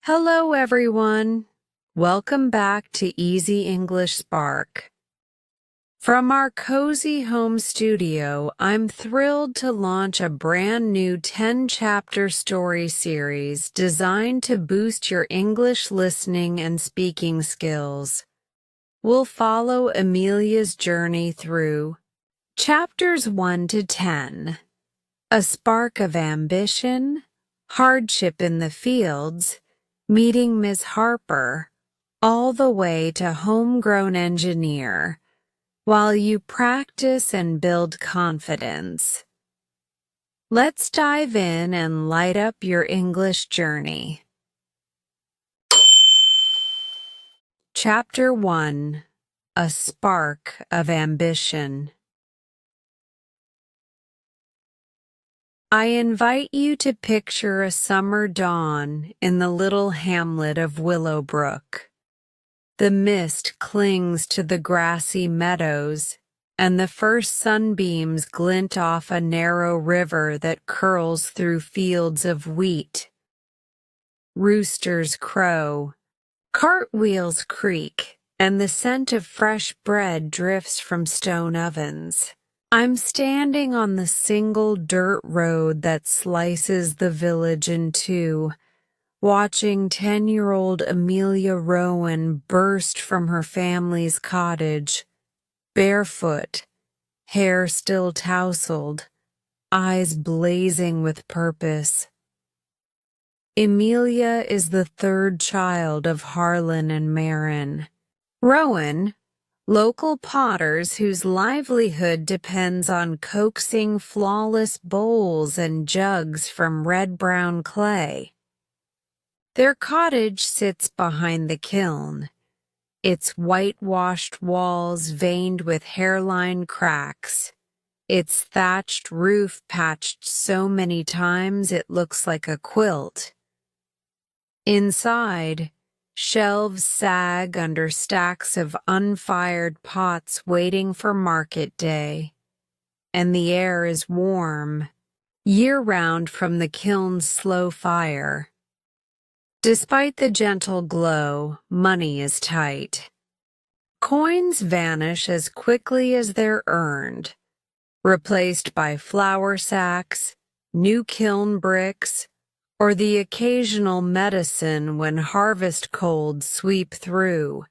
Hello, everyone. Welcome back to Easy English Spark. From our cozy home studio, I'm thrilled to launch a brand new 10-chapter story series designed to boost your English listening and speaking skills. We'll follow Emilia's journey through chapters 1 to 10, a spark of ambition, hardship in the fields, meeting Miss Harper, all the way to homegrown engineer, while you practice and build confidence. Let's dive in and light up your English journey. Chapter 1: A Spark of Ambition. I invite you to picture a summer dawn in the little hamlet of Willowbrook. The mist clings to the grassy meadows, and the first sunbeams glint off a narrow river that curls through fields of wheat. Roosters crow, cartwheels creak, and the scent of fresh bread drifts from stone ovens. I'm standing on the single dirt road that slices the village in two, watching 10-year-old Emilia Rowan burst from her family's cottage, barefoot, hair still tousled, eyes blazing with purpose. Emilia is the third child of Harlan and Marin. Rowan, local potters whose livelihood depends on coaxing flawless bowls and jugs from red-brown clay. Their cottage sits behind the kiln, its whitewashed walls veined with hairline cracks, its thatched roof patched so many times it looks like a quilt. Inside, shelves sag under stacks of unfired pots waiting for market day, and the air is warm, year-round from the kiln's slow fire. Despite the gentle glow, money is tight. Coins vanish as quickly as they're earned, replaced by flour sacks, new kiln bricks, or the occasional medicine when harvest colds sweep through.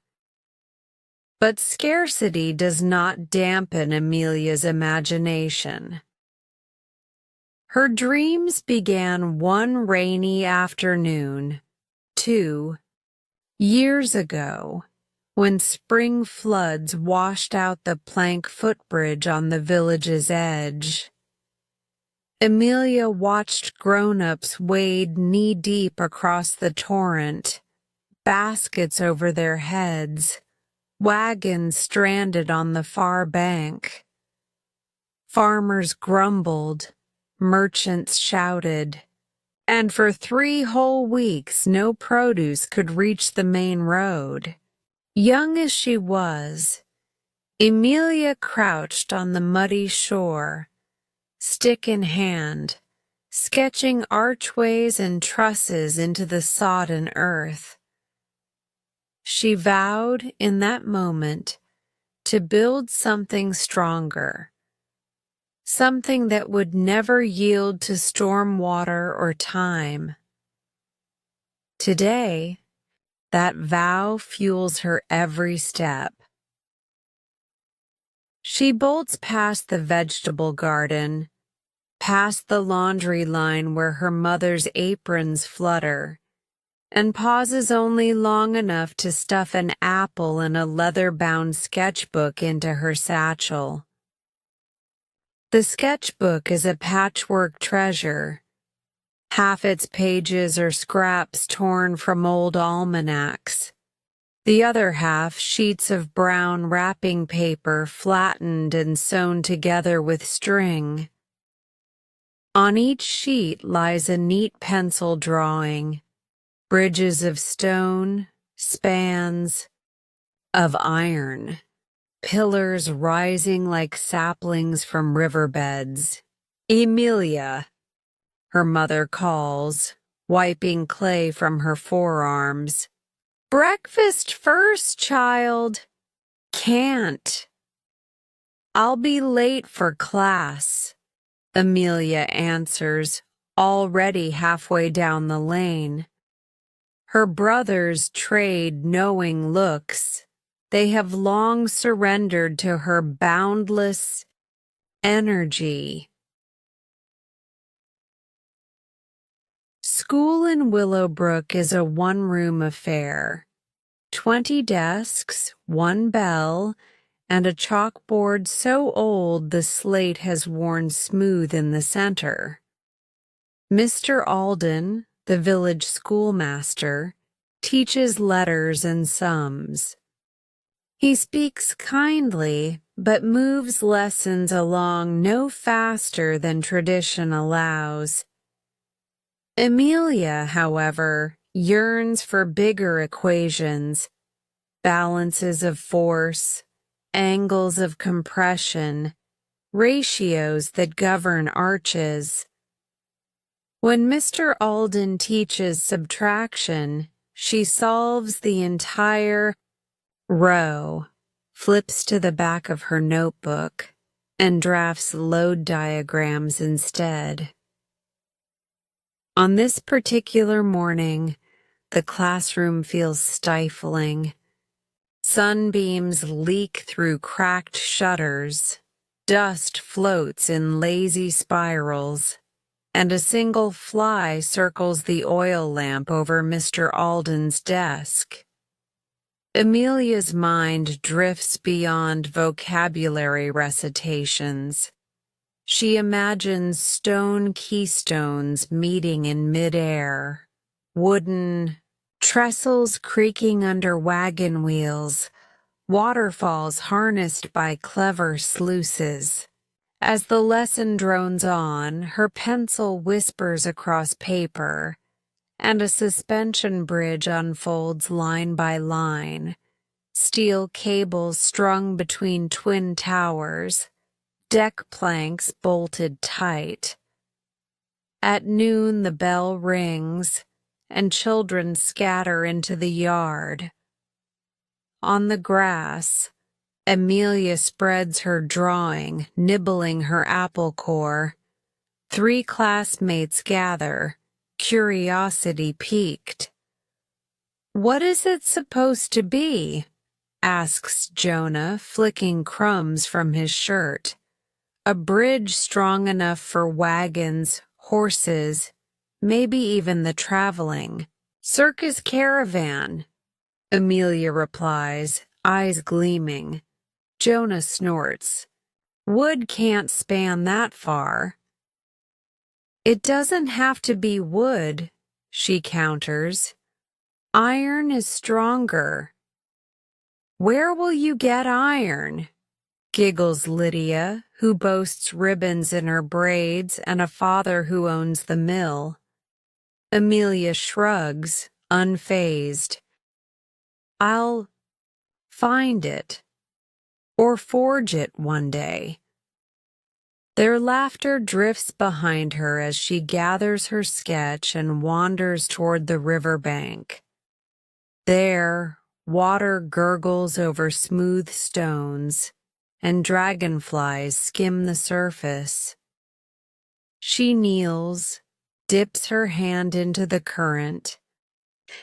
But scarcity does not dampen Emilia's imagination. Her dreams began one rainy afternoon, 2 years ago, when spring floods washed out the plank footbridge on the village's edge. Emilia watched grown-ups wade knee-deep across the torrent, baskets over their heads, wagons stranded on the far bank. Farmers grumbled, merchants shouted, and for 3 whole weeks no produce could reach the main road. Young as she was, Emilia crouched on the muddy shore, stick in hand, sketching archways and trusses into the sodden earth. She vowed in that moment to build something stronger, something that would never yield to storm water or time. Today, that vow fuels her every step. She bolts past the vegetable garden, past the laundry line where her mother's aprons flutter, and pauses only long enough to stuff an apple and a leather-bound sketchbook into her satchel. The sketchbook is a patchwork treasure. Half its pages are scraps torn from old almanacs. The other half sheets of brown wrapping paper flattened and sewn together with string. On each sheet lies a neat pencil drawing, bridges of stone, spans of iron, pillars rising like saplings from riverbeds. Emilia, her mother calls, wiping clay from her forearms. "Breakfast first, child." "Can't. I'll be late for class," Emilia answers, already halfway down the lane. Her brothers trade knowing looks. They have long surrendered to her boundless energy. School in Willowbrook is a one-room affair. 20 desks, one bell, and a chalkboard so old the slate has worn smooth in the center. Mr. Alden, the village schoolmaster, teaches letters and sums. He speaks kindly, but moves lessons along no faster than tradition allows. Emilia, however, yearns for bigger equations, balances of force, angles of compression, ratios that govern arches. When Mr. Alden teaches subtraction, she solves the entire row, flips to the back of her notebook, and drafts load diagrams instead. On this particular morning, the classroom feels stifling. Sunbeams leak through cracked shutters, dust floats in lazy spirals, and a single fly circles the oil lamp over Mr. Alden's desk. Emilia's mind drifts beyond vocabulary recitations. She imagines stone keystones meeting in midair, wooden trestles creaking under wagon wheels, waterfalls harnessed by clever sluices. As the lesson drones on, her pencil whispers across paper, and a suspension bridge unfolds line by line, steel cables strung between twin towers, deck planks bolted tight. At noon the bell rings, and children scatter into the yard. On the grass, Emilia spreads her drawing, nibbling her apple core. 3 classmates gather, curiosity piqued. "What is it supposed to be?" asks Jonah, flicking crumbs from his shirt. "A bridge strong enough for wagons, horses, maybe even the traveling." "Circus caravan," Emilia replies, eyes gleaming. Jonah snorts. "Wood can't span that far." "It doesn't have to be wood," she counters. "Iron is stronger." "Where will you get iron?" giggles Lydia, who boasts ribbons in her braids and a father who owns the mill. Emilia shrugs, unfazed. "I'll find it, or forge it one day." Their laughter drifts behind her as she gathers her sketch and wanders toward the riverbank. There, water gurgles over smooth stones, and dragonflies skim the surface. She kneels, dips her hand into the current,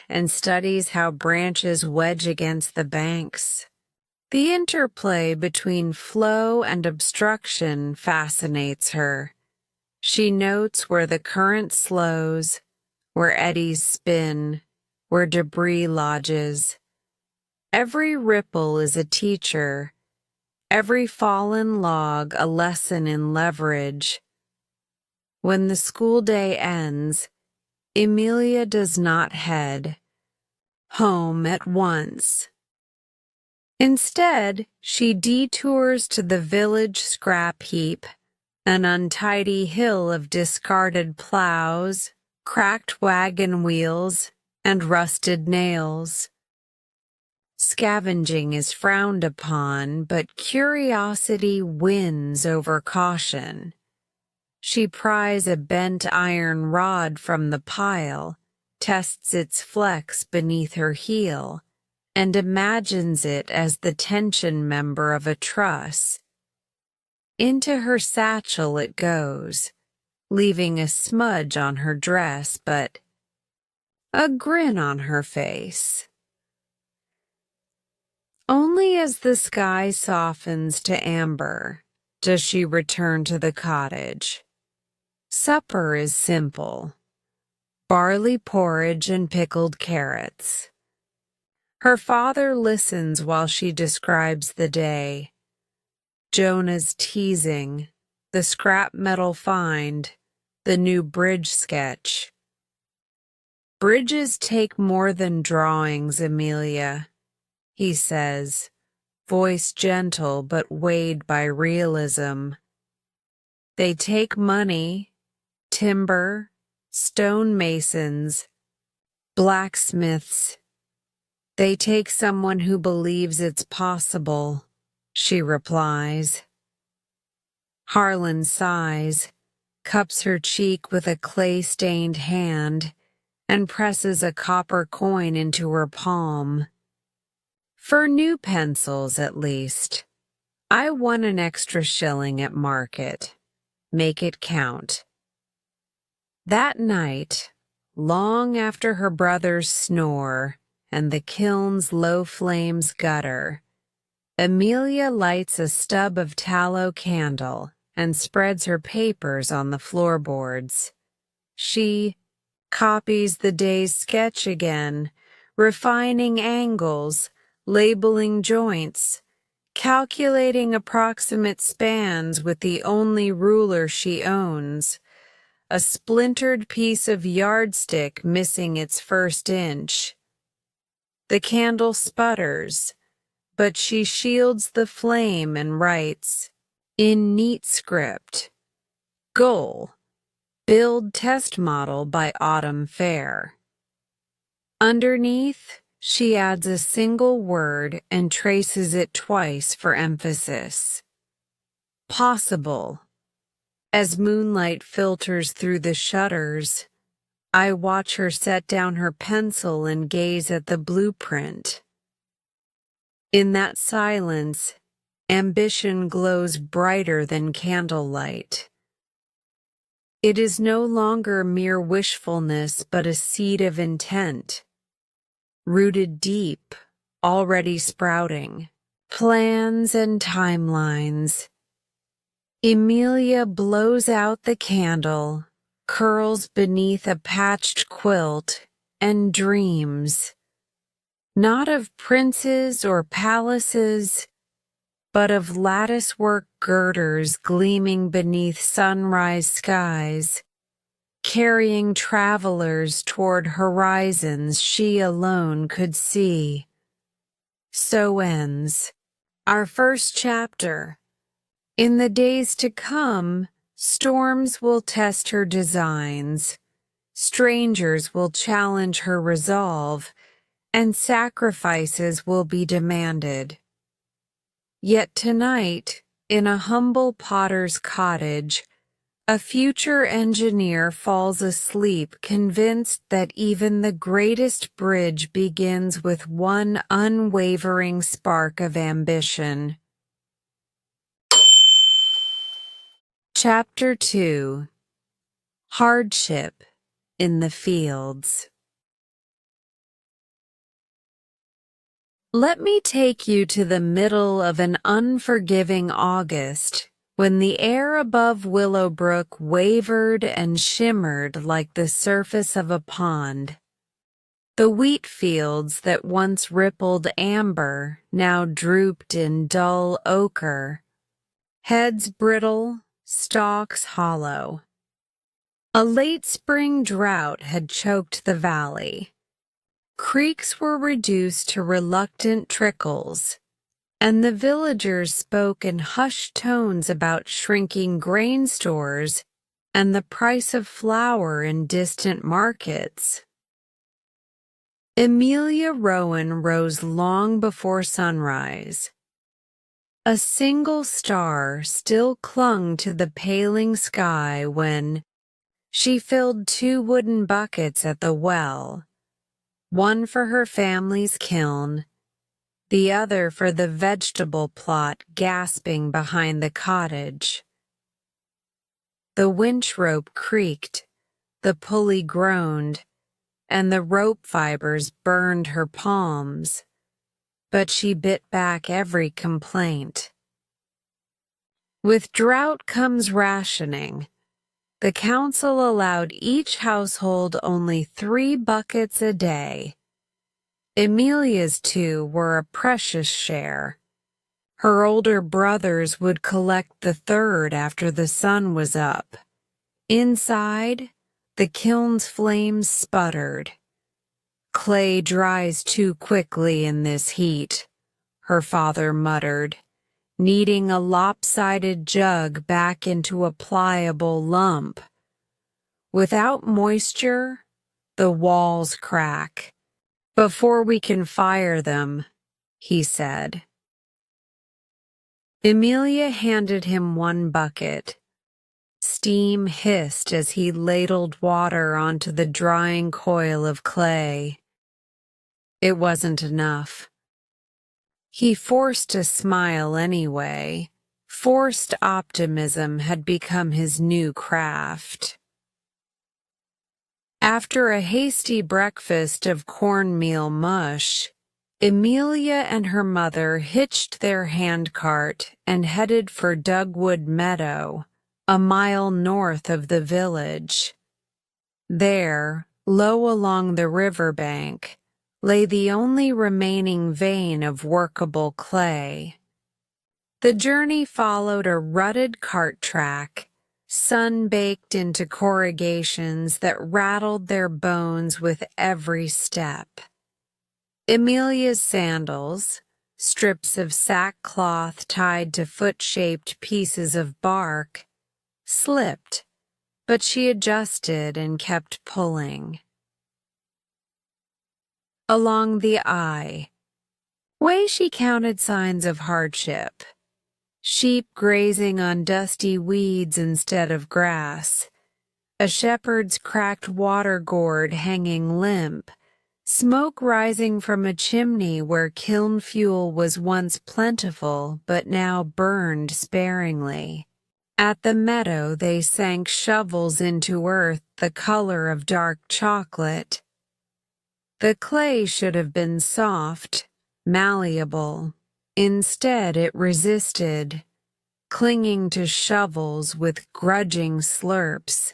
and studies how branches wedge against the banks. The interplay between flow and obstruction fascinates her. She notes where the current slows, where eddies spin, where debris lodges. Every ripple is a teacher, every fallen log a lesson in leverage. When the school day ends, Emilia does not head home at once. Instead, she detours to the village scrap heap, an untidy hill of discarded plows, cracked wagon wheels, and rusted nails. Scavenging is frowned upon, but curiosity wins over caution. She pries a bent iron rod from the pile, tests its flex beneath her heel, and imagines it as the tension member of a truss. Into her satchel it goes, leaving a smudge on her dress, but a grin on her face. Only as the sky softens to amber does she return to the cottage. Supper is simple: barley porridge and pickled carrots. Her father listens while she describes the day. Jonah's teasing, the scrap metal find, the new bridge sketch. "Bridges take more than drawings, Emilia," he says, voice gentle but weighed by realism. "They take money, timber, stonemasons, blacksmiths. They take someone who believes it's possible," she replies. Harlan sighs, cups her cheek with a clay-stained hand, and presses a copper coin into her palm. "For new pencils, at least. I won an extra shilling at market. Make it count." That night, long after her brothers snore and the kiln's low flames gutter, Emilia lights a stub of tallow candle and spreads her papers on the floorboards. She copies the day's sketch again, refining angles, labeling joints, calculating approximate spans with the only ruler she owns, a splintered piece of yardstick missing its first inch. The candle sputters, but she shields the flame and writes, in neat script, "Goal: build test model by autumn fair." Underneath, she adds a single word and traces it twice for emphasis. "Possible." As moonlight filters through the shutters, I watch her set down her pencil and gaze at the blueprint. In that silence, ambition glows brighter than candlelight. It is no longer mere wishfulness but a seed of intent, rooted deep, already sprouting. Plans and timelines. Emilia blows out the candle, curls beneath a patched quilt, and dreams. Not of princes or palaces, but of latticework girders gleaming beneath sunrise skies, carrying travelers toward horizons she alone could see. So ends our first chapter. In the days to come, storms will test her designs, strangers will challenge her resolve, and sacrifices will be demanded. Yet tonight, in a humble potter's cottage, a future engineer falls asleep convinced that even the greatest bridge begins with one unwavering spark of ambition. Chapter 2: Hardship in the Fields. Let me take you to the middle of an unforgiving August, when the air above Willowbrook wavered and shimmered like the surface of a pond. The wheat fields that once rippled amber now drooped in dull ochre, heads brittle, stalks hollow. A late spring drought had choked the valley. Creeks were reduced to reluctant trickles, and the villagers spoke in hushed tones about shrinking grain stores and the price of flour in distant markets. Emilia Rowan rose long before sunrise. A single star still clung to the paling sky when she filled 2 wooden buckets at the well, one for her family's kiln, the other for the vegetable plot gasping behind the cottage. The winch rope creaked, the pulley groaned, and the rope fibers burned her palms, but she bit back every complaint. With drought comes rationing. The council allowed each household only 3 buckets a day. Emilia's 2 were a precious share. Her older brothers would collect the 3rd after the sun was up. Inside, the kiln's flames sputtered. "Clay dries too quickly in this heat," her father muttered, kneading a lopsided jug back into a pliable lump. "Without moisture, the walls crack. Before we can fire them," he said. Emilia handed him 1 bucket. Steam hissed as he ladled water onto the drying coil of clay. It wasn't enough. He forced a smile anyway. Forced optimism had become his new craft. After a hasty breakfast of cornmeal mush, Emilia and her mother hitched their handcart and headed for Dugwood Meadow, a mile north of the village. There, low along the riverbank, lay the only remaining vein of workable clay. The journey followed a rutted cart track, sun-baked into corrugations that rattled their bones with every step. Emilia's sandals, strips of sackcloth tied to foot-shaped pieces of bark, slipped, but she adjusted and kept pulling. Along the way she counted signs of hardship. Sheep grazing on dusty weeds instead of grass, a shepherd's cracked water gourd hanging limp, smoke rising from a chimney where kiln fuel was once plentiful but now burned sparingly. At the meadow they sank shovels into earth the color of dark chocolate. The clay should have been soft, malleable. Instead it resisted, clinging to shovels with grudging slurps.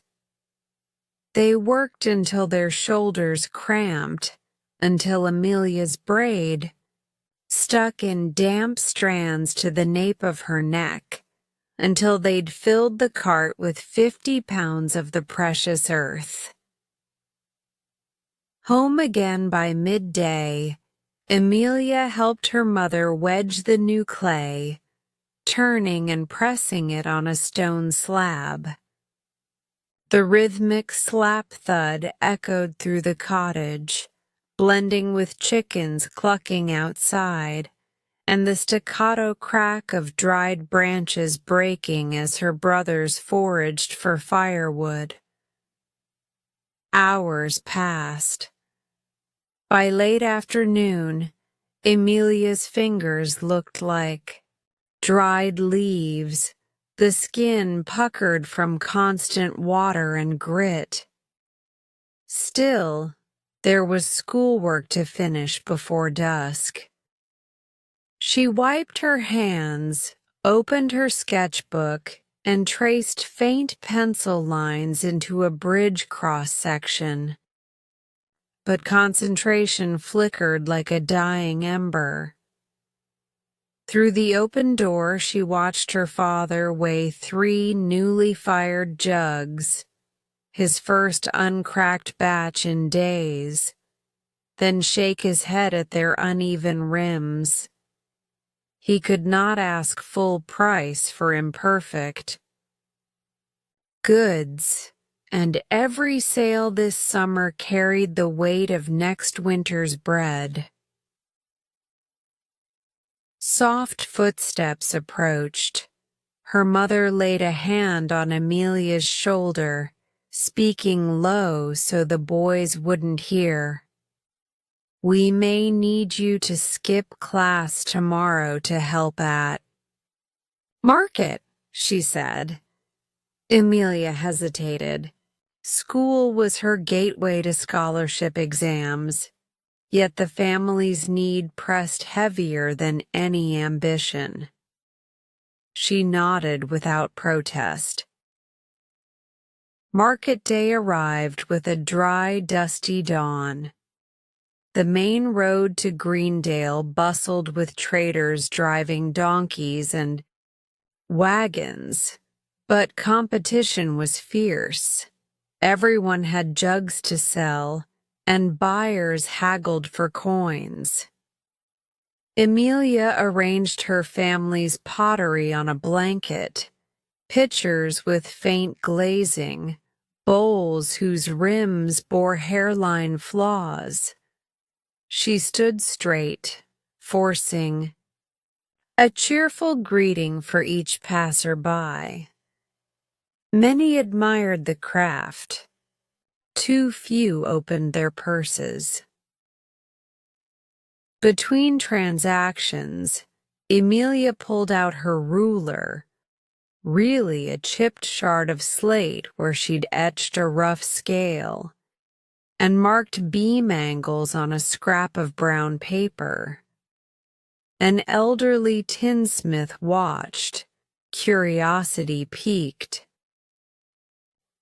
They worked until their shoulders cramped, until Emilia's braid, stuck in damp strands to the nape of her neck, until they'd filled the cart with 50 pounds of the precious earth. Home again by midday, Emilia helped her mother wedge the new clay, turning and pressing it on a stone slab. The rhythmic slap-thud echoed through the cottage, blending with chickens clucking outside, and the staccato crack of dried branches breaking as her brothers foraged for firewood. Hours passed. By late afternoon, Emilia's fingers looked like dried leaves, the skin puckered from constant water and grit. Still, there was schoolwork to finish before dusk. She wiped her hands, opened her sketchbook, and traced faint pencil lines into a bridge cross-section. But concentration flickered like a dying ember. Through the open door she watched her father weigh 3 newly fired jugs, his first uncracked batch in days, then shake his head at their uneven rims. He could not ask full price for imperfect goods, and every sale this summer carried the weight of next winter's bread. Soft footsteps approached. Her mother laid a hand on Emilia's shoulder, speaking low so the boys wouldn't hear. "We may need you to skip class tomorrow to help at market," she said. Emilia hesitated. School was her gateway to scholarship exams, yet the family's need pressed heavier than any ambition. She nodded without protest. Market day arrived with a dry, dusty dawn. The main road to Greendale bustled with traders driving donkeys and wagons, but competition was fierce. Everyone had jugs to sell, and buyers haggled for coins. Emilia arranged her family's pottery on a blanket, pitchers with faint glazing, bowls whose rims bore hairline flaws. She stood straight, forcing a cheerful greeting for each passer-by. Many admired the craft. Too few opened their purses. Between transactions, Emilia pulled out her ruler, really a chipped shard of slate where she'd etched a rough scale, and marked beam angles on a scrap of brown paper. An elderly tinsmith watched, curiosity piqued.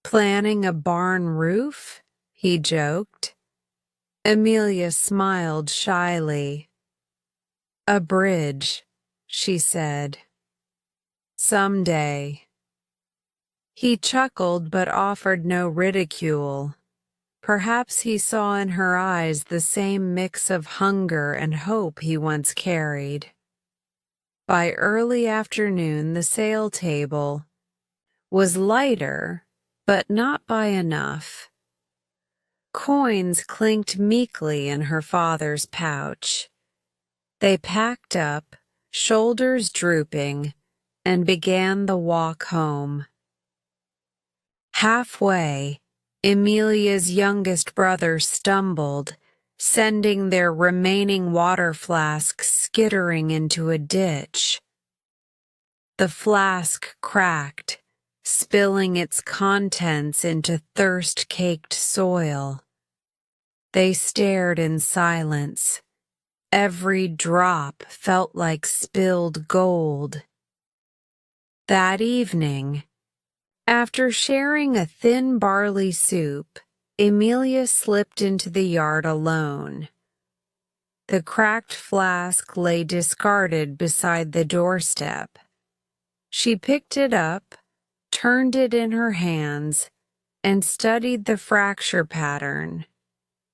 "Planning a barn roof?" he joked. Emilia smiled shyly. "A bridge," she said. "Someday." He chuckled but offered no ridicule. Perhaps he saw in her eyes the same mix of hunger and hope he once carried. By early afternoon, the sale table was lighter, but not by enough. Coins clinked meekly in her father's pouch. They packed up, shoulders drooping, and began the walk home. Halfway, Emilia's youngest brother stumbled, sending their remaining water flask skittering into a ditch. The flask cracked, spilling its contents into thirst-caked soil. They stared in silence. Every drop felt like spilled gold. That evening, after sharing a thin barley soup, Emilia slipped into the yard alone. The cracked flask lay discarded beside the doorstep. She picked it up, turned it in her hands, and studied the fracture pattern.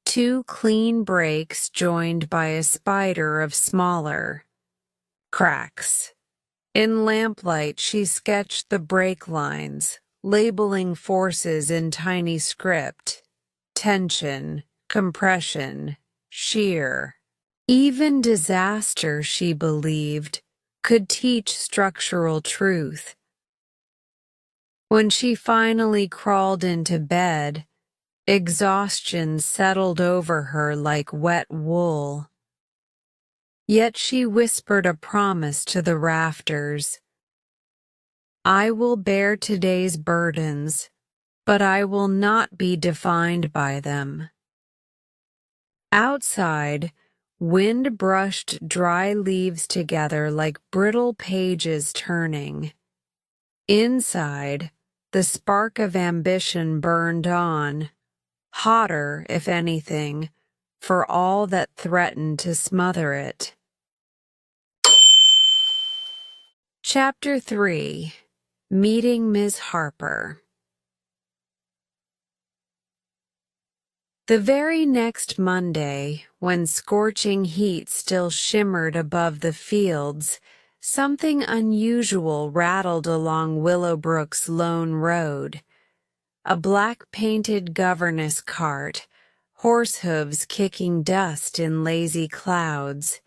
2 clean breaks joined by a spider of smaller cracks. In lamplight, she sketched the break lines, labeling forces in tiny script: tension, compression, shear. Even disaster, she believed, could teach structural truth. When she finally crawled into bed, exhaustion settled over her like wet wool. Yet she whispered a promise to the rafters. "I will bear today's burdens, but I will not be defined by them." Outside, wind brushed dry leaves together like brittle pages turning. Inside, the spark of ambition burned on, hotter, if anything, for all that threatened to smother it. Chapter 3. Meeting Ms. Harper. The very next Monday, when scorching heat still shimmered above the fields, something unusual rattled along Willowbrook's lone road. A black-painted governess cart, horse hooves kicking dust in lazy clouds.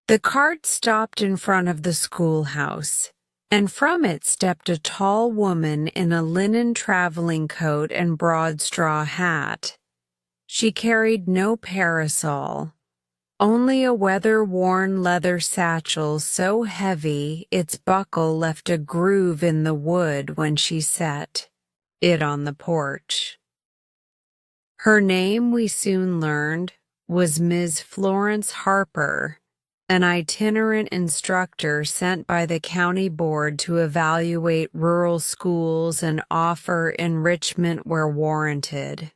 The cart stopped in front of the schoolhouse, and from it stepped a tall woman in a linen traveling coat and broad straw hat. She carried no parasol, only a weather-worn leather satchel so heavy its buckle left a groove in the wood when she set it on the porch. Her name, we soon learned, was Ms. Florence Harper, an itinerant instructor sent by the county board to evaluate rural schools and offer enrichment where warranted.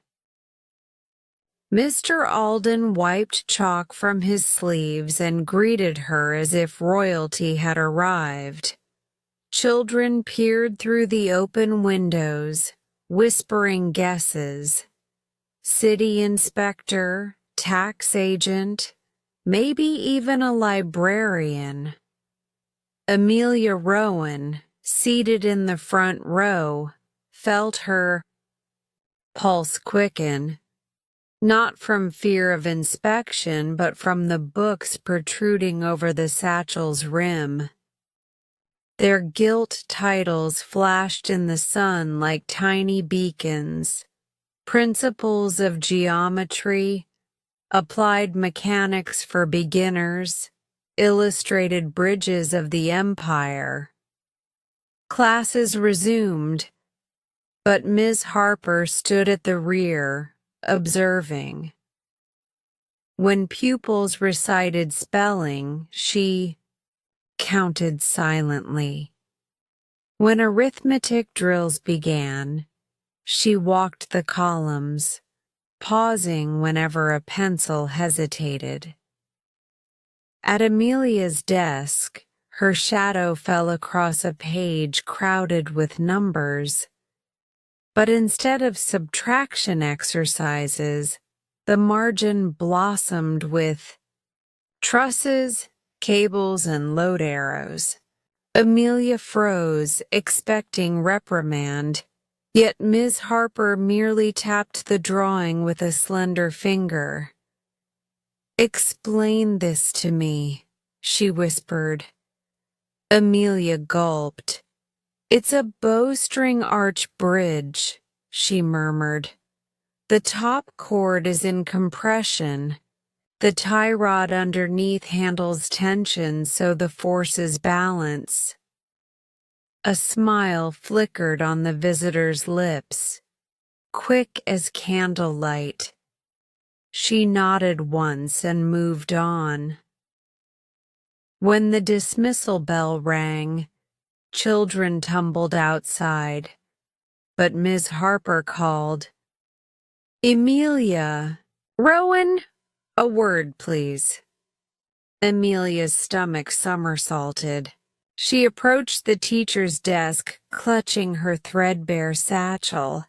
Mr. Alden wiped chalk from his sleeves and greeted her as if royalty had arrived. Children peered through the open windows, whispering guesses. City inspector, tax agent, maybe even a librarian. Emilia Rowan, seated in the front row, felt her pulse quicken, not from fear of inspection but from the books protruding over the satchel's rim. Their gilt titles flashed in the sun like tiny beacons. Principles of Geometry, Applied Mechanics for Beginners, Illustrated Bridges of the Empire. Classes resumed, but Miss Harper stood at the rear, observing. When pupils recited spelling, she counted silently. When arithmetic drills began, she walked the columns, pausing whenever a pencil hesitated. At Emilia's desk, her shadow fell across a page crowded with numbers. But instead of subtraction exercises, the margin blossomed with trusses, cables, and load arrows. Emilia froze, expecting reprimand, yet Miss Harper merely tapped the drawing with a slender finger. "Explain this to me," she whispered. Emilia gulped. "It's a bowstring arch bridge," she murmured. "The top cord is in compression. The tie rod underneath handles tension so the forces balance." A smile flickered on the visitor's lips, quick as candlelight. She nodded once and moved on. When the dismissal bell rang, children tumbled outside, but Miss Harper called, "Emilia! Rowan! A word, please." Emilia's stomach somersaulted. She approached the teacher's desk, clutching her threadbare satchel.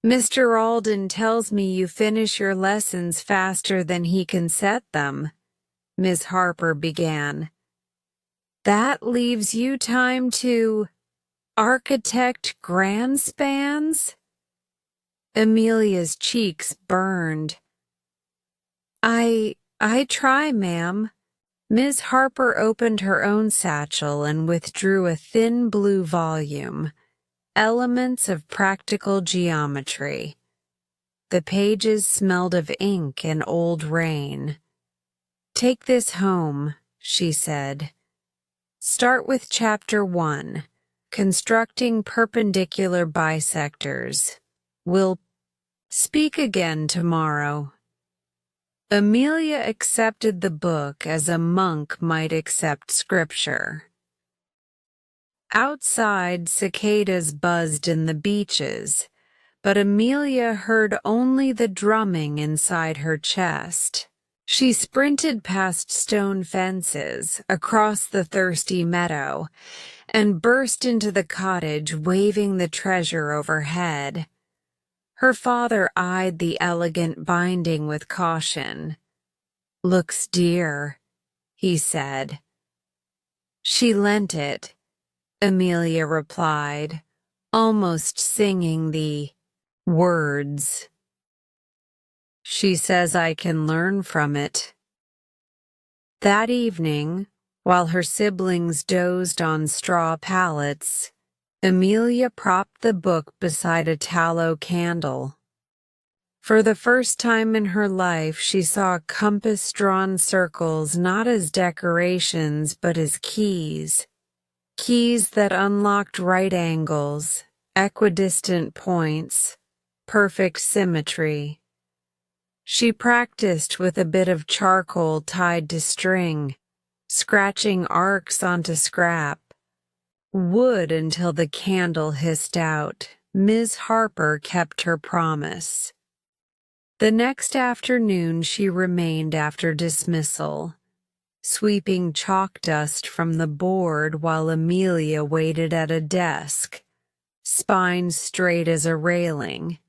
"Mr. Alden tells me you finish your lessons faster than he can set them," Miss Harper began. "That leaves you time to architect grandspans?" Emilia's cheeks burned. I try, ma'am." Miss Harper opened her own satchel and withdrew a thin blue volume, Elements of Practical Geometry. The pages smelled of ink and old rain. "Take this home," she said. "Start with Chapter 1, Constructing Perpendicular Bisectors. We'll speak again tomorrow." Emilia accepted the book as a monk might accept scripture. Outside, cicadas buzzed in the beeches, but Emilia heard only the drumming inside her chest. She sprinted past stone fences, across the thirsty meadow, and burst into the cottage, waving the treasure overhead. Her father eyed the elegant binding with caution. "Looks dear," he said. "She lent it," Emilia replied, almost singing the words. "She says I can learn from it." That evening, while her siblings dozed on straw pallets, Emilia propped the book beside a tallow candle. For the first time in her life, she saw compass-drawn circles not as decorations but as keys. Keys that unlocked right angles, equidistant points, perfect symmetry. She practiced with a bit of charcoal tied to string, scratching arcs onto scrap. Wood until the candle hissed out. Ms. Harper kept her promise. The next afternoon she remained after dismissal, sweeping chalk dust from the board while Emilia waited at a desk, spine straight as a railing.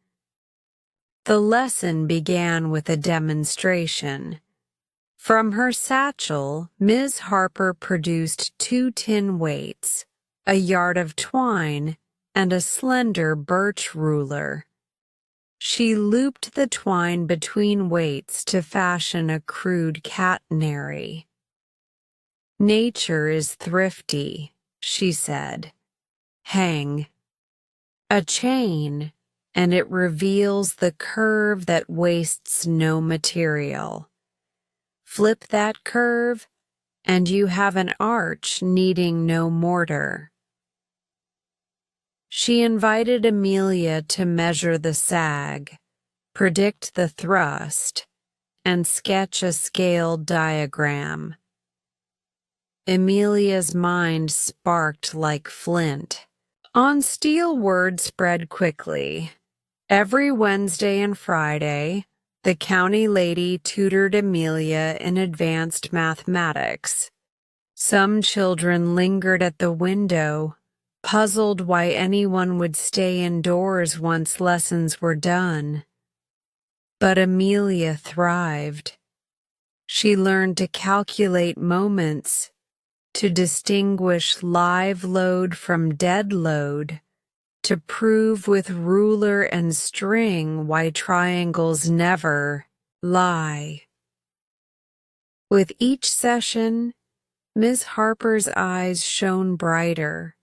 The lesson began with a demonstration. From her satchel, Ms. Harper produced 2 tin weights, a yard of twine, and a slender birch ruler. She looped the twine between weights to fashion a crude catenary. "Nature is thrifty," she said. "Hang a chain, and it reveals the curve that wastes no material. Flip that curve, and you have an arch needing no mortar." She invited Emilia to measure the sag, predict the thrust, and sketch a scaled diagram. Emilia's mind sparked like flint. On steel word spread quickly. Every Wednesday and Friday, the county lady tutored Emilia in advanced mathematics. Some children lingered at the window, puzzled why anyone would stay indoors once lessons were done. But Emilia thrived. She learned to calculate moments, to distinguish live load from dead load, to prove with ruler and string why triangles never lie. With each session, Miss Harper's eyes shone brighter,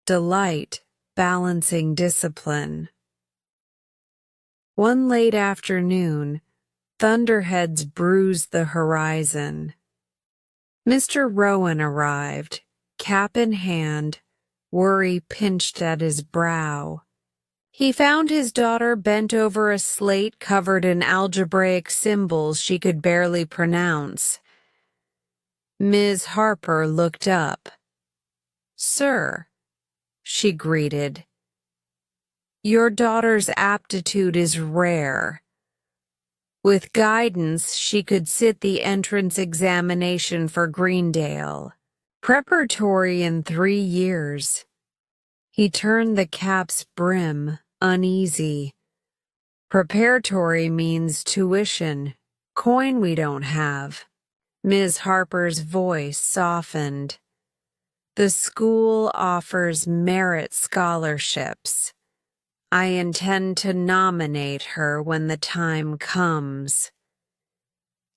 delight balancing discipline. One late afternoon, thunderheads bruised the horizon. Mr. Rowan arrived, cap in hand, worry pinched at his brow. He found his daughter bent over a slate covered in algebraic symbols she could barely pronounce. Ms. Harper looked up. "Sir," she greeted, "your daughter's aptitude is rare. With guidance, she could sit the entrance examination for Greendale. Preparatory in 3 years." He turned the cap's brim, uneasy. "Preparatory means tuition, coin we don't have." Ms. Harper's voice softened. "The school offers merit scholarships. I intend to nominate her when the time comes."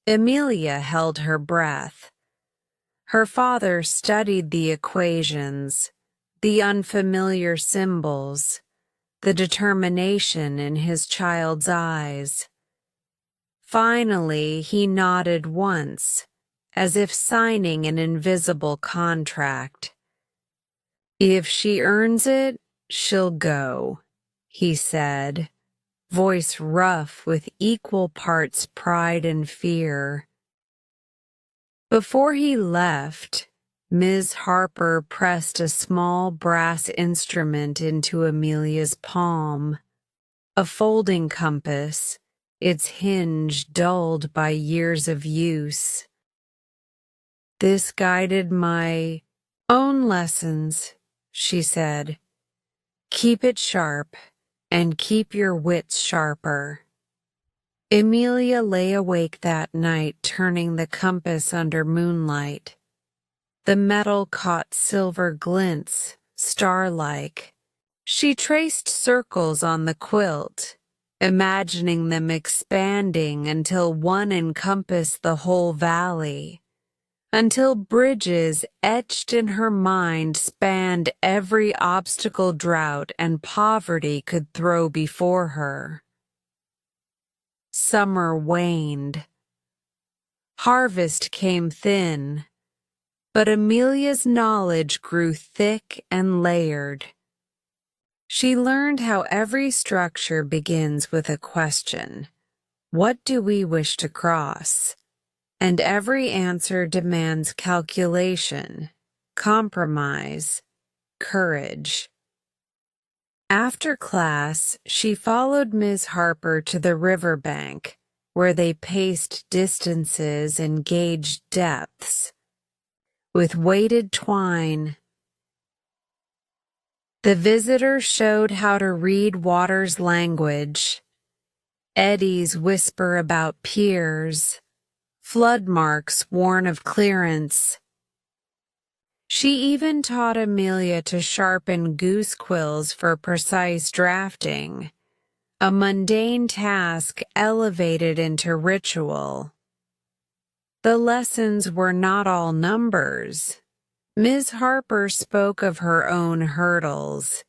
Emilia held her breath. Her father studied the equations, the unfamiliar symbols, the determination in his child's eyes. Finally, he nodded once, as if signing an invisible contract. "If she earns it, she'll go," he said, voice rough with equal parts pride and fear. Before he left, Ms. Harper pressed a small brass instrument into Emilia's palm, a folding compass, its hinge dulled by years of use. "This guided my own lessons," she said. "Keep it sharp, and keep your wits sharper." Emilia lay awake that night turning the compass under moonlight. The metal caught silver glints, star-like. She traced circles on the quilt, imagining them expanding until one encompassed the whole valley. until bridges etched in her mind spanned every obstacle drought and poverty could throw before her. Summer waned. Harvest came thin, but Emilia's knowledge grew thick and layered. She learned how every structure begins with a question. What do we wish to cross? And every answer demands calculation, compromise, courage. After class, she followed Ms. Harper to the riverbank, where they paced distances and gauged depths. With weighted twine, the visitor showed how to read water's language. Eddies whisper about piers, flood marks warn of clearance. She even taught Emilia to sharpen goose quills for precise drafting, a mundane task elevated into ritual. The lessons were not all numbers. Ms. Harper spoke of her own hurdles,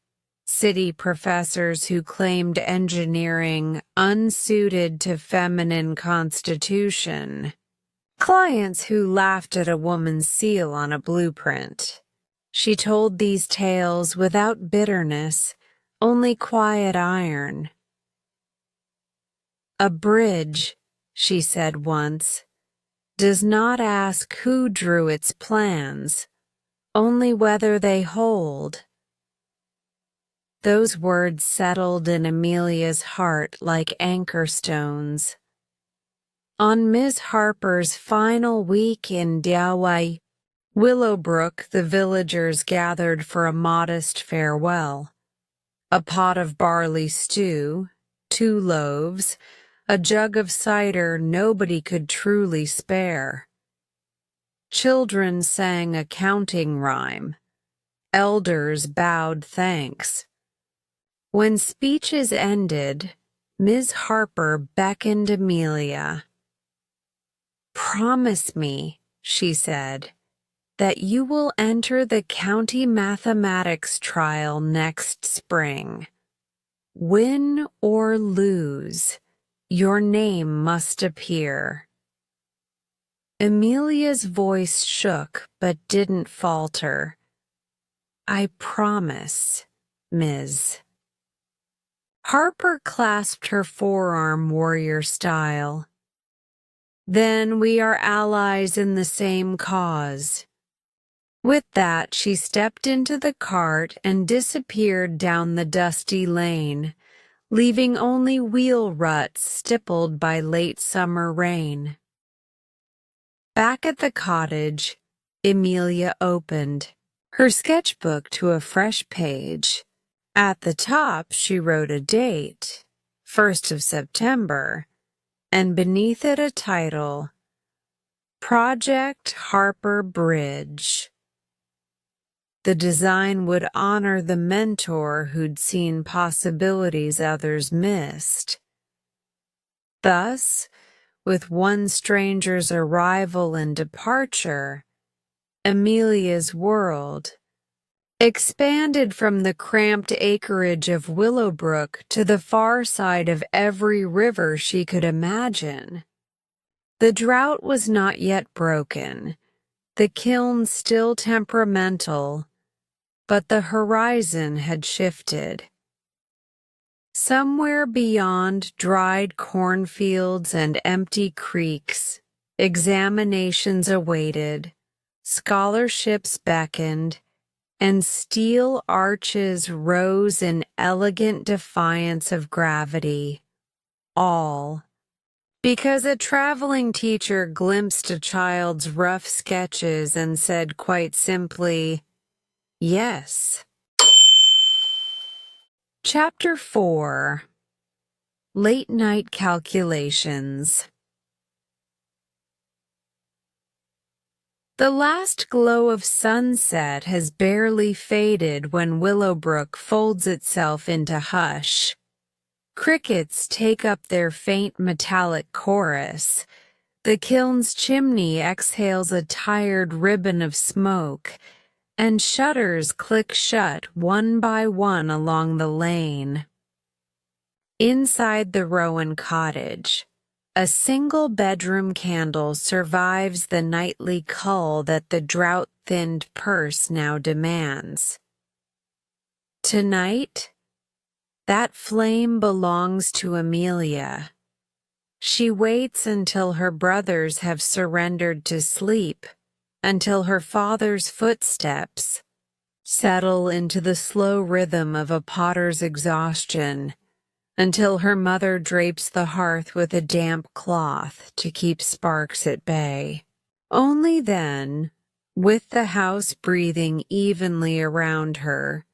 city professors who claimed engineering unsuited to feminine constitution, clients who laughed at a woman's seal on a blueprint. She told these tales without bitterness, only quiet iron. A bridge, she said once, does not ask who drew its plans, only whether they hold. Those words settled in Emilia's heart like anchor stones. On Miss Harper's final week in Dawai, Willowbrook, the villagers gathered for a modest farewell. A pot of barley stew, 2 loaves, a jug of cider nobody could truly spare. Children sang a counting rhyme. Elders bowed thanks. When speeches ended, Ms. Harper beckoned Emilia. "Promise me," she said, "that you will enter the county mathematics trial next spring. Win or lose, your name must appear." Emilia's voice shook but didn't falter. "I promise, Ms." Harper clasped her forearm warrior style. "Then we are allies in the same cause." With that, she stepped into the cart and disappeared down the dusty lane, leaving only wheel ruts stippled by late summer rain. Back at the cottage, Emilia opened her sketchbook to a fresh page. At the top, she wrote a date, 1st of September, and beneath it a title, Project Harper Bridge. The design would honor the mentor who'd seen possibilities others missed. Thus, with one stranger's arrival and departure, Emilia's world expanded from the cramped acreage of Willowbrook to the far side of every river she could imagine. The drought was not yet broken, the kiln still temperamental, but the horizon had shifted. Somewhere beyond dried cornfields and empty creeks, examinations awaited, scholarships beckoned, and steel arches rose in elegant defiance of gravity. All because a traveling teacher glimpsed a child's rough sketches and said quite simply, "Yes." Chapter 4. Late-Night Calculations. The last glow of sunset has barely faded when Willowbrook folds itself into hush. Crickets take up their faint metallic chorus. The kiln's chimney exhales a tired ribbon of smoke, and shutters click shut one by one along the lane. Inside the Rowan cottage, a single bedroom candle survives the nightly cull that the drought-thinned purse now demands. Tonight, that flame belongs to Emilia. She waits until her brothers have surrendered to sleep, until her father's footsteps settle into the slow rhythm of a potter's exhaustion, until her mother drapes the hearth with a damp cloth to keep sparks at bay. Only then, with the house breathing evenly around her,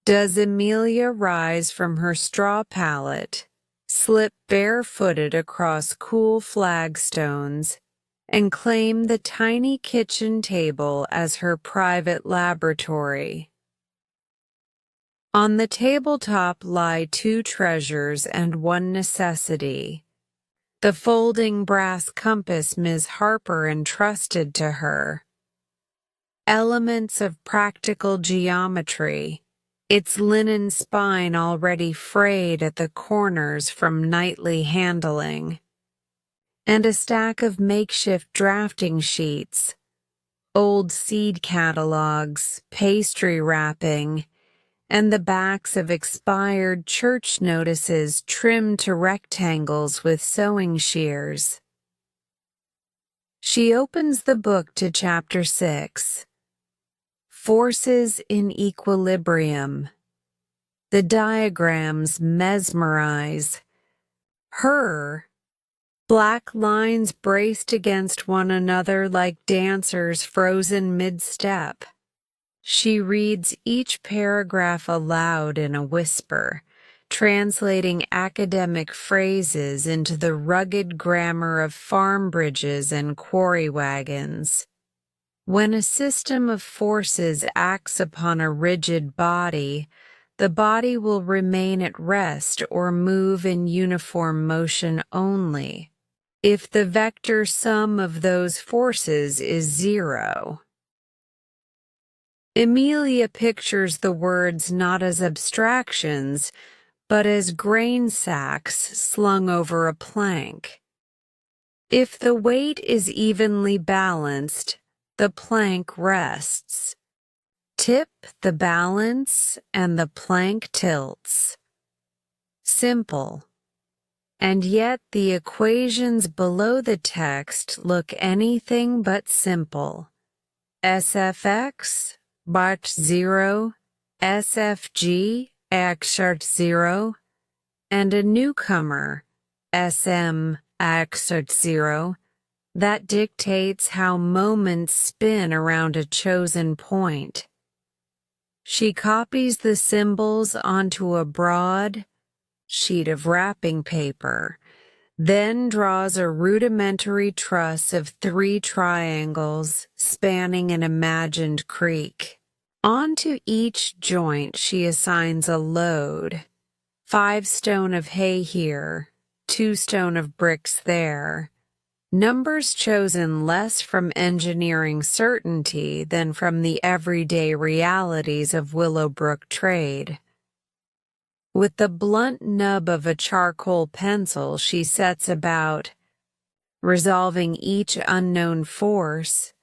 does Emilia rise from her straw pallet, slip barefooted across cool flagstones, and claim the tiny kitchen table as her private laboratory. On the tabletop lie two treasures and one necessity: the folding brass compass Ms. Harper entrusted to her, elements of practical geometry, its linen spine already frayed at the corners from nightly handling, and a stack of makeshift drafting sheets, old seed catalogs, pastry wrapping, and the backs of expired church notices trimmed to rectangles with sewing shears. She opens the book to Chapter 6. Forces in Equilibrium. The diagrams mesmerize her. Black lines braced against one another like dancers frozen mid-step. She reads each paragraph aloud in a whisper, translating academic phrases into the rugged grammar of farm bridges and quarry wagons. When a system of forces acts upon a rigid body, the body will remain at rest or move in uniform motion only if the vector sum of those forces is zero. Emilia pictures the words not as abstractions, but as grain sacks slung over a plank. If the weight is evenly balanced, the plank rests. Tip the balance, and the plank tilts. Simple. And yet the equations below the text look anything but simple. SFX, Bart 0, SFG, Axart 0, and a newcomer, SM, Axart 0, that dictates how moments spin around a chosen point. She copies the symbols onto a broad sheet of wrapping paper, then draws a rudimentary truss of 3 triangles spanning an imagined creek. Onto each joint she assigns a load: 5 stone of hay here, 2 stone of bricks there, numbers chosen less from engineering certainty than from the everyday realities of Willowbrook trade. With the blunt nub of a charcoal pencil, she sets about resolving each unknown force,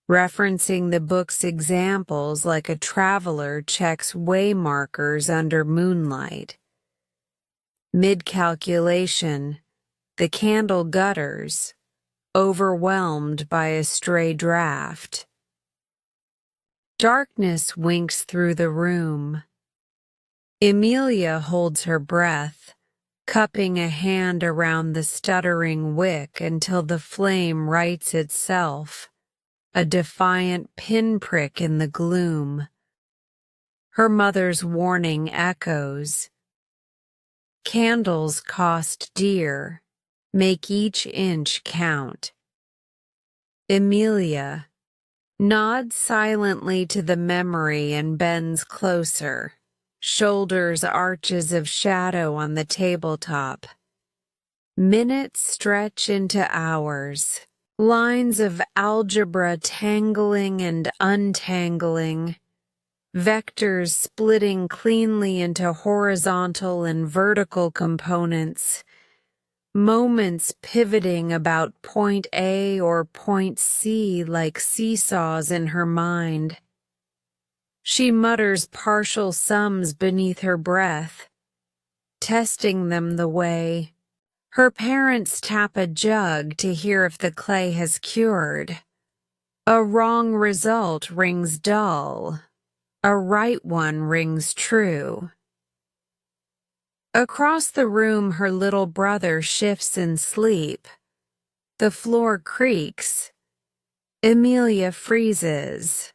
referencing the book's examples like a traveler checks way markers under moonlight. Mid-calculation, the candle gutters, overwhelmed by a stray draft. Darkness winks through the room. Emilia holds her breath, cupping a hand around the stuttering wick until the flame rights itself, a defiant pinprick in the gloom. Her mother's warning echoes. Candles cost dear. Make each inch count. Emilia nods silently to the memory and bends closer, shoulders arches of shadow on the tabletop. Minutes stretch into hours. Lines of algebra tangling and untangling, vectors splitting cleanly into horizontal and vertical components, moments pivoting about point A or point C like seesaws in her mind. She mutters partial sums beneath her breath, testing them the way her parents tap a jug to hear if the clay has cured. A wrong result rings dull. A right one rings true. Across the room, her little brother shifts in sleep. The floor creaks. Emilia freezes,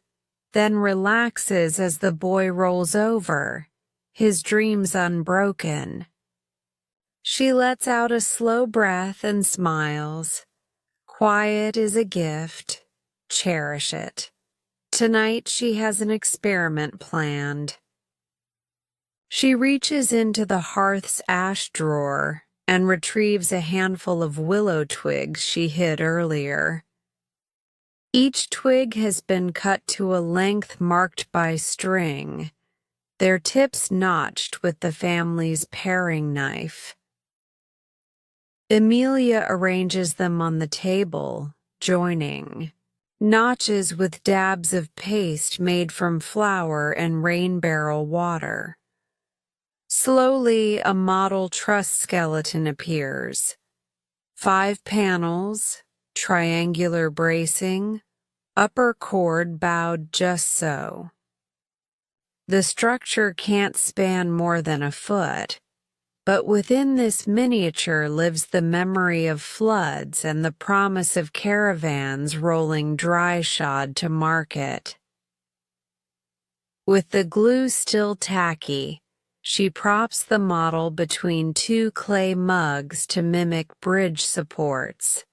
then relaxes as the boy rolls over, his dreams unbroken. She lets out a slow breath and smiles. Quiet is a gift. Cherish it. Tonight she has an experiment planned. She reaches into the hearth's ash drawer and retrieves a handful of willow twigs she hid earlier. Each twig has been cut to a length marked by string, their tips notched with the family's paring knife. Emilia arranges them on the table, joining notches with dabs of paste made from flour and rain barrel water. Slowly, a model truss skeleton appears. 5 panels, triangular bracing, upper cord bowed just so. The structure can't span more than a foot, but within this miniature lives the memory of floods and the promise of caravans rolling dry-shod to market. With the glue still tacky, she props the model between 2 clay mugs to mimic bridge supports.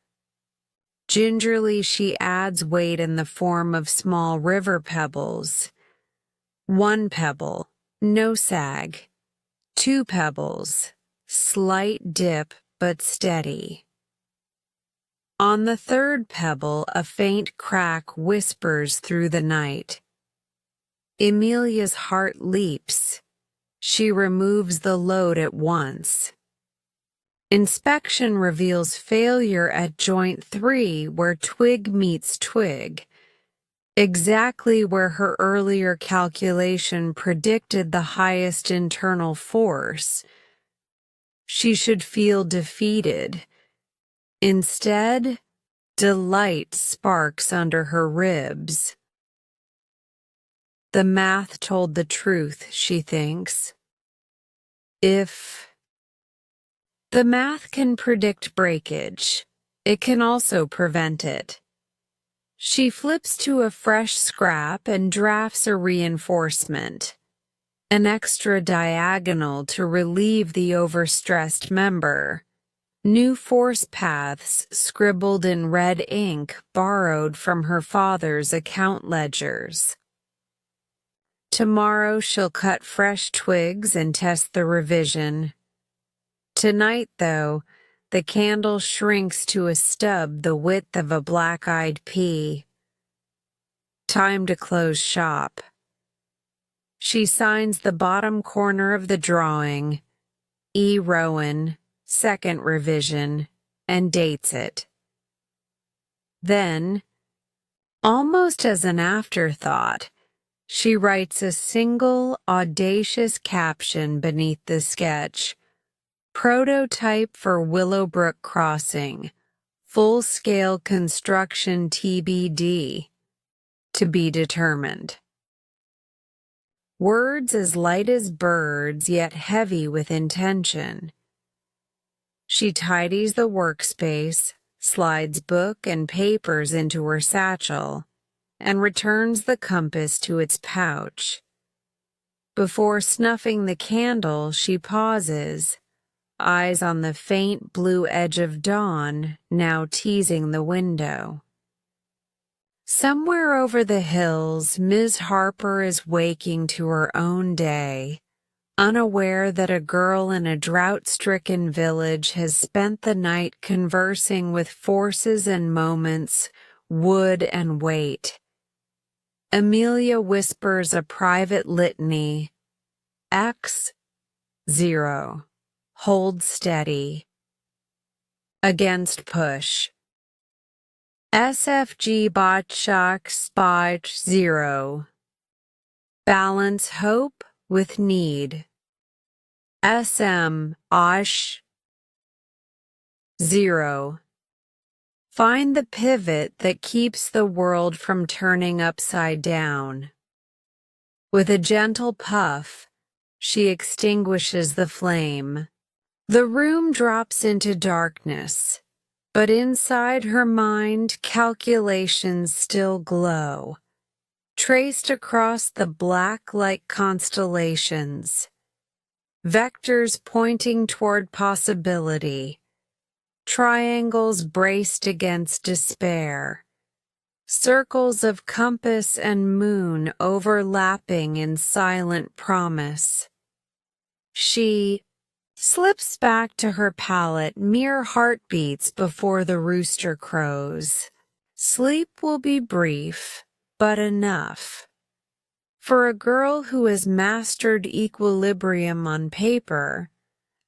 Gingerly, she adds weight in the form of small river pebbles. 1 pebble, no sag. 2 pebbles, slight dip but steady. On the 3rd pebble, a faint crack whispers through the night. Emilia's heart leaps. She removes the load at once. Inspection reveals failure at joint 3 where twig meets twig, exactly where her earlier calculation predicted the highest internal force. She should feel defeated. Instead, delight sparks under her ribs. The math told the truth, she thinks. If the math can predict breakage, it can also prevent it. She flips to a fresh scrap and drafts a reinforcement, an extra diagonal to relieve the overstressed member. New force paths scribbled in red ink borrowed from her father's account ledgers. Tomorrow she'll cut fresh twigs and test the revision. Tonight, though, the candle shrinks to a stub the width of a black-eyed pea. Time to close shop. She signs the bottom corner of the drawing, E. Rowan, 2nd revision, and dates it. Then, almost as an afterthought, she writes a single, audacious caption beneath the sketch. Prototype for Willowbrook Crossing. Full-scale construction TBD. To be determined. Words as light as birds, yet heavy with intention. She tidies the workspace, slides book and papers into her satchel, and returns the compass to its pouch. Before snuffing the candle, she pauses, eyes on the faint blue edge of dawn now teasing the window. Somewhere over the hills, Ms. Harper is waking to her own day, unaware that a girl in a drought-stricken village has spent the night conversing with forces and moments, wood and weight. Emilia whispers a private litany. X, 0. Hold steady. Against push. SFG Botchak Spot 0. Balance hope with need. SM Osh 0. Find the pivot that keeps the world from turning upside down. With a gentle puff, she extinguishes the flame. The room drops into darkness, but inside her mind calculations still glow, traced across the black-like constellations, vectors pointing toward possibility, triangles braced against despair, circles of compass and moon overlapping in silent promise. She slips back to her pallet mere heartbeats before the rooster crows. Sleep will be brief, but enough. For a girl who has mastered equilibrium on paper,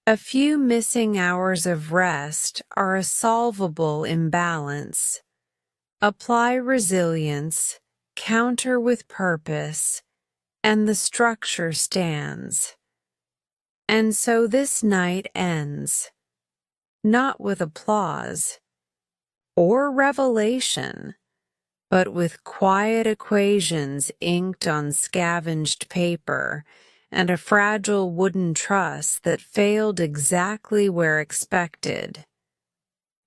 a few missing hours of rest are a solvable imbalance. Apply resilience, counter with purpose, and the structure stands. And so this night ends, not with applause or revelation, but with quiet equations inked on scavenged paper and a fragile wooden truss that failed exactly where expected.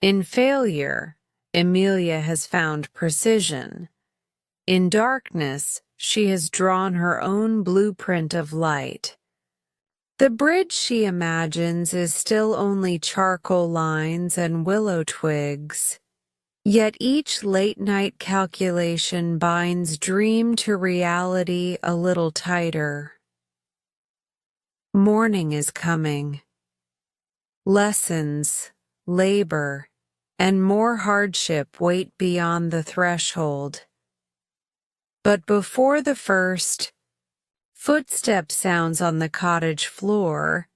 In failure, Emilia has found precision. In darkness, she has drawn her own blueprint of light. The bridge she imagines is still only charcoal lines and willow twigs. Yet each late-night calculation binds dream to reality a little tighter. Morning is coming. Lessons, labor, and more hardship wait beyond the threshold. But before the first footstep sounds on the cottage floor,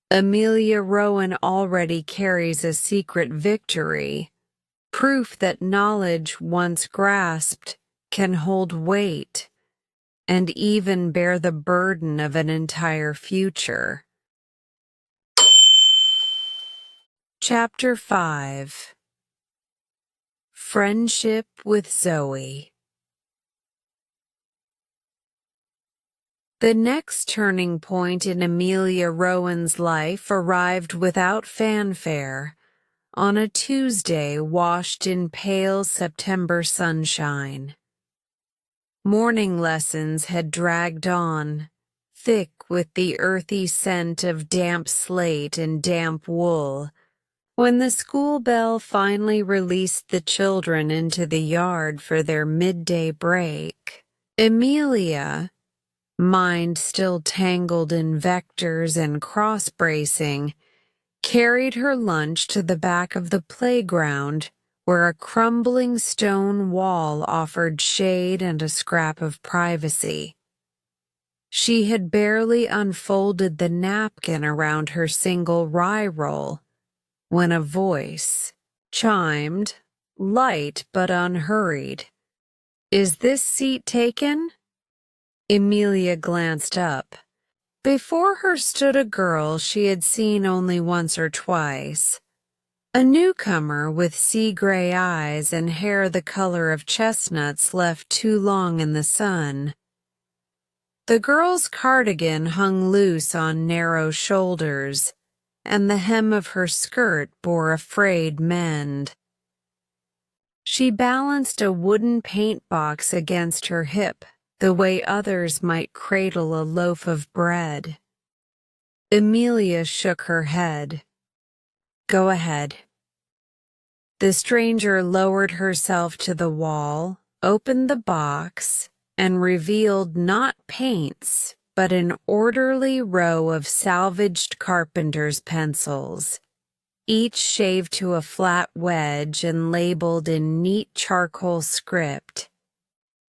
Emilia Rowan already carries a secret victory. Proof that knowledge once grasped can hold weight and even bear the burden of an entire future. Chapter 5. Friendship with Zoe. The next turning point in Emilia Rowan's life arrived without fanfare. On a Tuesday washed in pale September sunshine. Morning lessons had dragged on, thick with the earthy scent of damp slate and damp wool, when the school bell finally released the children into the yard for their midday break. Emilia, mind still tangled in vectors and cross-bracing, carried her lunch to the back of the playground, where a crumbling stone wall offered shade and a scrap of privacy. She had barely unfolded the napkin around her single rye roll when a voice chimed, light but unhurried. "Is this seat taken?" Emilia glanced up. Before her stood a girl she had seen only once or twice, a newcomer with sea-gray eyes and hair the color of chestnuts left too long in the sun. The girl's cardigan hung loose on narrow shoulders, and the hem of her skirt bore a frayed mend. She balanced a wooden paint box against her hip, the way others might cradle a loaf of bread. Emilia shook her head. "Go ahead." The stranger lowered herself to the wall, opened the box, and revealed not paints, but an orderly row of salvaged carpenter's pencils, each shaved to a flat wedge and labeled in neat charcoal script: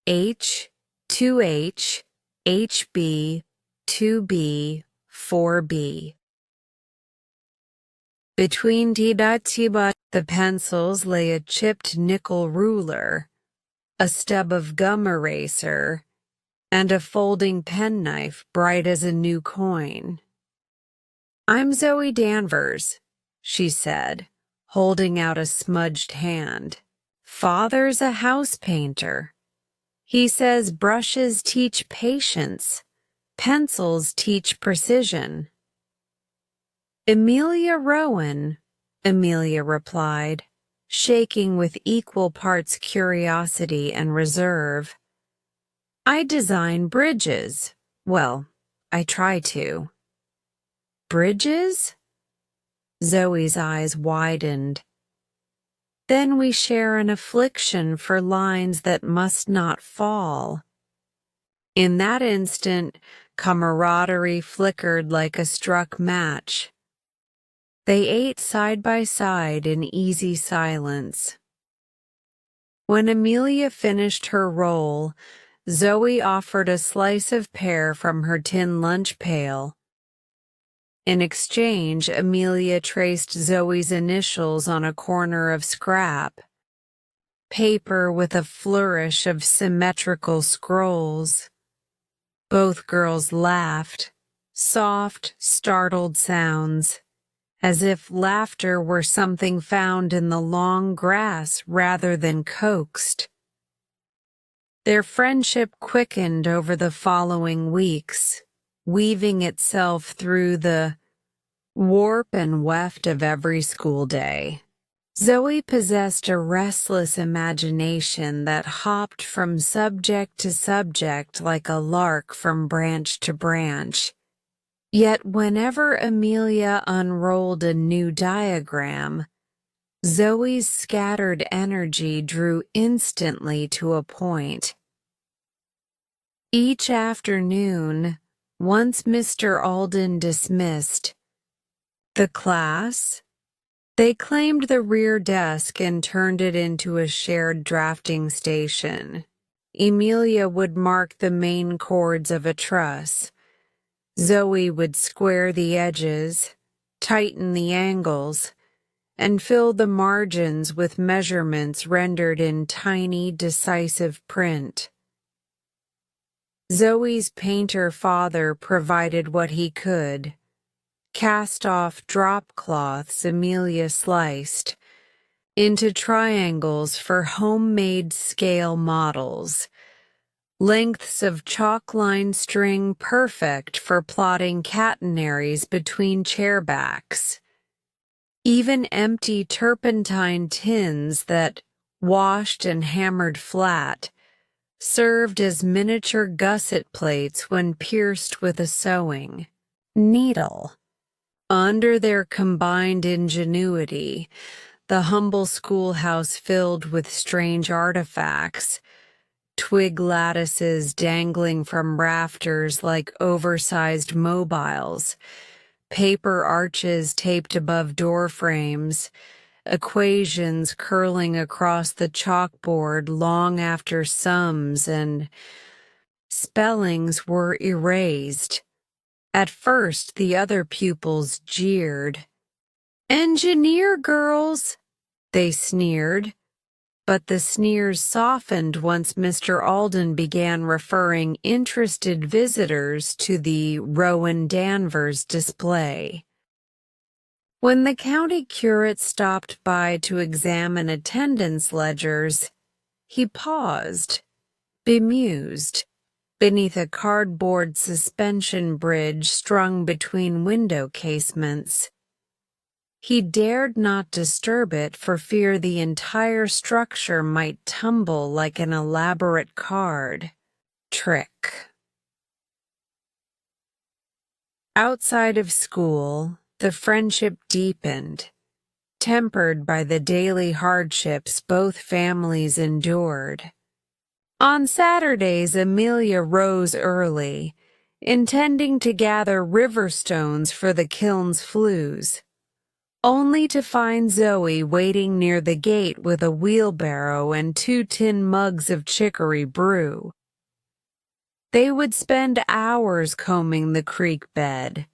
H, 2H, HB, 2B, 4B. Between the pencils lay a chipped nickel ruler, a stub of gum eraser, and a folding penknife bright as a new coin. "I'm Zoe Danvers," she said, holding out a smudged hand. "Father's a house painter. He says brushes teach patience, pencils teach precision." "Emilia Rowan," Emilia replied, shaking with equal parts curiosity and reserve. "I design bridges. Well, I try to." "Bridges?" Zoe's eyes widened. "Then we share an affliction for lines that must not fall." In that instant, camaraderie flickered like a struck match. They ate side by side in easy silence. When Emilia finished her roll, Zoe offered a slice of pear from her tin lunch pail. In exchange, Emilia traced Zoe's initials on a corner of scrap paper with a flourish of symmetrical scrolls. Both girls laughed, soft, startled sounds, as if laughter were something found in the long grass rather than coaxed. Their friendship quickened over the following weeks, weaving itself through the warp and weft of every school day. Zoe possessed a restless imagination that hopped from subject to subject like a lark from branch to branch. Yet whenever Emilia unrolled a new diagram, Zoe's scattered energy drew instantly to a point. Each afternoon, once Mr. Alden dismissed the class, they claimed the rear desk and turned it into a shared drafting station. Emilia would mark the main chords of a truss. Zoe would square the edges, tighten the angles, and fill the margins with measurements rendered in tiny, decisive print. Zoe's painter father provided what he could: cast-off drop cloths Emilia sliced into triangles for homemade scale models, lengths of chalk-lined string perfect for plotting catenaries between chairbacks, even empty turpentine tins that, washed and hammered flat, served as miniature gusset plates when pierced with a sewing needle. Under their combined ingenuity, the humble schoolhouse filled with strange artifacts, twig lattices dangling from rafters like oversized mobiles, paper arches taped above door frames, equations curling across the chalkboard long after sums and spellings were erased. At first, the other pupils jeered. "Engineer girls," they sneered. But the sneers softened once Mr. Alden began referring interested visitors to the Rowan Danvers display. When the county curate stopped by to examine attendance ledgers, he paused, bemused, beneath a cardboard suspension bridge strung between window casements. He dared not disturb it for fear the entire structure might tumble like an elaborate card trick. Outside of school, the friendship deepened, tempered by the daily hardships both families endured. On Saturdays, Emilia rose early, intending to gather river stones for the kiln's flues, only to find Zoe waiting near the gate with a wheelbarrow and 2 tin mugs of chicory brew. They would spend hours combing the creek bed,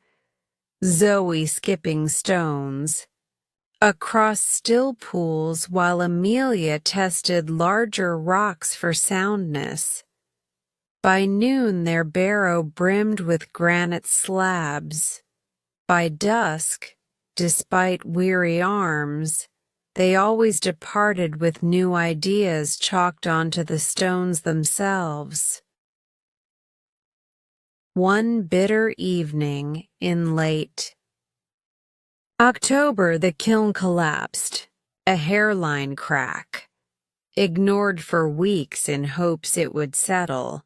Zoe skipping stones, across still pools while Emilia tested larger rocks for soundness. By noon their barrow brimmed with granite slabs. By dusk, despite weary arms, they always departed with new ideas chalked onto the stones themselves. One bitter evening in late October, the kiln collapsed, a hairline crack. Ignored for weeks in hopes it would settle,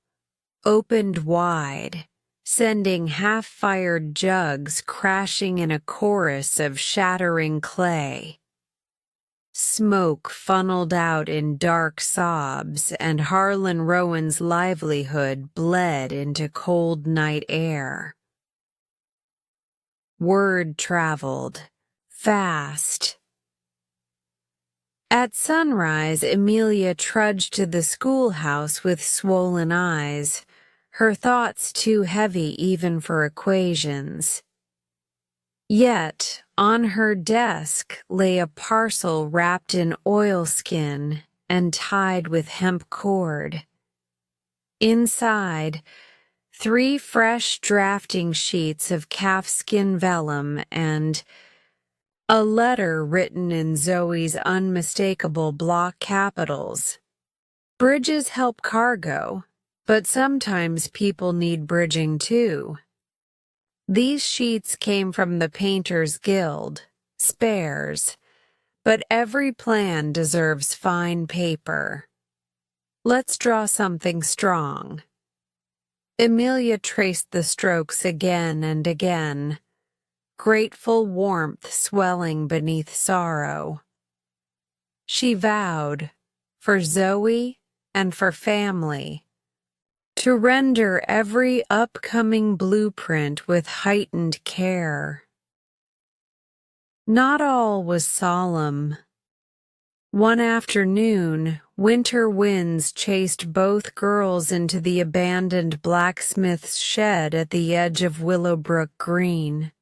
opened wide, sending half-fired jugs crashing in a chorus of shattering clay. Smoke funneled out in dark sobs, and Emilia Rowan's livelihood bled into cold night air. Word traveled, fast. At sunrise, Emilia trudged to the schoolhouse with swollen eyes, her thoughts too heavy even for equations. Yet, on her desk lay a parcel wrapped in oilskin and tied with hemp cord. Inside, 3 fresh drafting sheets of calfskin vellum and a letter written in Zoe's unmistakable block capitals. Bridges help cargo, but sometimes people need bridging too. These sheets came from the Painters Guild, spares, but every plan deserves fine paper. Let's draw something strong. Emilia traced the strokes again and again, grateful warmth swelling beneath sorrow. She vowed, for Zoe and for family, to render every upcoming blueprint with heightened care. Not all was solemn. One afternoon, winter winds chased both girls into the abandoned blacksmith's shed at the edge of Willowbrook Green.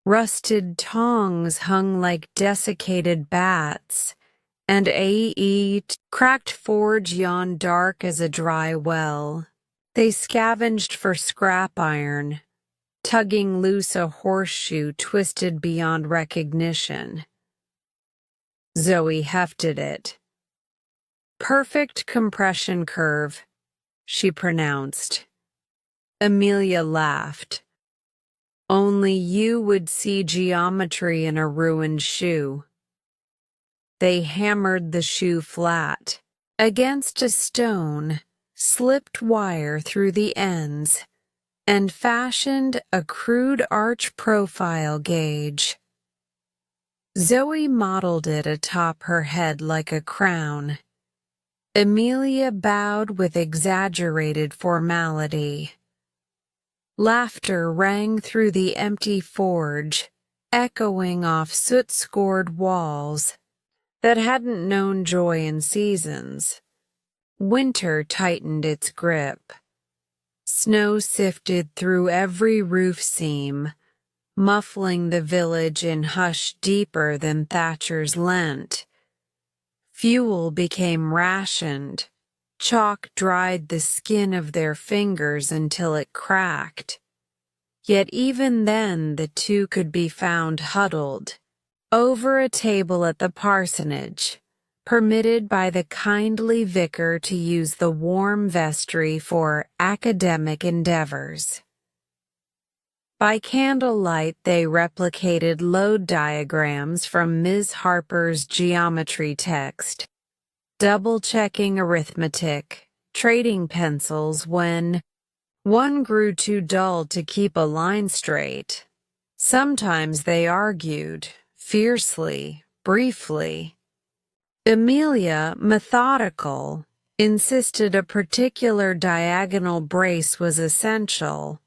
Rusted tongs hung like desiccated bats, and cracked forge yawned dark as a dry well. They scavenged for scrap iron, tugging loose a horseshoe twisted beyond recognition. Zoe hefted it. Perfect compression curve, she pronounced. Emilia laughed. Only you would see geometry in a ruined shoe. They hammered the shoe flat, against a stone, slipped wire through the ends, and fashioned a crude arch profile gauge. Zoe modeled it atop her head like a crown. Emilia bowed with exaggerated formality. Laughter rang through the empty forge, echoing off soot-scored walls that hadn't known joy in seasons. Winter tightened its grip. Snow sifted through every roof seam, muffling the village in hush deeper than Thatcher's Lent. Fuel became rationed. Chalk dried the skin of their fingers until it cracked. Yet even then the two could be found huddled, over a table at the parsonage, permitted by the kindly vicar to use the warm vestry for academic endeavors. By candlelight they replicated load diagrams from Ms. Harper's geometry text, double-checking arithmetic, trading pencils when one grew too dull to keep a line straight. Sometimes they argued, fiercely, briefly. Emilia, methodical, insisted a particular diagonal brace was essential.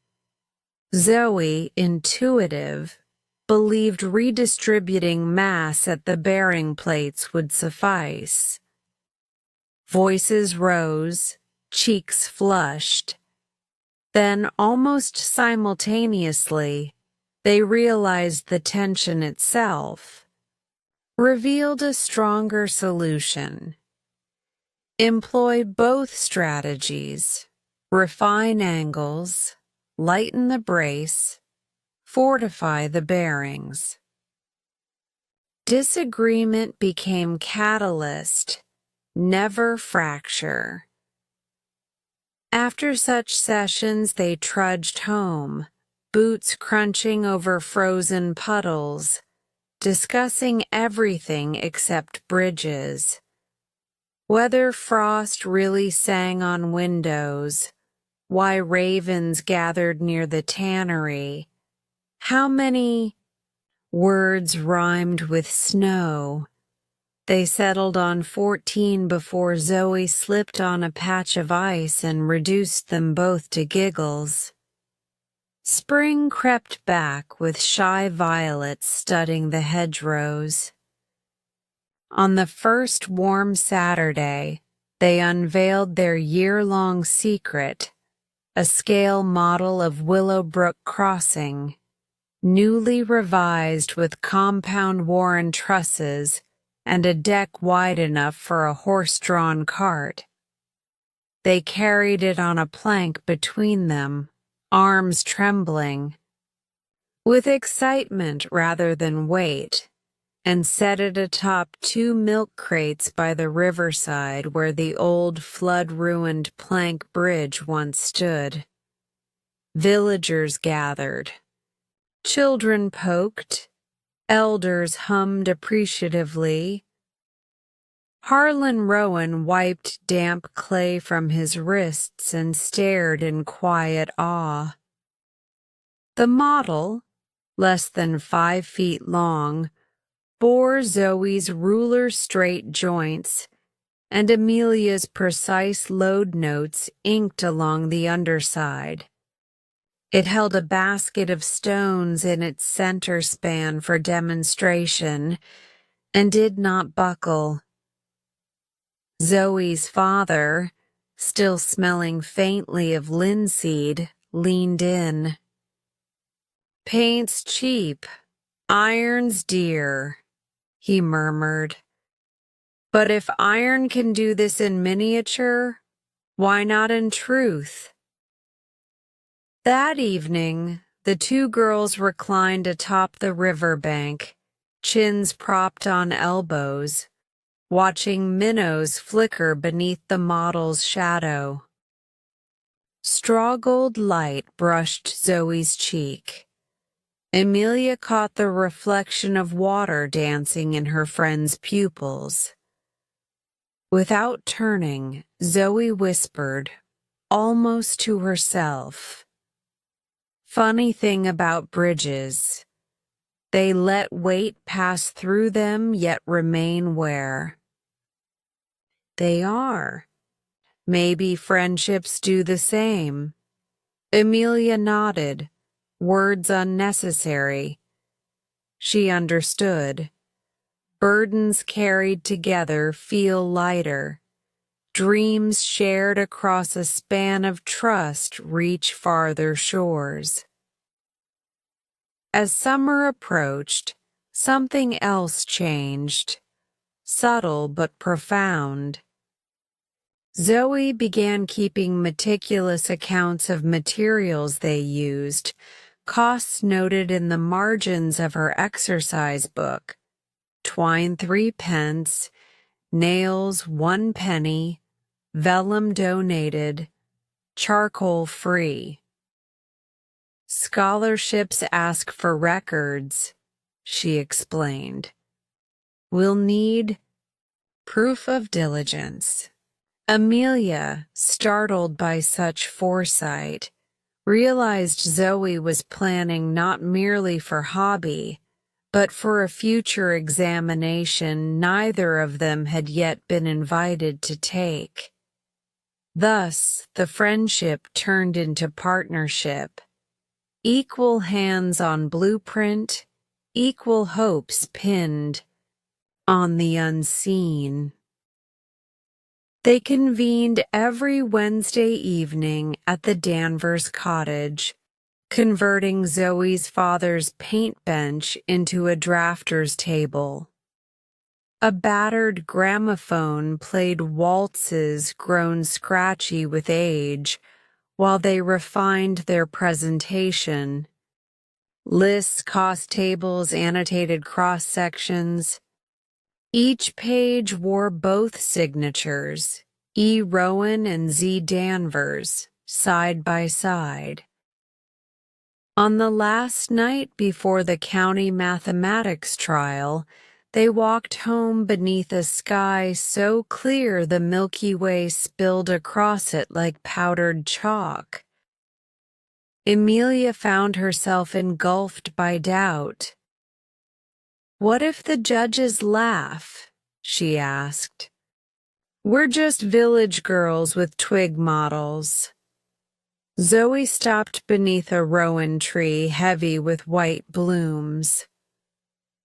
Zoe, intuitive, believed redistributing mass at the bearing plates would suffice. Voices rose, cheeks flushed. Then, almost simultaneously, they realized the tension itself revealed a stronger solution. Employ both strategies, refine angles, lighten the brace, fortify the bearings. Disagreement became catalyst, never fracture. After such sessions, they trudged home, boots crunching over frozen puddles, discussing everything except bridges. Whether frost really sang on windows, why ravens gathered near the tannery, how many words rhymed with snow. They settled on 14 before Zoe slipped on a patch of ice and reduced them both to giggles. Spring crept back with shy violets studding the hedgerows. On the first warm Saturday, they unveiled their year-long secret, a scale model of Willowbrook Crossing, newly revised with compound Warren trusses and a deck wide enough for a horse-drawn cart. They carried it on a plank between them, arms trembling, with excitement rather than weight, and set it atop 2 milk crates by the riverside where the old flood-ruined plank bridge once stood. Villagers gathered. Children poked. Elders hummed appreciatively. Harlan Rowan wiped damp clay from his wrists and stared in quiet awe. The model, less than 5 feet long, bore Zoe's ruler-straight joints and Emilia's precise load notes inked along the underside. It held a basket of stones in its center span for demonstration and did not buckle. Zoe's father, still smelling faintly of linseed, leaned in. "Paint's cheap, iron's dear," he murmured. "But if iron can do this in miniature, why not in truth?" That evening, the 2 girls reclined atop the riverbank, chins propped on elbows, watching minnows flicker beneath the model's shadow. Straw-gold light brushed Zoe's cheek. Emilia caught the reflection of water dancing in her friend's pupils. Without turning, Zoe whispered, almost to herself, "Funny thing about bridges. They let weight pass through them yet remain where they are. Maybe friendships do the same." Emilia nodded, words unnecessary. She understood. Burdens carried together feel lighter. Dreams shared across a span of trust reach farther shores. As summer approached, something else changed, subtle but profound. Zoe began keeping meticulous accounts of materials they used, costs noted in the margins of her exercise book. Twine 3 pence, nails 1 penny, vellum donated, charcoal free. "Scholarships ask for records," she explained. "We'll need proof of diligence." Emilia, startled by such foresight, realized Zoe was planning not merely for hobby, but for a future examination neither of them had yet been invited to take. Thus, the friendship turned into partnership. Equal hands on blueprint, equal hopes pinned on the unseen. They convened every Wednesday evening at the Danvers cottage, converting Zoe's father's paint bench into a drafter's table. A battered gramophone played waltzes grown scratchy with age while they refined their presentation. Lists, cost tables, annotated cross-sections. Each page wore both signatures, E. Rowan and Z. Danvers, side by side. On the last night before the county mathematics trial, they walked home beneath a sky so clear the Milky Way spilled across it like powdered chalk. Emilia found herself engulfed by doubt. "What if the judges laugh?" she asked. "We're just village girls with twig models." Zoe stopped beneath a rowan tree heavy with white blooms.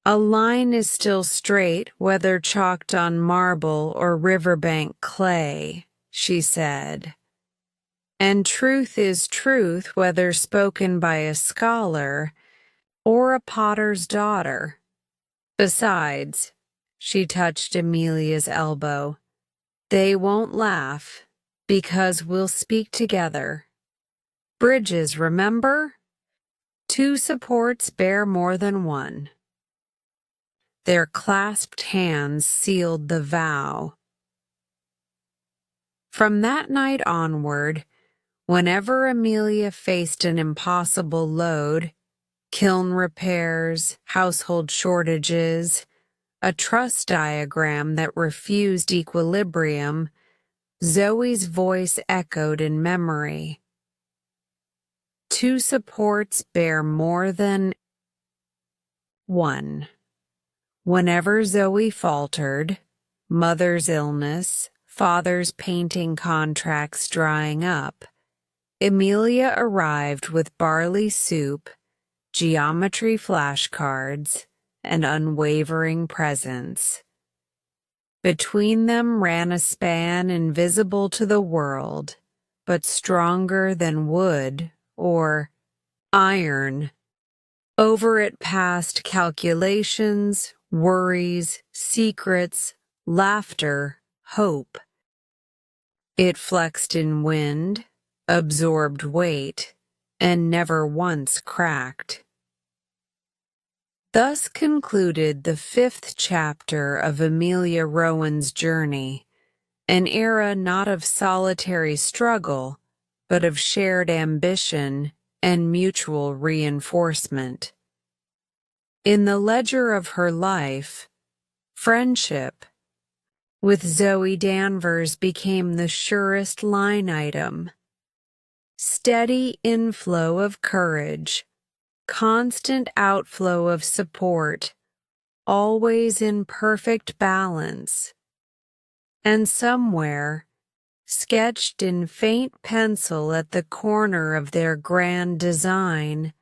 "A line is still straight, whether chalked on marble or riverbank clay," she said. "And truth is truth, whether spoken by a scholar or a potter's daughter. Besides," she touched Emilia's elbow, "they won't laugh, because we'll speak together. Bridges, remember? Two supports bear more than one." Their clasped hands sealed the vow. From that night onward, whenever Emilia faced an impossible load, kiln repairs, household shortages, a truss diagram that refused equilibrium, Zoe's voice echoed in memory. Two supports bear more than one. Whenever Zoe faltered, mother's illness, father's painting contracts drying up, Emilia arrived with barley soup, geometry flashcards, and unwavering presence. Between them ran a span invisible to the world, but stronger than wood or iron. Over it passed calculations, worries, secrets, laughter, hope. It flexed in wind, absorbed weight, and never once cracked. Thus concluded the 5th chapter of Emilia Rowan's journey, an era not of solitary struggle, but of shared ambition and mutual reinforcement. In the ledger of her life, friendship with Zoe Danvers became the surest line item. Steady inflow of courage, constant outflow of support, always in perfect balance. And somewhere, sketched in faint pencil at the corner of their grand design,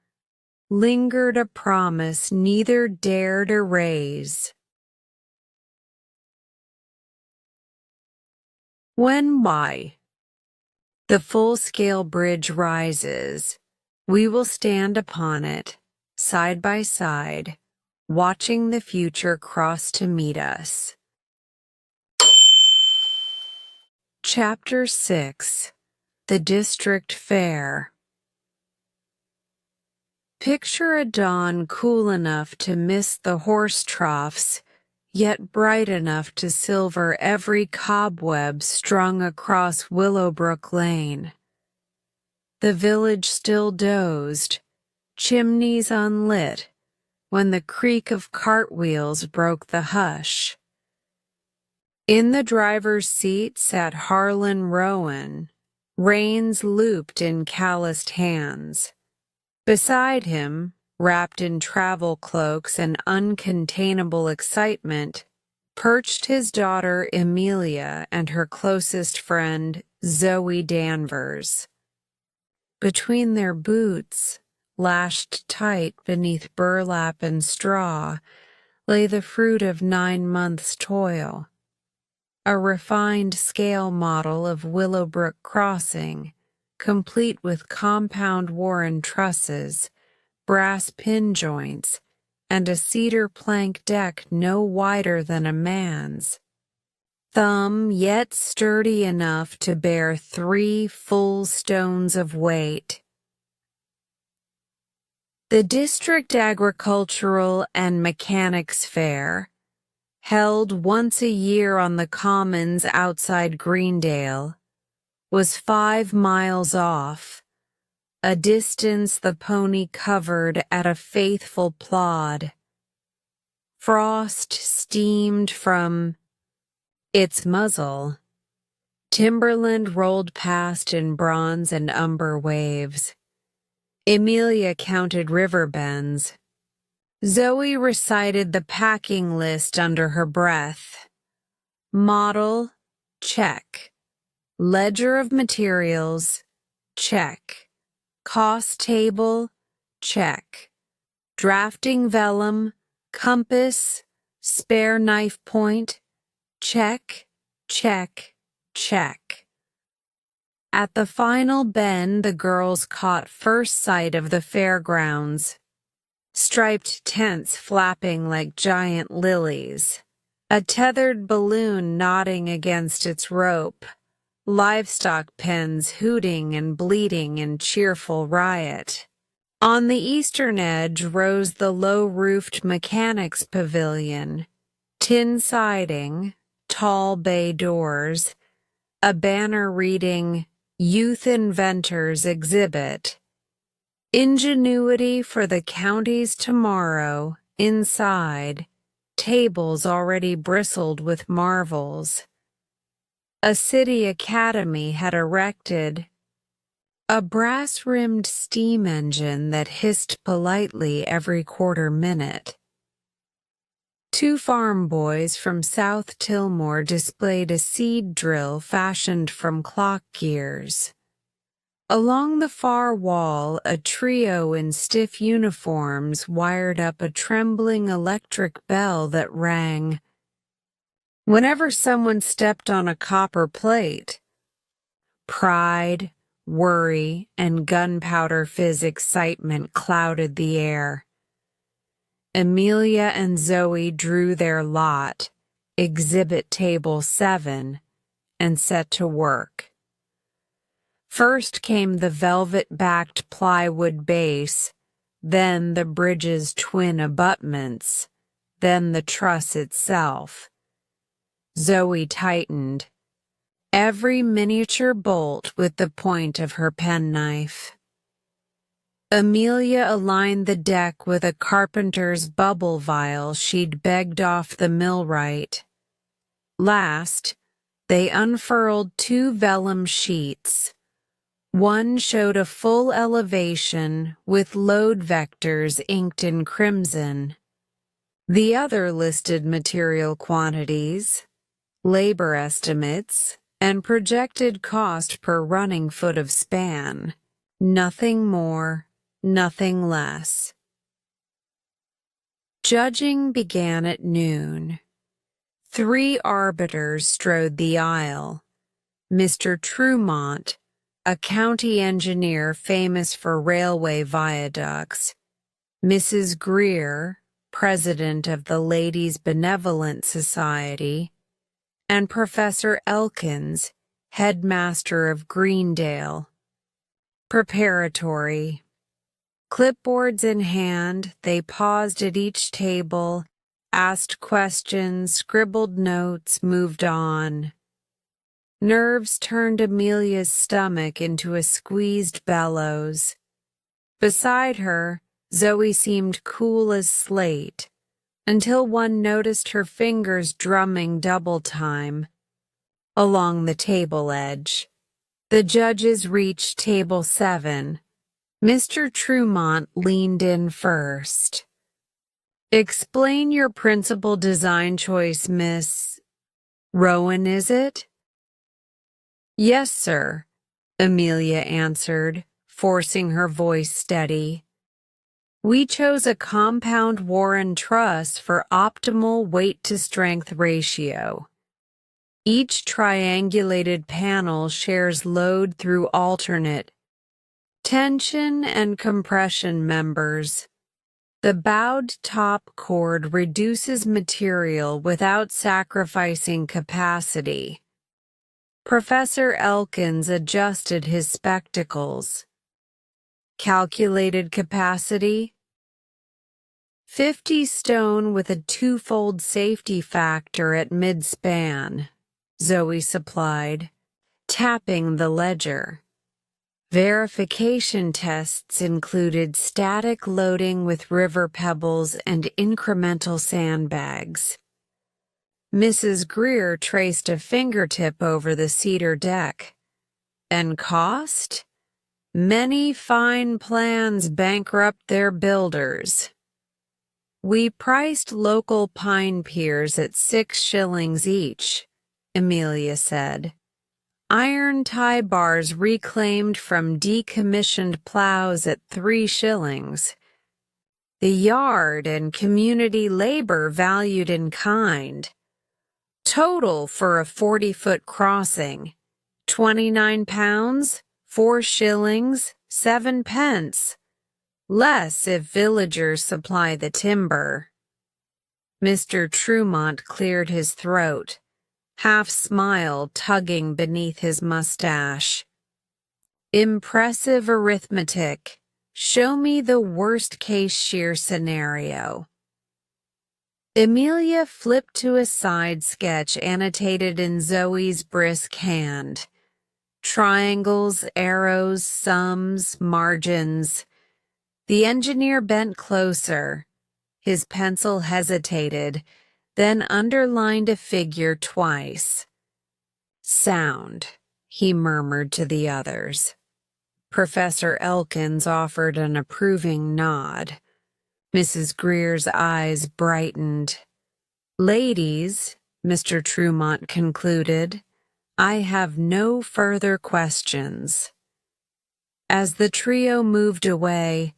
lingered a promise neither dared erase. When the full-scale bridge rises, we will stand upon it, side by side, watching the future cross to meet us. Chapter 6. The District Fair. Picture a dawn cool enough to miss the horse troughs, yet bright enough to silver every cobweb strung across Willowbrook Lane. The village still dozed, chimneys unlit, when the creak of cartwheels broke the hush. In the driver's seat sat Harlan Rowan, reins looped in calloused hands. Beside him, wrapped in travel cloaks and uncontainable excitement, perched his daughter Emilia and her closest friend, Zoe Danvers. Between their boots, lashed tight beneath burlap and straw, lay the fruit of 9 months' toil. A refined scale model of Willowbrook Crossing, complete with compound Warren trusses, brass pin joints, and a cedar plank deck no wider than a man's thumb, yet sturdy enough to bear 3 full stones of weight. The District Agricultural and Mechanics Fair, held once a year on the commons outside Greendale, was 5 miles off, a distance the pony covered at a faithful plod. Frost steamed from its muzzle. Timberland rolled past in bronze and umber waves. Emilia counted river bends. Zoe recited the packing list under her breath. Model, check. Ledger of materials, check. Cost table, check. Drafting vellum, compass, spare knife point, check, check, check. At the final bend, the girls caught first sight of the fairgrounds. Striped tents flapping like giant lilies, a tethered balloon nodding against its rope, livestock pens hooting and bleating in cheerful riot. On the eastern edge rose the low-roofed mechanics pavilion, tin siding, tall bay doors, a banner reading, Youth Inventors Exhibit. Ingenuity for the county's tomorrow. Inside, tables already bristled with marvels. A city academy had erected a brass-rimmed steam engine that hissed politely every quarter minute. 2 farm boys from South Tillmore displayed a seed drill fashioned from clock gears. Along the far wall, a trio in stiff uniforms wired up a trembling electric bell that rang whenever someone stepped on a copper plate. Pride, worry, and gunpowder fizz excitement clouded the air. Emilia and Zoe drew their lot, Exhibit Table 7, and set to work. First came the velvet-backed plywood base, then the bridge's twin abutments, then the truss itself. Zoe tightened every miniature bolt with the point of her penknife. Emilia aligned the deck with a carpenter's bubble vial she'd begged off the millwright. Last, they unfurled 2 vellum sheets. One showed a full elevation with load vectors inked in crimson. The other listed material quantities, labor estimates, and projected cost per running foot of span. Nothing more, nothing less. Judging began at noon. 3 arbiters strode the aisle. Mr. Trumont, a county engineer famous for railway viaducts, Mrs. Greer, president of the Ladies' Benevolent Society, and Professor Elkins, headmaster of Greendale. Preparatory. Clipboards in hand, they paused at each table, asked questions, scribbled notes, moved on. Nerves turned Emilia's stomach into a squeezed bellows. Beside her, Zoe seemed cool as slate, until one noticed her fingers drumming double time along the table edge. The judges reached table 7. Mr. Trumont leaned in first. "Explain your principal design choice, Miss Rowan, is it?" Yes, sir, Emilia answered, forcing her voice steady. We chose a compound Warren truss for optimal weight-to-strength ratio. Each triangulated panel shares load through alternate tension and compression members. The bowed top cord reduces material without sacrificing capacity. Professor Elkins adjusted his spectacles. Calculated capacity? 50 stone with a twofold safety factor at mid-span, Zoe supplied, tapping the ledger. Verification tests included static loading with river pebbles and incremental sandbags. Mrs. Greer traced a fingertip over the cedar deck. And cost? Many fine plans bankrupt their builders. We priced local pine piers at 6 shillings each, Emilia said. Iron tie bars reclaimed from decommissioned plows at 3 shillings. The yard and community labor valued in kind. Total for a 40-foot crossing, £29, 4 shillings, 7 pence. Less if villagers supply the timber. Mr. Trumont cleared his throat, half-smile tugging beneath his mustache. Impressive arithmetic. Show me the worst-case shear scenario. Emilia flipped to a side sketch annotated in Zoe's brisk hand. Triangles, arrows, sums, margins. The engineer bent closer. His pencil hesitated, then underlined a figure twice. Sound, he murmured to the others. Professor Elkins offered an approving nod. Mrs. Greer's eyes brightened. Ladies, Mr. Trumont concluded, I have no further questions. As the trio moved away,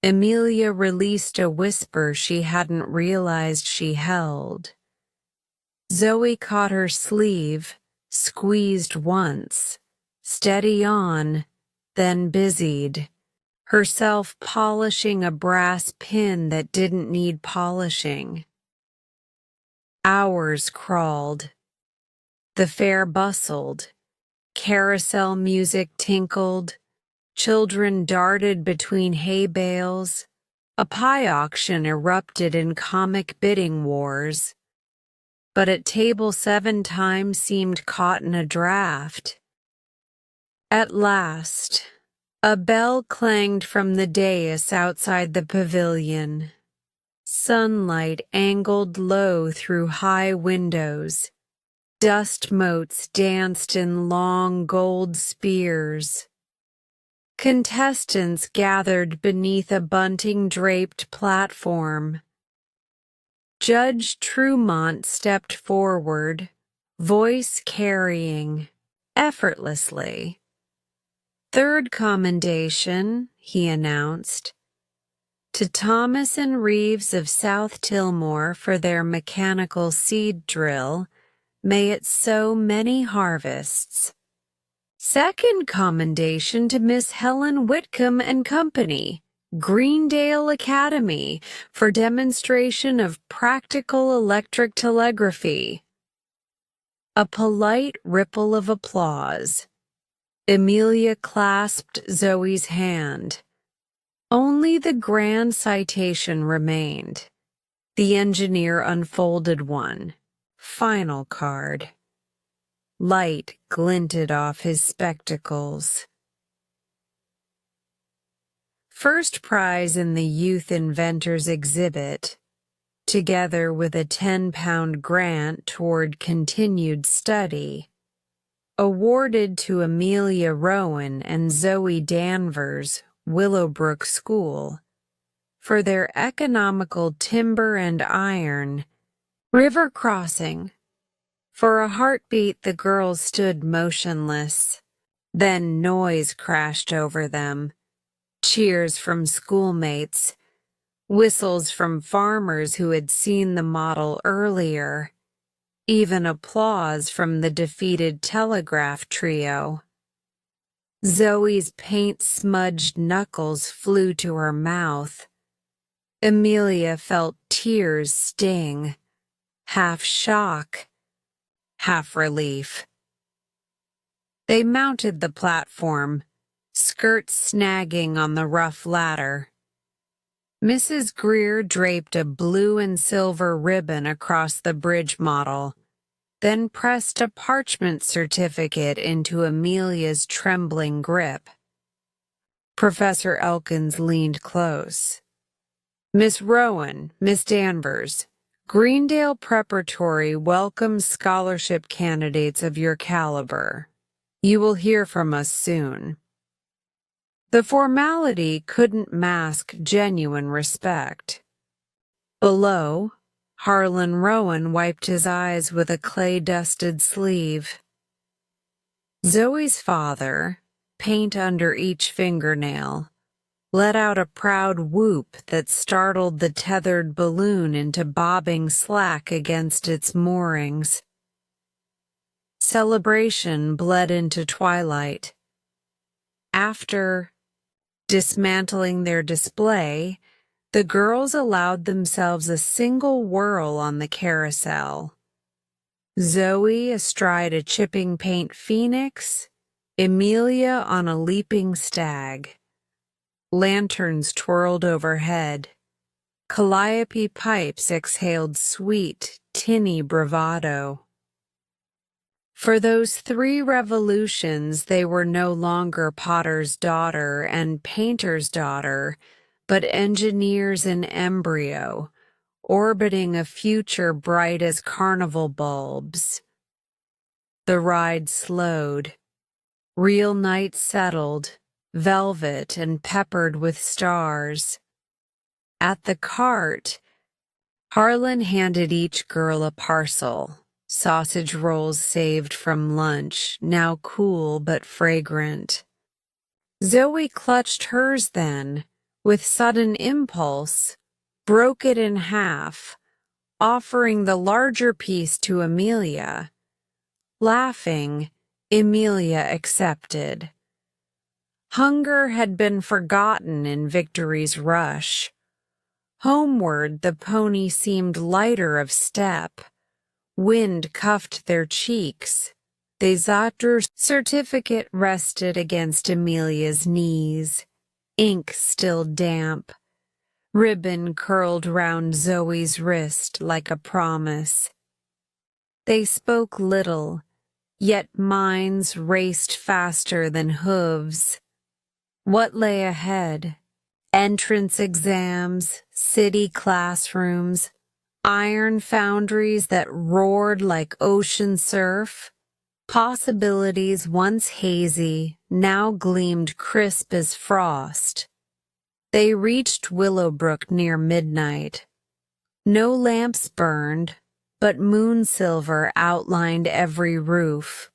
Emilia released a whisper she hadn't realized she held. Zoe caught her sleeve, squeezed once, steady on, then busied, herself polishing a brass pin that didn't need polishing. Hours crawled. The fair bustled. Carousel music tinkled. Children darted between hay bales. A pie auction erupted in comic bidding wars. But at table 7 time seemed caught in a draft. At last, a bell clanged from the dais outside the pavilion. Sunlight angled low through high windows. Dust motes danced in long gold spears. Contestants gathered beneath a bunting-draped platform. Judge Trumont stepped forward, voice carrying, effortlessly. Third commendation, he announced, to Thomas and Reeves of South Tilmore for their mechanical seed drill. May it sow many harvests. Second commendation to Miss Helen Whitcomb and Company, Greendale Academy, for demonstration of practical electric telegraphy. A polite ripple of applause. Emilia clasped Zoe's hand. Only the grand citation remained. The engineer unfolded one. Final card. Light glinted off his spectacles. First prize in the Youth Inventors exhibit, together with a £10 grant toward continued study, awarded to Emilia Rowan and Zoe Danvers, Willowbrook School, for their economical timber and iron river crossing. For a heartbeat, the girls stood motionless. Then noise crashed over them. Cheers from schoolmates, whistles from farmers who had seen the model earlier, even applause from the defeated telegraph trio. Zoe's paint-smudged knuckles flew to her mouth. Emilia felt tears sting, half shock, half relief. They mounted the platform, skirts snagging on the rough ladder. Mrs. Greer draped a blue and silver ribbon across the bridge model, then pressed a parchment certificate into Emilia's trembling grip. Professor Elkins leaned close. Miss Rowan, Miss Danvers, Greendale Preparatory welcomes scholarship candidates of your caliber. You will hear from us soon. The formality couldn't mask genuine respect. Below, Harlan Rowan wiped his eyes with a clay-dusted sleeve. Zoe's father, paint under each fingernail, let out a proud whoop that startled the tethered balloon into bobbing slack against its moorings. Celebration bled into twilight. After dismantling their display, the girls allowed themselves a single whirl on the carousel. Zoe astride a chipping paint phoenix, Emilia on a leaping stag. Lanterns twirled overhead. Calliope pipes exhaled sweet, tinny bravado. For those 3 revolutions, they were no longer potter's daughter and painter's daughter, but engineers in embryo, orbiting a future bright as carnival bulbs. The ride slowed. Real night settled, velvet and peppered with stars. At the cart, Harlan handed each girl a parcel. Sausage rolls saved from lunch, now cool but fragrant. Zoe clutched hers then, with sudden impulse, broke it in half, offering the larger piece to Emilia. Laughing, Emilia accepted. Hunger had been forgotten in victory's rush. Homeward, the pony seemed lighter of step. Wind cuffed their cheeks. The Zatter's certificate rested against Emilia's knees, ink still damp. Ribbon curled round Zoe's wrist like a promise. They spoke little, yet minds raced faster than hooves. What lay ahead? Entrance exams, city classrooms, iron foundries that roared like ocean surf. Possibilities once hazy now gleamed crisp as frost. They reached Willowbrook near midnight. No lamps burned, but moon silver outlined every roof.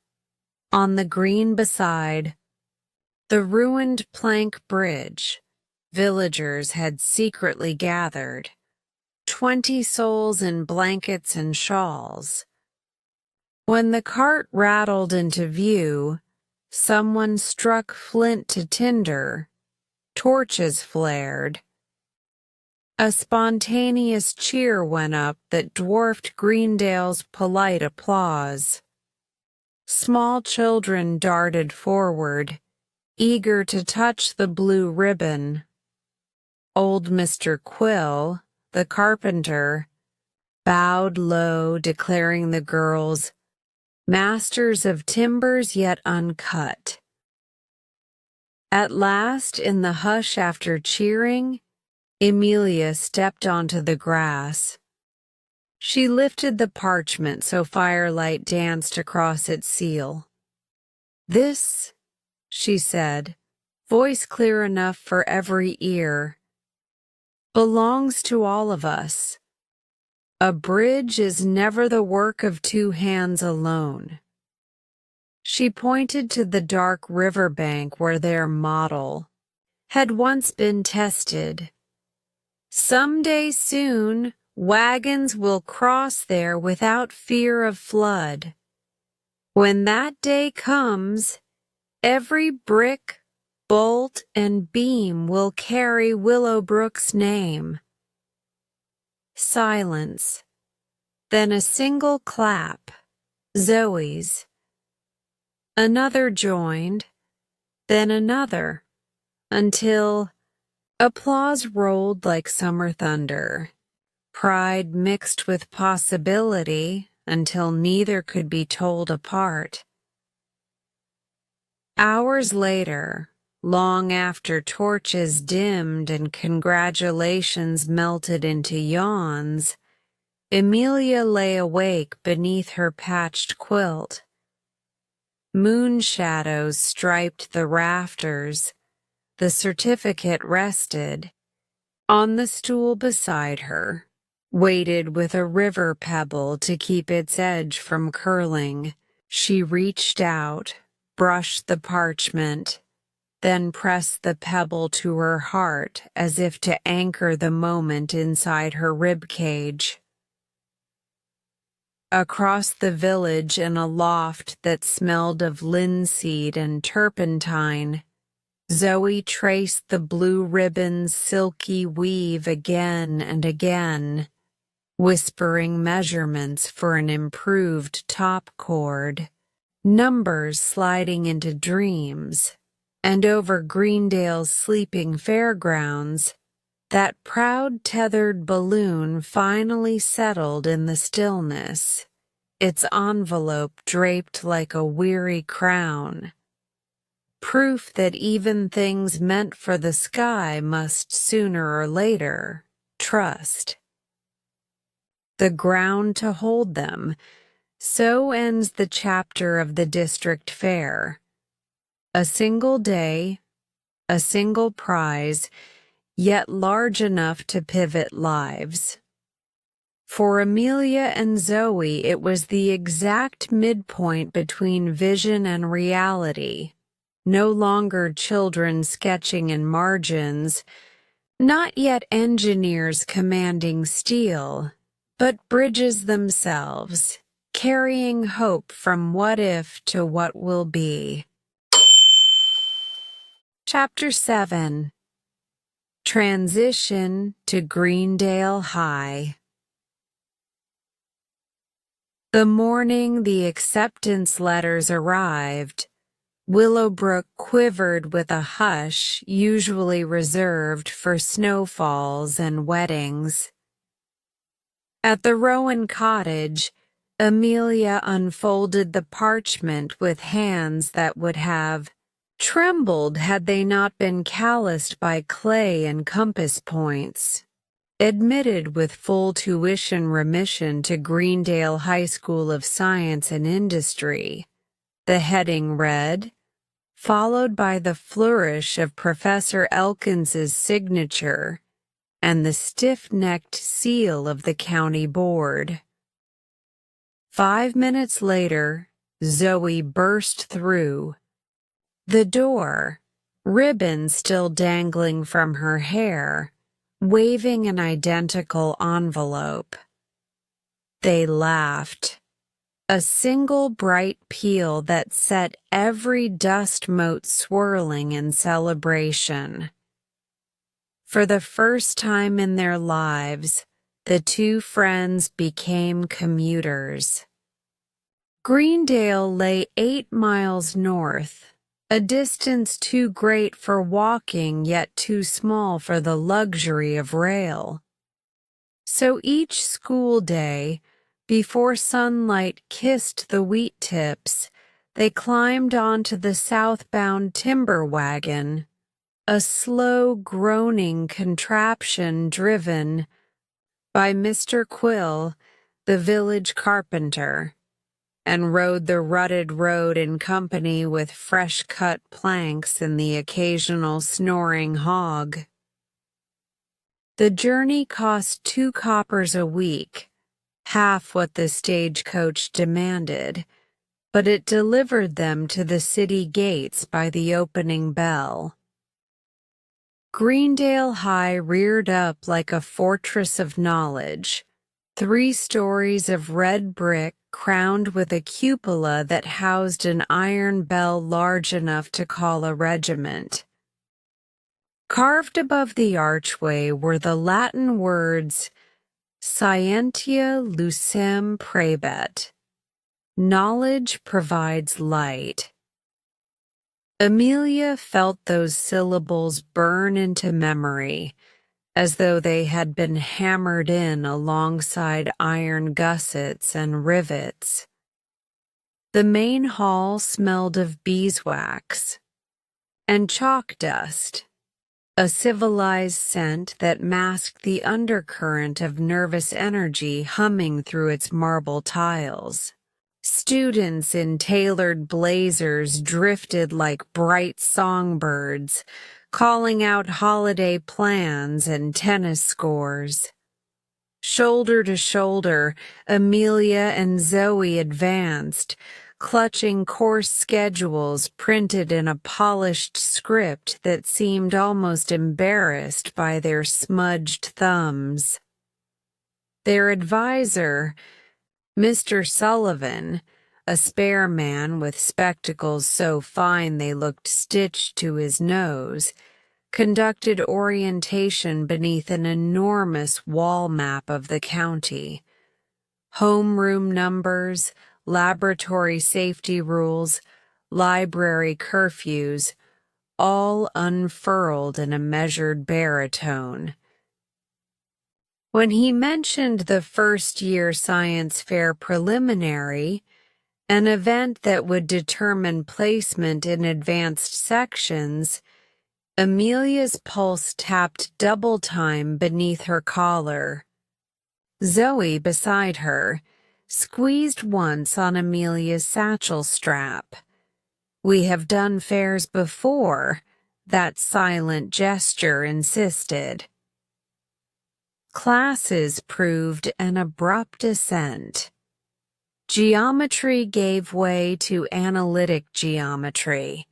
On the green beside, the ruined plank bridge, villagers had secretly gathered. 20 souls in blankets and shawls. When the cart rattled into view, someone struck flint to tinder. Torches flared. A spontaneous cheer went up that dwarfed Greendale's polite applause. Small children darted forward, eager to touch the blue ribbon. Old Mr. Quill, the carpenter, bowed low, declaring the girls masters of timbers yet uncut. At last, in the hush after cheering, Emilia stepped onto the grass. She lifted the parchment so firelight danced across its seal. "This," she said, voice clear enough for every ear, "belongs to all of us. A bridge is never the work of two hands alone. She pointed to the dark riverbank where their model had once been tested. Someday soon, wagons will cross there without fear of flood. When that day comes, every brick, bolt, and beam will carry Willowbrook's name. Silence. Then a single clap. Zoe's. Another joined, then another, until applause rolled like summer thunder. Pride mixed with possibility until neither could be told apart. Hours later, long after torches dimmed and congratulations melted into yawns, Emilia lay awake beneath her patched quilt. Moon shadows striped the rafters. The certificate rested on the stool beside her, weighted with a river pebble to keep its edge from curling. She reached out, brushed the parchment, then pressed the pebble to her heart as if to anchor the moment inside her ribcage. Across the village in a loft that smelled of linseed and turpentine, Zoe traced the blue ribbon's silky weave again and again, whispering measurements for an improved top chord, numbers sliding into dreams, and over Greendale's sleeping fairgrounds, that proud tethered balloon finally settled in the stillness, its envelope draped like a weary crown. Proof that even things meant for the sky must sooner or later trust the ground to hold them. So ends the chapter of the district fair. A single day, a single prize, yet large enough to pivot lives. For Emilia and Zoe, it was the exact midpoint between vision and reality. No longer children sketching in margins, not yet engineers commanding steel, but bridges themselves, carrying hope from what if to what will be. Chapter 7. Transition to Greendale High. The morning the acceptance letters arrived, Willowbrook quivered with a hush usually reserved for snowfalls and weddings. At the Rowan cottage, Emilia unfolded the parchment with hands that would have trembled had they not been calloused by clay and compass points. Admitted with full tuition remission to Greendale High School of Science and Industry, the heading read, followed by the flourish of Professor Elkins's signature and the stiff-necked seal of the county board. 5 minutes later, Zoe burst through the door, ribbon still dangling from her hair, waving an identical envelope. They laughed. A single bright peal that set every dust mote swirling in celebration. For the first time in their lives, the two friends became commuters. Greendale lay 8 miles north, a distance too great for walking yet too small for the luxury of rail. So each school day, before sunlight kissed the wheat tips, they climbed onto the southbound timber wagon, a slow, groaning contraption driven by Mr. Quill, the village carpenter, and rode the rutted road in company with fresh-cut planks and the occasional snoring hog. The journey cost 2 coppers a week, half what the stagecoach demanded, but it delivered them to the city gates by the opening bell. Greendale High reared up like a fortress of knowledge, 3 stories of red brick crowned with a cupola that housed an iron bell large enough to call a regiment. Carved above the archway were the Latin words Scientia lucem praebet. Knowledge provides light. Emilia felt those syllables burn into memory, as though they had been hammered in alongside iron gussets and rivets. The main hall smelled of beeswax and chalk dust, a civilized scent that masked the undercurrent of nervous energy humming through its marble tiles. Students in tailored blazers drifted like bright songbirds, calling out holiday plans and tennis scores. Shoulder to shoulder, Emilia and Zoe advanced, clutching course schedules printed in a polished script that seemed almost embarrassed by their smudged thumbs. Their advisor, Mr. Sullivan, a spare man with spectacles so fine they looked stitched to his nose, conducted orientation beneath an enormous wall map of the county. Homeroom numbers, laboratory safety rules, library curfews, all unfurled in a measured baritone. When he mentioned the first-year science fair preliminary, an event that would determine placement in advanced sections, Emilia's pulse tapped double time beneath her collar. Zoe, beside her, squeezed once on Emilia's satchel strap. "We have done fairs before," that silent gesture insisted. Classes proved an abrupt ascent. Geometry gave way to analytic geometry.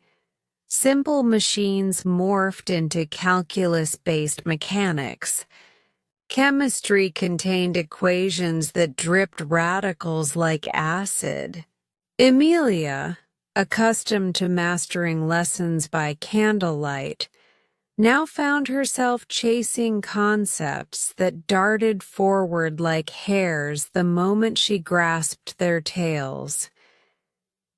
Simple machines morphed into calculus-based mechanics. Chemistry contained equations that dripped radicals like acid. Emilia, accustomed to mastering lessons by candlelight, now found herself chasing concepts that darted forward like hares the moment she grasped their tails.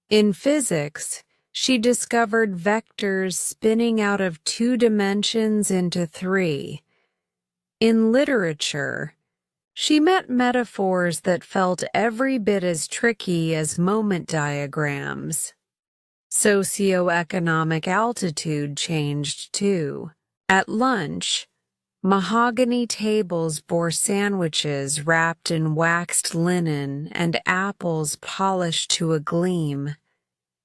In physics, she discovered vectors spinning out of 2 dimensions into 3. In literature, she met metaphors that felt every bit as tricky as moment diagrams. Socioeconomic altitude changed too. At lunch, mahogany tables bore sandwiches wrapped in waxed linen and apples polished to a gleam,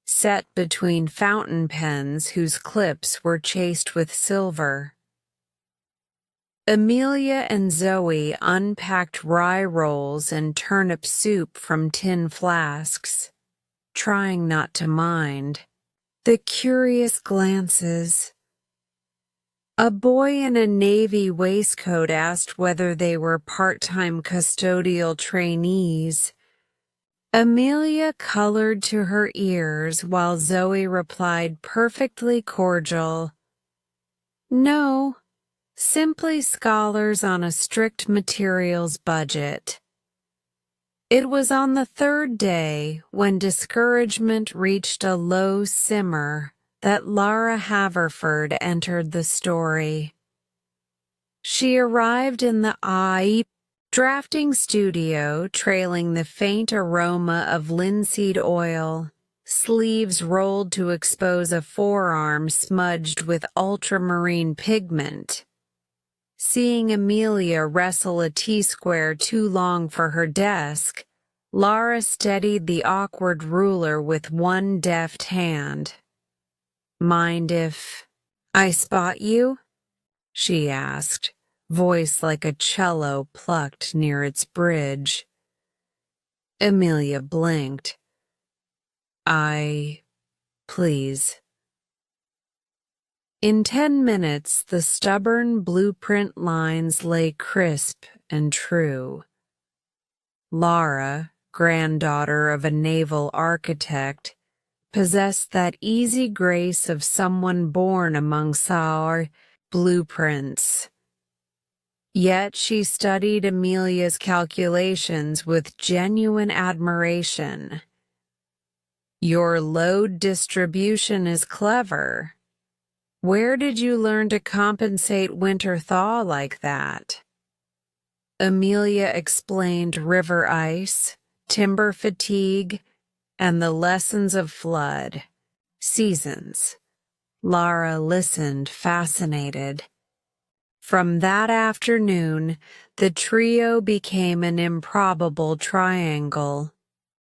set between fountain pens whose clips were chased with silver. Emilia and Zoe unpacked rye rolls and turnip soup from tin flasks, trying not to mind the curious glances. A boy in a navy waistcoat asked whether they were part-time custodial trainees. Emilia colored to her ears while Zoe replied perfectly cordial, "No, simply scholars on a strict materials budget." It was on the 3rd day, when discouragement reached a low simmer, that Lara Haverford entered the story. She arrived in the drafting studio, trailing the faint aroma of linseed oil, sleeves rolled to expose a forearm smudged with ultramarine pigment. Seeing Emilia wrestle a T-square too long for her desk, Lara steadied the awkward ruler with one deft hand. "Mind if I spot you?" she asked, voice like a cello plucked near its bridge. Emilia blinked. Please. In 10 minutes, the stubborn blueprint lines lay crisp and true. Lara, granddaughter of a naval architect, possessed that easy grace of someone born among our blueprints. Yet she studied Emilia's calculations with genuine admiration. Your load distribution is clever. Where did you learn to compensate winter thaw like that? Emilia explained river ice, timber fatigue, and the lessons of flood seasons. Lara listened, fascinated. From that afternoon, the trio became an improbable triangle.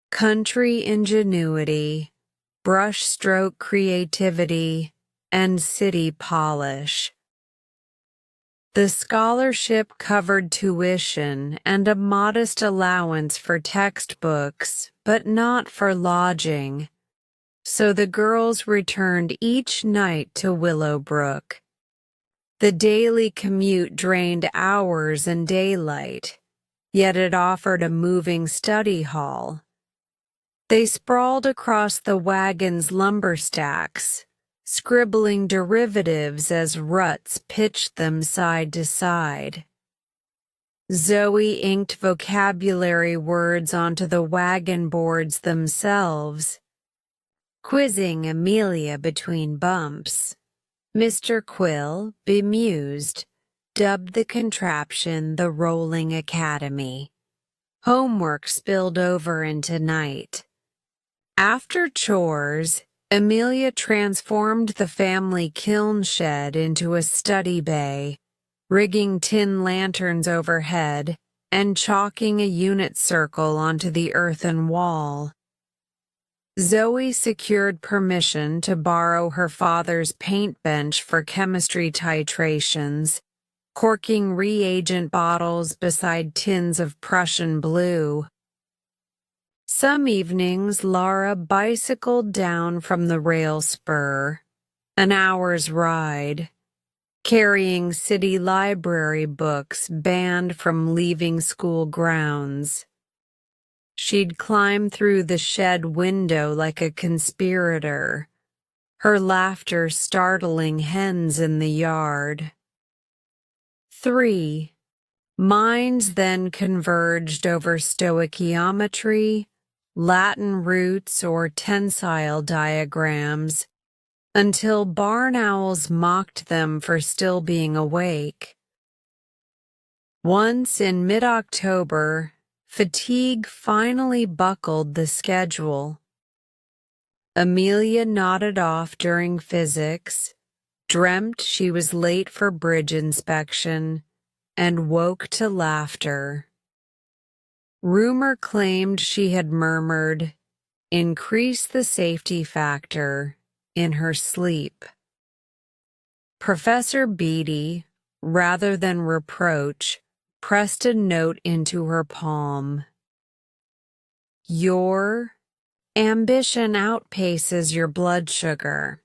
Country ingenuity, brushstroke creativity, and city polish. The scholarship covered tuition and a modest allowance for textbooks, but not for lodging, so the girls returned each night to Willowbrook. The daily commute drained hours and daylight, yet it offered a moving study hall. They sprawled across the wagon's lumber stacks, scribbling derivatives as ruts pitched them side to side. Zoe inked vocabulary words onto the wagon boards themselves, quizzing Emilia between bumps. Mr. Quill, bemused, dubbed the contraption the Rolling Academy. Homework spilled over into night. After chores, Emilia transformed the family kiln shed into a study bay, rigging tin lanterns overhead and chalking a unit circle onto the earthen wall. Zoe secured permission to borrow her father's paint bench for chemistry titrations, corking reagent bottles beside tins of Prussian blue. Some evenings, Lara bicycled down from the rail spur, an hour's ride, carrying city library books banned from leaving school grounds. She'd climb through the shed window like a conspirator, her laughter startling hens in the yard. 3. Minds then converged over stoichiometry, Latin roots, or tensile diagrams, until barn owls mocked them for still being awake. Once in mid-October, fatigue finally buckled the schedule. Emilia nodded off during physics, dreamt she was late for bridge inspection, and woke to laughter. Rumor claimed she had murmured, "Increase the safety factor," in her sleep. Professor Beatty, rather than reproach, pressed a note into her palm. Your ambition outpaces your blood sugar.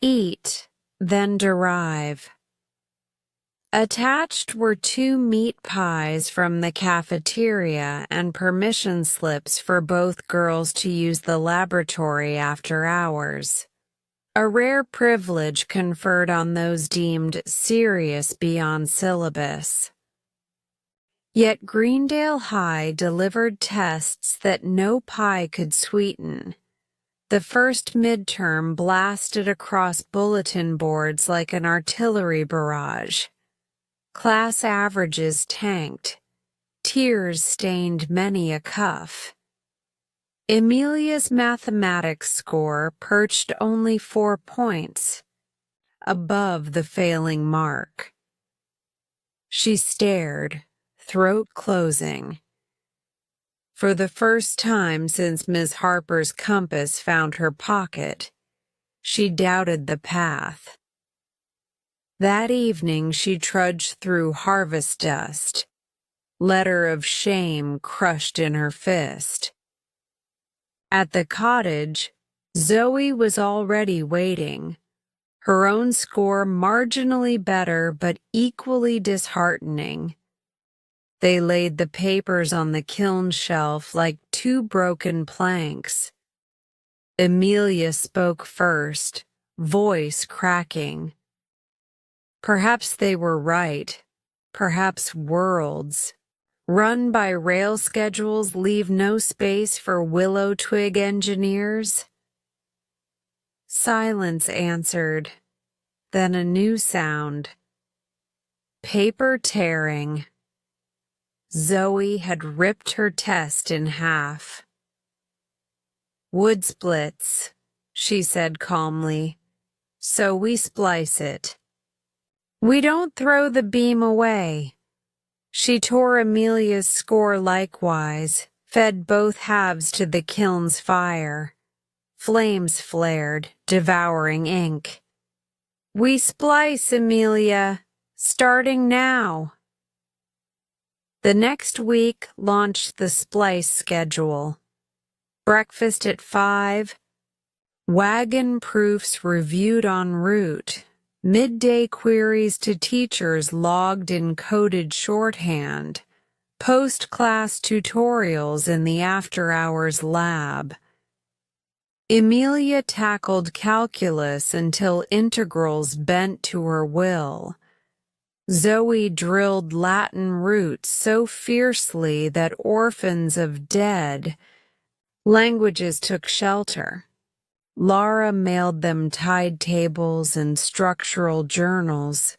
Eat, then derive. Attached were 2 meat pies from the cafeteria and permission slips for both girls to use the laboratory after hours, a rare privilege conferred on those deemed serious beyond syllabus. Yet Greendale High delivered tests that no pie could sweeten. The first midterm blasted across bulletin boards like an artillery barrage. Class averages tanked. Tears stained many a cuff. Emilia's mathematics score perched only 4 points above the failing mark. She stared, throat closing. For the first time since Miss Harper's compass found her pocket, she doubted the path. That evening she trudged through harvest dust, letter of shame crushed in her fist. At the cottage, Zoe was already waiting, her own score marginally better but equally disheartening. They laid the papers on the kiln shelf like two broken planks. Emilia spoke first, voice cracking. Perhaps they were right. Perhaps worlds, run by rail schedules, leave no space for willow twig engineers. Silence answered, then a new sound. Paper tearing. Zoe had ripped her test in half. Wood splits, she said calmly, so we splice it. We don't throw the beam away. She tore Emilia's score likewise, fed both halves to the kiln's fire. Flames flared, devouring ink. We splice, Emilia, starting now. The next week launched the splice schedule. Breakfast at 5, wagon proofs reviewed en route, midday queries to teachers logged in coded shorthand, post-class tutorials in the after-hours lab. Emilia tackled calculus until integrals bent to her will. Zoe drilled Latin roots so fiercely that orphans of dead languages took shelter. Laura mailed them tide tables and structural journals,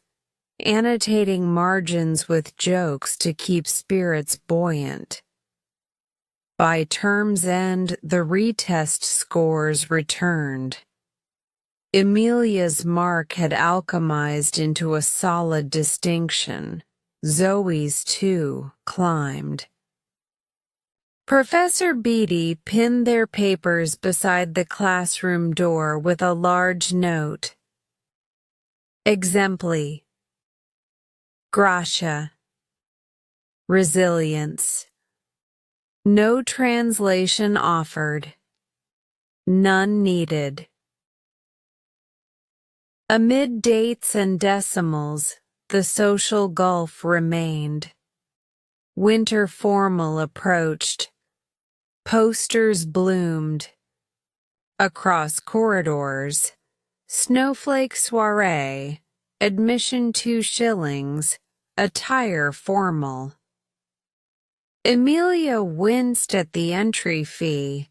annotating margins with jokes to keep spirits buoyant. By term's end, the retest scores returned. Emilia's mark had alchemized into a solid distinction. Zoe's, too, climbed. Professor Beatty pinned their papers beside the classroom door with a large note. Exempli. Gratia. Resilience. No translation offered. None needed. Amid dates and decimals, the social gulf remained. Winter formal approached. Posters bloomed. Across corridors, snowflake soiree, admission 2 shillings, attire formal. Emilia winced at the entry fee.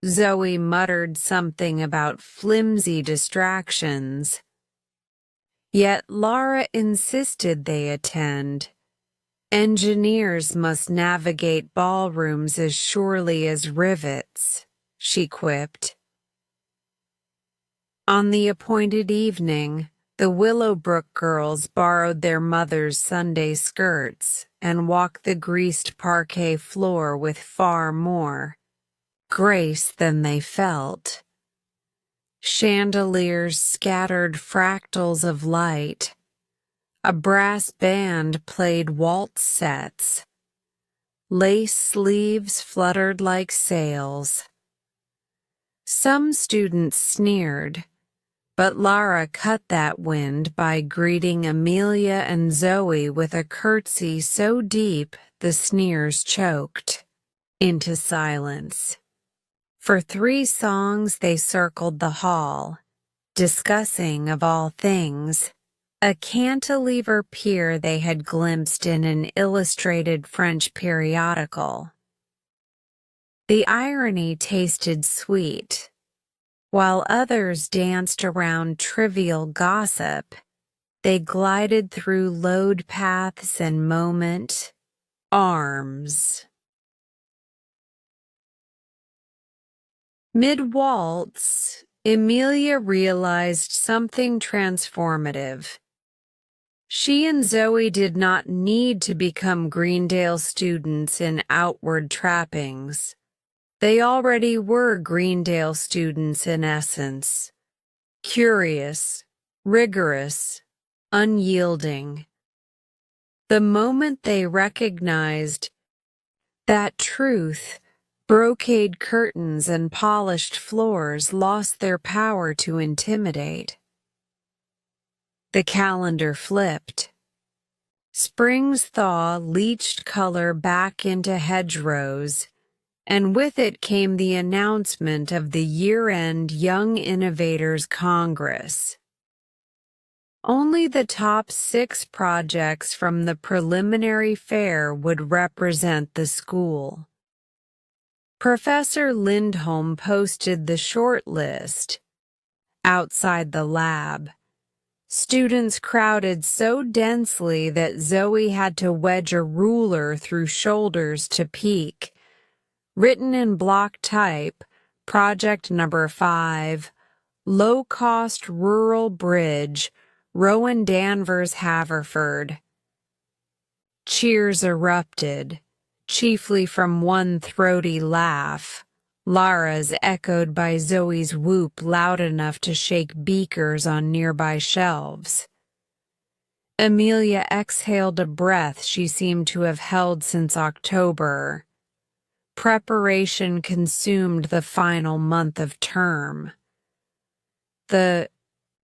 Zoe muttered something about flimsy distractions. Yet Laura insisted they attend. Engineers must navigate ballrooms as surely as rivets, she quipped. On the appointed evening, the Willowbrook girls borrowed their mother's Sunday skirts and walked the greased parquet floor with far more grace than they felt. Chandeliers scattered fractals of light. A brass band played waltz sets. Lace sleeves fluttered like sails. Some students sneered, but Lara cut that wind by greeting Emilia and Zoe with a curtsy so deep the sneers choked into silence. For 3 songs they circled the hall, discussing, of all things, a cantilever pier they had glimpsed in an illustrated French periodical. The irony tasted sweet. While others danced around trivial gossip, they glided through load paths and moment arms. Mid-waltz, Emilia realized something transformative. She and Zoe did not need to become Greendale students in outward trappings. They already were Greendale students in essence. Curious, rigorous, unyielding. The moment they recognized that truth, brocade curtains and polished floors lost their power to intimidate. The calendar flipped. Spring's thaw leached color back into hedgerows, and with it came the announcement of the year-end Young Innovators Congress. Only the top 6 projects from the preliminary fair would represent the school. Professor Lindholm posted the short list outside the lab. Students crowded so densely that Zoe had to wedge a ruler through shoulders to peek. Written in block type, project number 5, low-cost rural bridge, Rowan Danvers Haverford. Cheers erupted, chiefly from one throaty laugh, Lara's echoed by Zoe's whoop loud enough to shake beakers on nearby shelves. Emilia exhaled a breath she seemed to have held since October. Preparation consumed the final month of term. The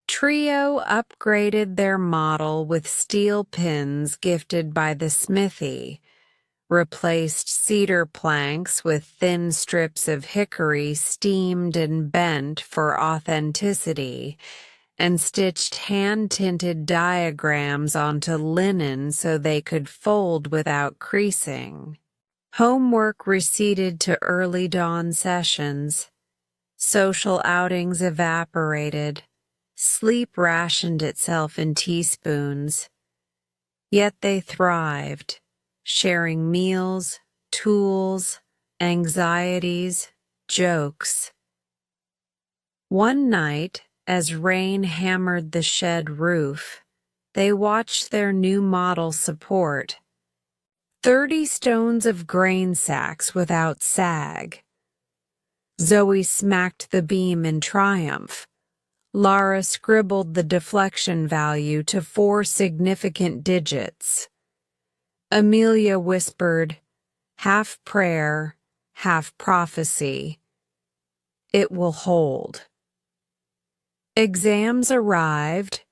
trio upgraded their model with steel pins gifted by the smithy, replaced cedar planks with thin strips of hickory steamed and bent for authenticity, and stitched hand-tinted diagrams onto linen so they could fold without creasing. Homework receded to early dawn sessions. Social outings evaporated. Sleep rationed itself in teaspoons. Yet they thrived, sharing meals, tools, anxieties, jokes. One night, as rain hammered the shed roof, they watched their new model support. 30 stones of grain sacks without sag. Zoe smacked the beam in triumph. Lara scribbled the deflection value to 4 significant digits. Emilia whispered, half prayer, half prophecy. It will hold. Exams arrived,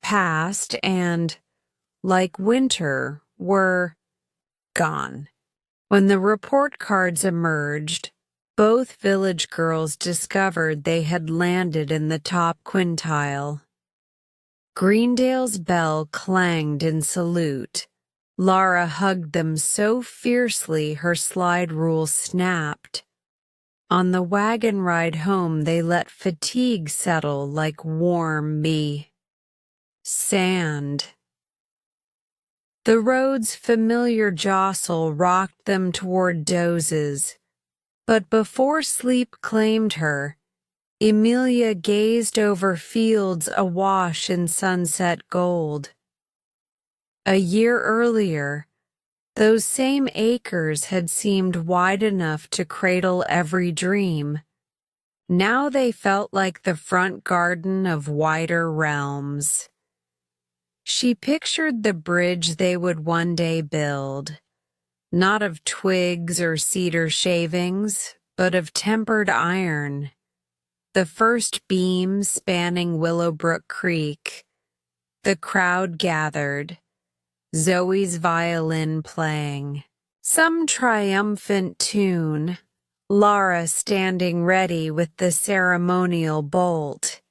passed, and, like winter, were gone. When the report cards emerged, both village girls discovered they had landed in the top quintile. Greendale's bell clanged in salute. Lara hugged them so fiercely her slide rule snapped. On the wagon ride home they let fatigue settle like warm sand. The road's familiar jostle rocked them toward dozes. But before sleep claimed her, Emilia gazed over fields awash in sunset gold. A year earlier, those same acres had seemed wide enough to cradle every dream. Now they felt like the front garden of wider realms. She pictured the bridge they would one day build. Not of twigs or cedar shavings, but of tempered iron. The first beam spanning Willowbrook Creek. The crowd gathered, Zoe's violin playing. Some triumphant tune, Lara standing ready with the ceremonial bolt.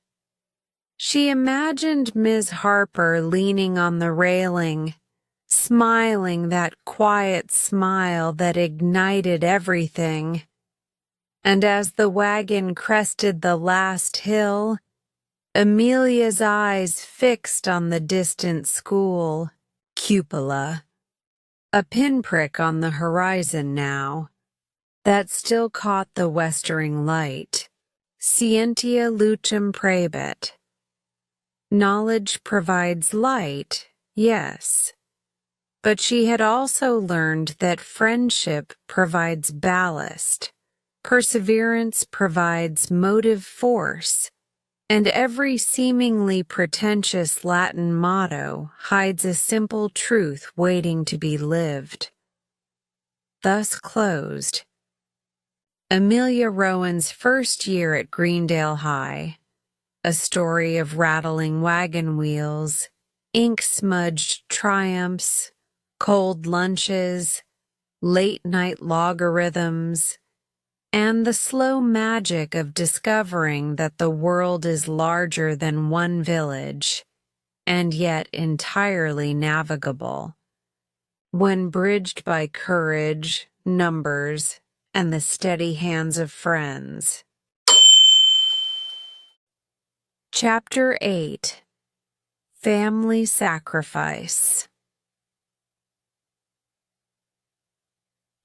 She imagined Ms. Harper leaning on the railing, smiling that quiet smile that ignited everything. And as the wagon crested the last hill, Emilia's eyes fixed on the distant school cupola, a pinprick on the horizon now, that still caught the westering light. Scientia lucem praebit. Knowledge provides light, yes. But she had also learned that friendship provides ballast, perseverance provides motive force, And every seemingly pretentious Latin motto hides a simple truth waiting to be lived. Thus closed Emilia Rowan's first year at Greendale High, a story of rattling wagon wheels, ink-smudged triumphs, cold lunches, late-night logarithms, and the slow magic of discovering that the world is larger than one village, and yet entirely navigable, when bridged by courage, numbers, and the steady hands of friends. Chapter 8. Family Sacrifice.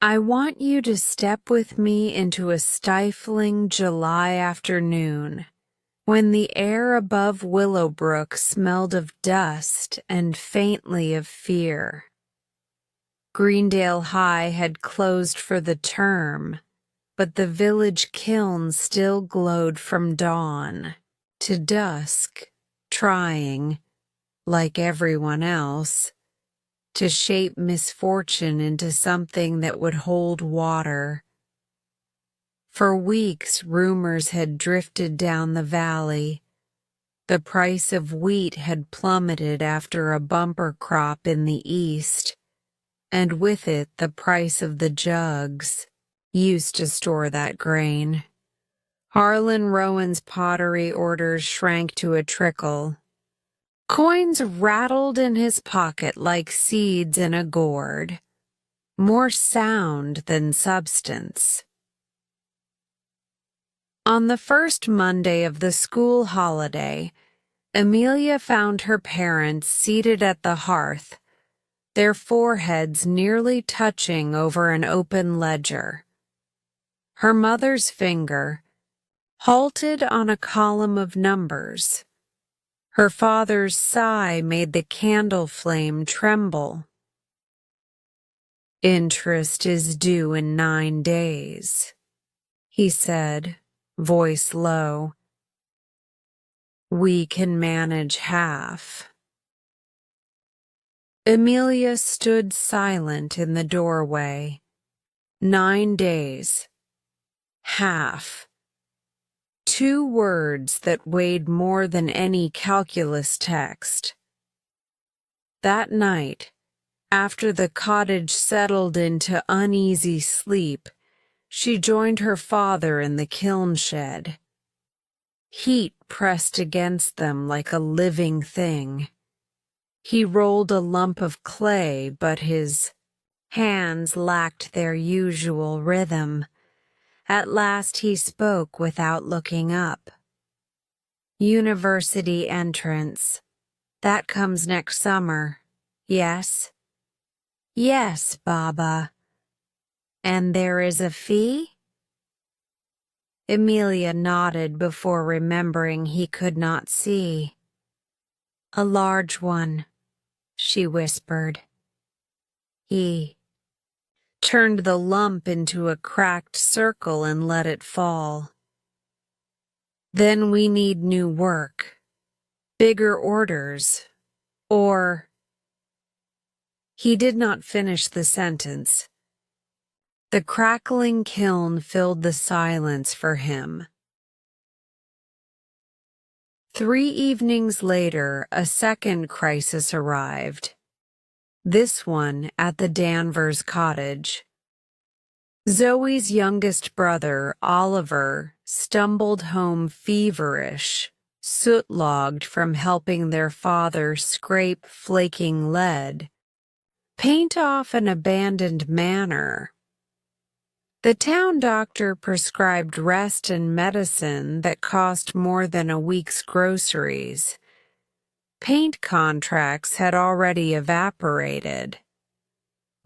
I want you to step with me into a stifling July afternoon, when the air above Willowbrook smelled of dust and faintly of fear. Greendale High had closed for the term, but the village kiln still glowed from dawn to dusk, trying, like everyone else, to shape misfortune into something that would hold water. For weeks, rumors had drifted down the valley. The price of wheat had plummeted after a bumper crop in the east, and with it the price of the jugs used to store that grain. Harlan Rowan's pottery orders shrank to a trickle. Coins rattled in his pocket like seeds in a gourd, more sound than substance. On the first Monday of the school holiday, Emilia found her parents seated at the hearth, their foreheads nearly touching over an open ledger. Her mother's finger halted on a column of numbers. Her father's sigh made the candle flame tremble. "Interest is due in 9 days," he said, voice low. "We can manage half." Emilia stood silent in the doorway. 9 days. Half. 2 words that weighed more than any calculus text. That night, after the cottage settled into uneasy sleep, she joined her father in the kiln shed. Heat pressed against them like a living thing. He rolled a lump of clay, but his hands lacked their usual rhythm. At last he spoke without looking up. "University entrance. That comes next summer, yes?" "Yes, Baba." "And there is a fee?" Emilia nodded before remembering he could not see. "A large one," she whispered. He turned the lump into a cracked circle and let it fall. "Then we need new work, bigger orders, or—" He did not finish the sentence. The crackling kiln filled the silence for him. 3 evenings later, a second crisis arrived. This one at the Danvers cottage. Zoe's youngest brother, Oliver, stumbled home feverish, soot-logged from helping their father scrape flaking lead, paint off an abandoned manor. The town doctor prescribed rest and medicine that cost more than a week's groceries. Paint contracts had already evaporated.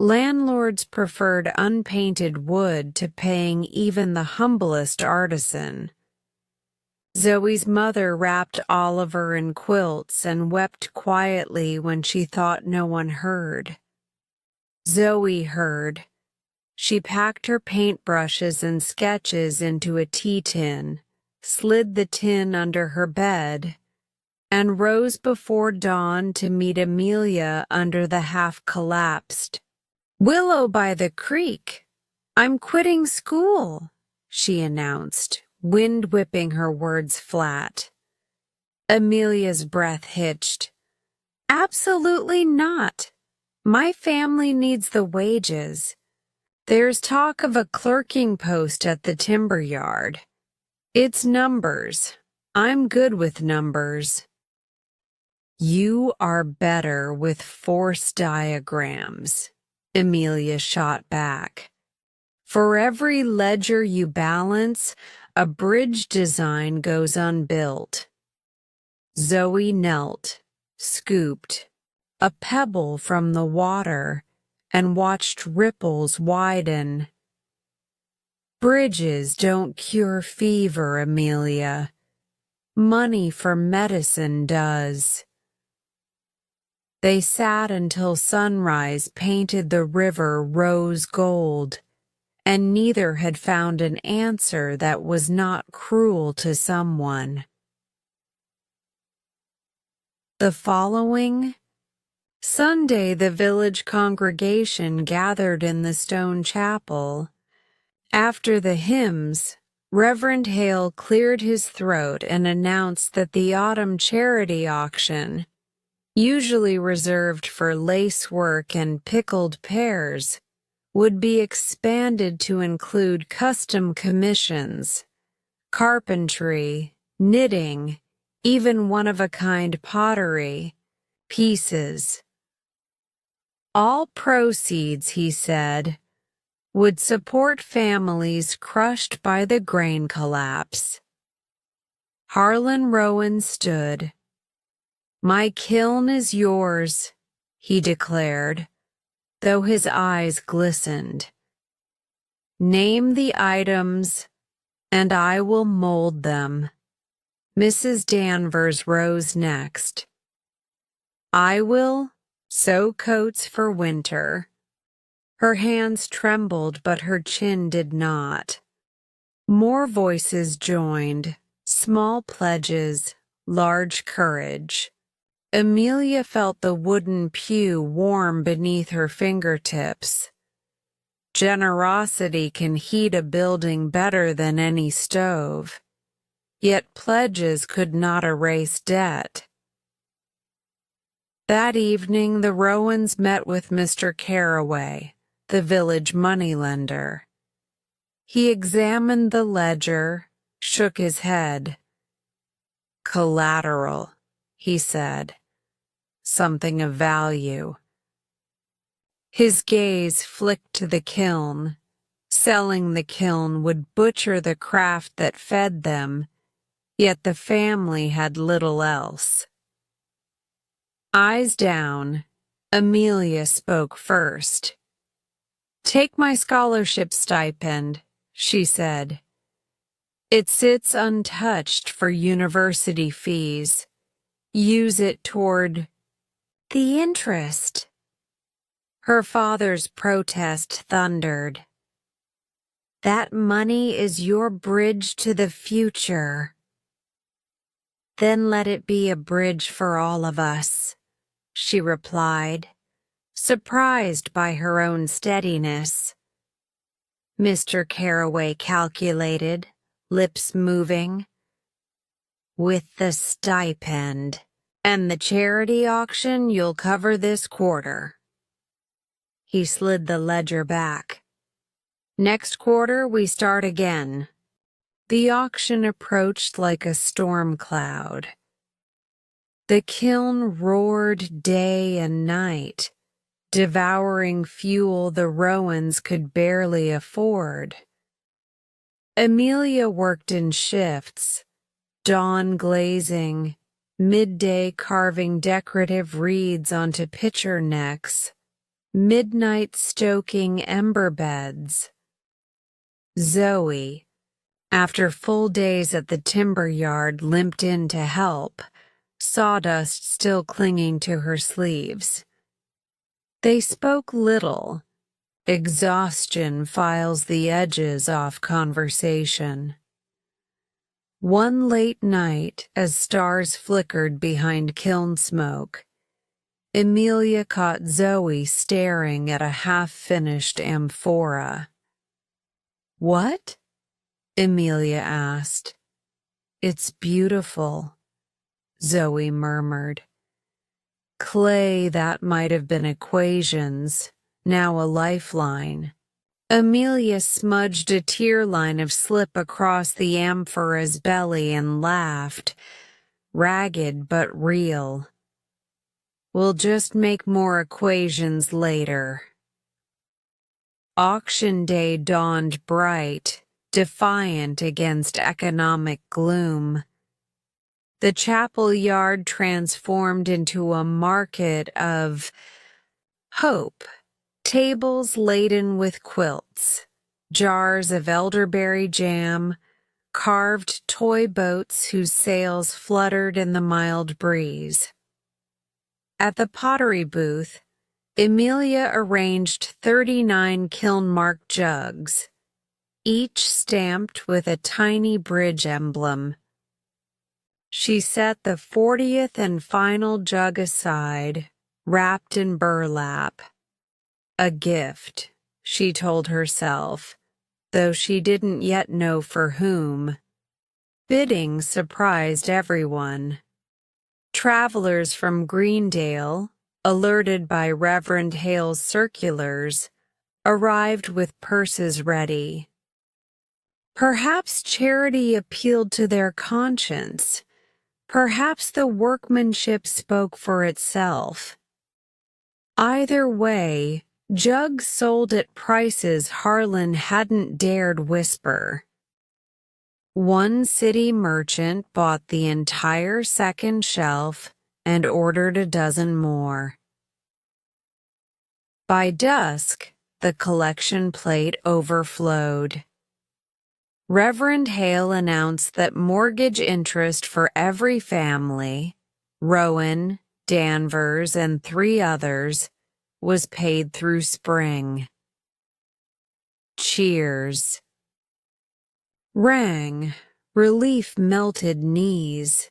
Landlords preferred unpainted wood to paying even the humblest artisan. Zoe's mother wrapped Oliver in quilts and wept quietly when she thought no one heard. Zoe heard. She packed her paintbrushes and sketches into a tea tin, slid the tin under her bed, and rose before dawn to meet Emilia under the half-collapsed willow by the creek. "I'm quitting school," she announced, wind-whipping her words flat. Emilia's breath hitched. "Absolutely not. My family needs the wages. There's talk of a clerking post at the timber yard. It's numbers. I'm good with numbers." "You are better with force diagrams," Emilia shot back. "For every ledger you balance, a bridge design goes unbuilt." Zoe knelt, scooped a pebble from the water, and watched ripples widen. "Bridges don't cure fever, Emilia. Money for medicine does." They sat until sunrise painted the river rose gold, and neither had found an answer that was not cruel to someone. The following Sunday, the village congregation gathered in the stone chapel. After the hymns, Reverend Hale cleared his throat and announced that the autumn charity auction, usually reserved for lacework and pickled pears, would be expanded to include custom commissions, carpentry, knitting, even one-of-a-kind pottery pieces. All proceeds, he said, would support families crushed by the grain collapse. Harlan Rowan stood. "My kiln is yours," he declared, though his eyes glistened. "Name the items, and I will mold them." Mrs. Danvers rose next. "I will sew coats for winter." Her hands trembled, but her chin did not. More voices joined, small pledges, large courage. Emilia felt the wooden pew warm beneath her fingertips. Generosity can heat a building better than any stove, yet pledges could not erase debt. That evening, the Rowans met with Mr. Carraway, the village moneylender. He examined the ledger, shook his head. "Collateral," he said. "Something of value." His gaze flicked to the kiln. Selling the kiln would butcher the craft that fed them, yet the family had little else. Eyes down, Emilia spoke first. "Take my scholarship stipend," she said. "It sits untouched for university fees. Use it toward the interest." Her father's protest thundered. "That money is your bridge to the future." "Then let it be a bridge for all of us," she replied, surprised by her own steadiness. Mr. Carraway calculated, lips moving. "With the stipend and the charity auction, you'll cover this quarter." He slid the ledger back. "Next quarter, we start again." The auction approached like a storm cloud. The kiln roared day and night, devouring fuel the Rowans could barely afford. Emilia worked in shifts, dawn glazing, midday carving decorative reeds onto pitcher necks, midnight stoking ember beds. Zoe, after full days at the timber yard, limped in to help, sawdust still clinging to her sleeves. They spoke little. Exhaustion files the edges off conversation. One late night, as stars flickered behind kiln smoke, Emilia caught Zoe staring at a half-finished amphora. "What?" Emilia asked. "It's beautiful," Zoe murmured. "Clay that might have been equations, now a lifeline." Emilia smudged a tear line of slip across the amphora's belly and laughed, ragged but real. "We'll just make more equations later." Auction day dawned bright, defiant against economic gloom. The chapel yard transformed into a market of hope. Tables laden with quilts, jars of elderberry jam, carved toy boats whose sails fluttered in the mild breeze. At the pottery booth, Emilia arranged 39 kiln-marked jugs, each stamped with a tiny bridge emblem. She set the 40th and final jug aside, wrapped in burlap. A gift, she told herself, though she didn't yet know for whom. Bidding surprised everyone. Travelers from Greendale, alerted by Reverend Hale's circulars, arrived with purses ready. Perhaps charity appealed to their conscience. Perhaps the workmanship spoke for itself. Either way, jugs sold at prices Harlan hadn't dared whisper. One city merchant bought the entire second shelf and ordered a dozen more. By dusk, the collection plate overflowed. Reverend Hale announced that mortgage interest for every family, Rowan, Danvers, and 3 others, was paid through spring. Cheers rang. Relief melted knees.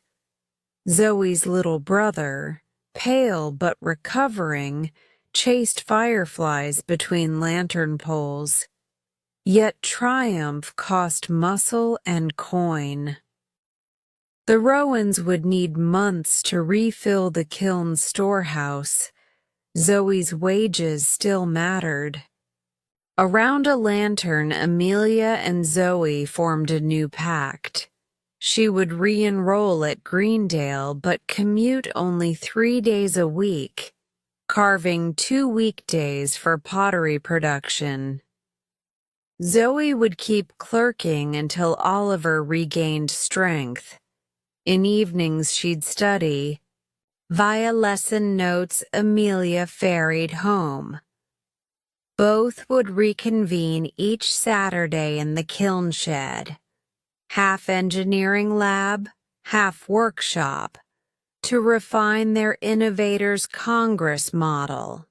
Zoe's little brother, pale but recovering, chased fireflies between lantern poles. Yet triumph cost muscle and coin. The Rowans would need months to refill the kiln's storehouse. Zoe's wages still mattered. Around a lantern, Emilia and Zoe formed a new pact. She would re-enroll at Greendale but commute only 3 days a week, carving 2 weekdays for pottery production. Zoe would keep clerking until Oliver regained strength. In evenings she'd study. Via lesson notes, Emilia ferried home. Both would reconvene each Saturday in the kiln shed, half engineering lab, half workshop, to refine their innovators' Congress model.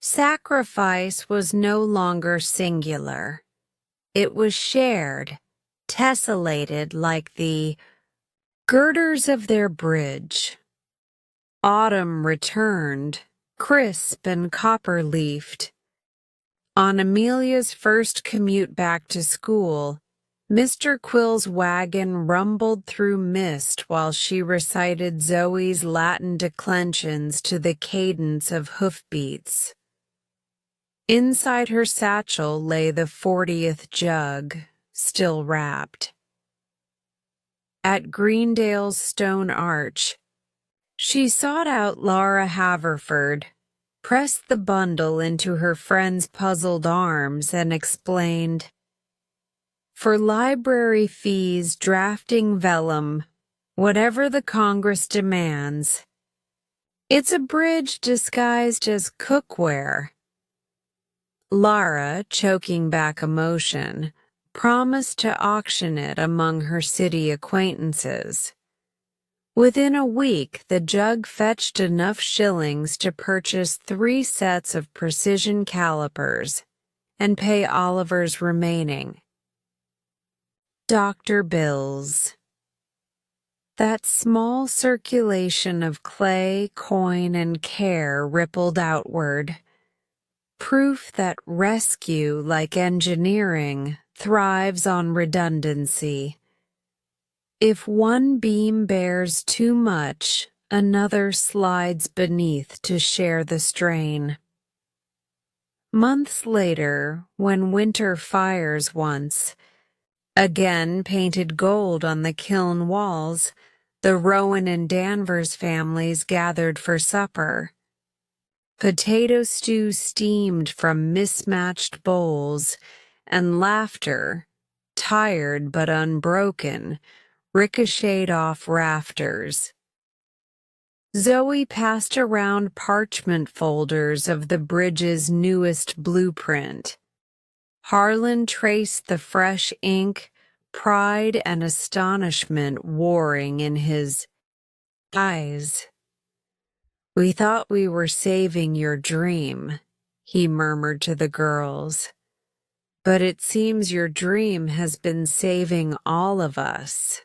Sacrifice was no longer singular. It was shared, tessellated like the girders of their bridge. Autumn returned, crisp and copper-leafed. On Emilia's first commute back to school, Mr. Quill's wagon rumbled through mist while she recited Zoe's Latin declensions to the cadence of hoofbeats. Inside her satchel lay the 40th jug, still wrapped. At Greendale's stone arch, she sought out Laura Haverford, pressed the bundle into her friend's puzzled arms, and explained, "For library fees, drafting vellum, whatever the Congress demands. It's a bridge disguised as cookware." Lara, choking back emotion, promised to auction it among her city acquaintances. Within a week, the jug fetched enough shillings to purchase 3 sets of precision calipers and pay Oliver's remaining. Dr. Bills. That small circulation of clay, coin, and care rippled outward. Proof that rescue, like engineering, thrives on redundancy. If one beam bears too much, another slides beneath to share the strain. Months later, when winter fires once again painted gold on the kiln walls, the Rowan and Danvers families gathered for supper. Potato stew steamed from mismatched bowls, and laughter, tired but unbroken, ricocheted off rafters. Zoe passed around parchment folders of the bridge's newest blueprint. Harlan traced the fresh ink, pride and astonishment warring in his eyes. "We thought we were saving your dream," he murmured to the girls. "But it seems your dream has been saving all of us."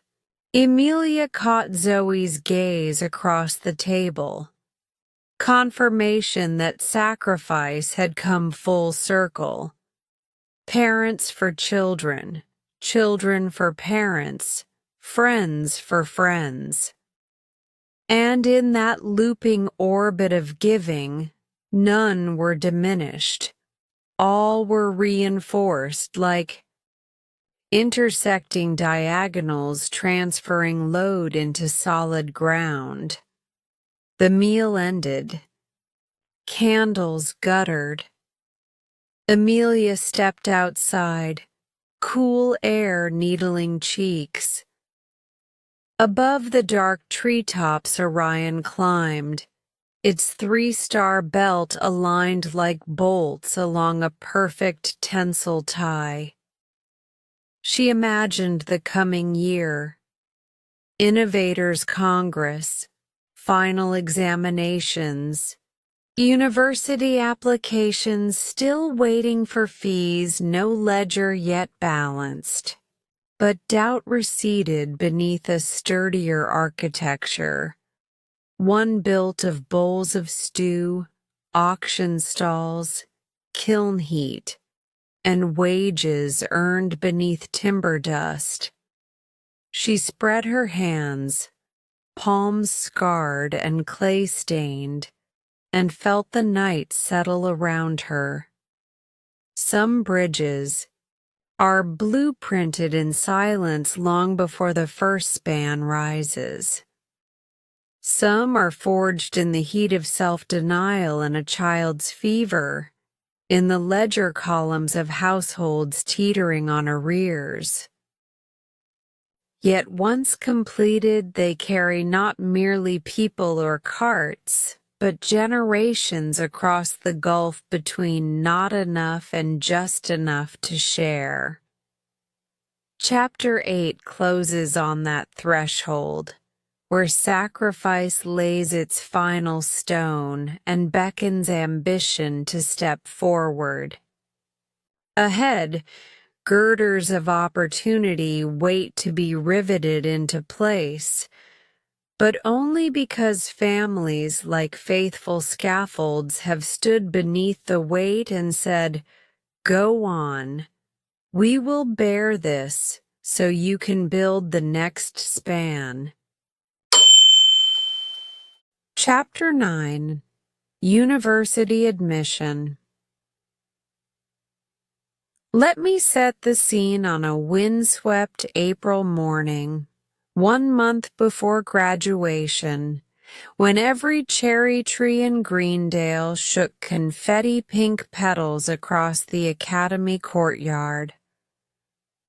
Emilia caught Zoe's gaze across the table. Confirmation that sacrifice had come full circle. Parents for children, children for parents, friends for friends. And in that looping orbit of giving, none were diminished. All were reinforced, like intersecting diagonals transferring load into solid ground. The meal ended. Candles guttered. Emilia stepped outside, cool air needling cheeks. Above the dark treetops Orion climbed, its three-star belt aligned like bolts along a perfect tensile tie. She imagined the coming year. Innovators Congress, final examinations, university applications still waiting for fees, no ledger yet balanced. But doubt receded beneath a sturdier architecture, one built of bowls of stew, auction stalls, kiln heat, and wages earned beneath timber dust. She spread her hands, palms scarred and clay-stained, and felt the night settle around her. Some bridges are blueprinted in silence long before the first span rises. Some are forged in the heat of self-denial and a child's fever, in the ledger columns of households teetering on arrears. Yet once completed, they carry not merely people or carts, but generations across the gulf between not enough and just enough to share. Chapter 8 closes on that threshold, where sacrifice lays its final stone and beckons ambition to step forward. Ahead, girders of opportunity wait to be riveted into place, but only because families like faithful scaffolds have stood beneath the weight and said, "Go on. We will bear this so you can build the next span." Chapter 9. University Admission. Let me set the scene on a windswept April morning, 1 month before graduation, when every cherry tree in Greendale shook confetti-pink petals across the academy courtyard.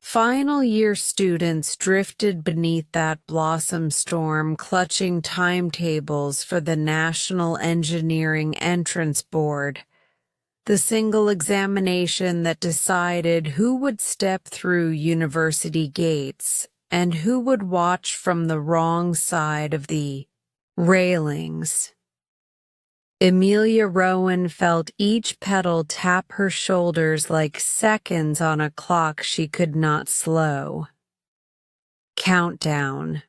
Final year students drifted beneath that blossom storm, clutching timetables for the National Engineering Entrance Board, the single examination that decided who would step through university gates and who would watch from the wrong side of the railings. Emilia Rowan felt each petal tap her shoulders like seconds on a clock she could not slow. Countdown.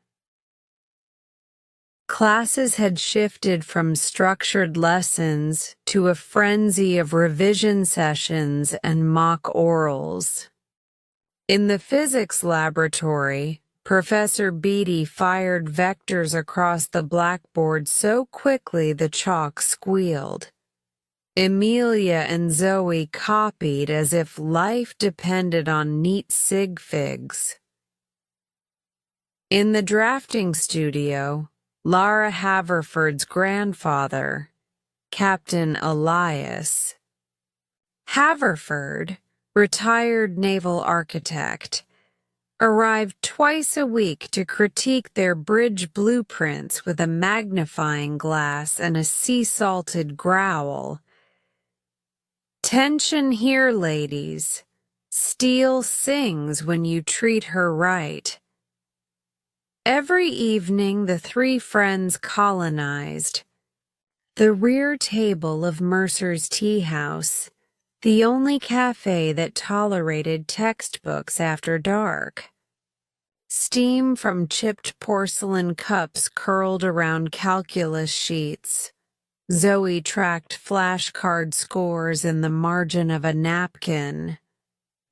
Classes had shifted from structured lessons to a frenzy of revision sessions and mock orals. In the physics laboratory, Professor Beatty fired vectors across the blackboard so quickly the chalk squealed. Emilia and Zoe copied as if life depended on neat sig figs. In the drafting studio, Lara Haverford's grandfather, Captain Elias Haverford, retired naval architect, arrived twice a week to critique their bridge blueprints with a magnifying glass and a sea-salted growl. "Tension here, ladies. Steel sings when you treat her right." Every evening the three friends colonized the rear table of Mercer's Tea House, the only cafe that tolerated textbooks after dark. Steam from chipped porcelain cups curled around calculus sheets. Zoe tracked flashcard scores in the margin of a napkin.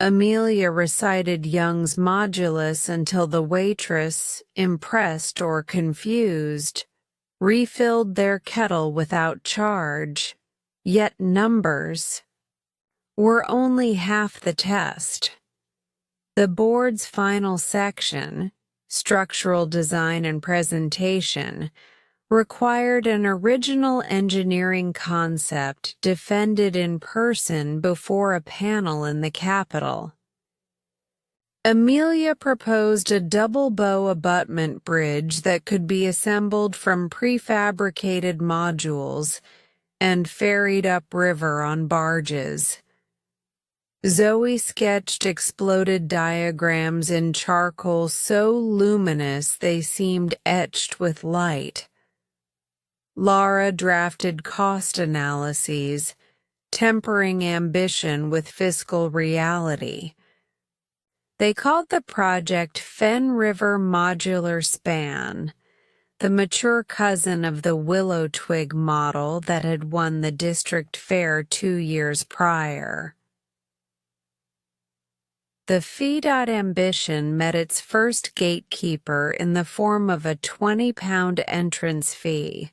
Emilia recited Young's modulus until the waitress, impressed or confused, refilled their kettle without charge. Yet numbers were only half the test. The board's final section, structural design and presentation, required an original engineering concept defended in person before a panel in the Capitol. Emilia proposed a double-bow abutment bridge that could be assembled from prefabricated modules and ferried upriver on barges. Zoe sketched exploded diagrams in charcoal so luminous they seemed etched with light. Lara drafted cost analyses, tempering ambition with fiscal reality. They called the project Fen River Modular Span, the mature cousin of the Willow Twig model that had won the district fair 2 years prior. The FEDOT ambition met its first gatekeeper in the form of a £20 entrance fee,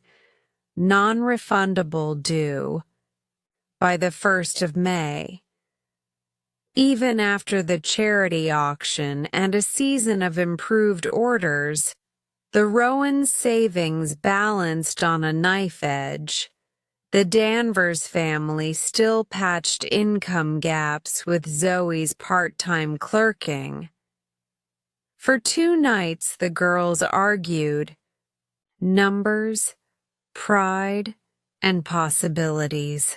non-refundable, due by the 1st of May. Even after the charity auction and a season of improved orders, the Rowans' savings balanced on a knife edge. The Danvers family still patched income gaps with Zoe's part-time clerking. For 2 nights the girls argued numbers, pride, and possibilities.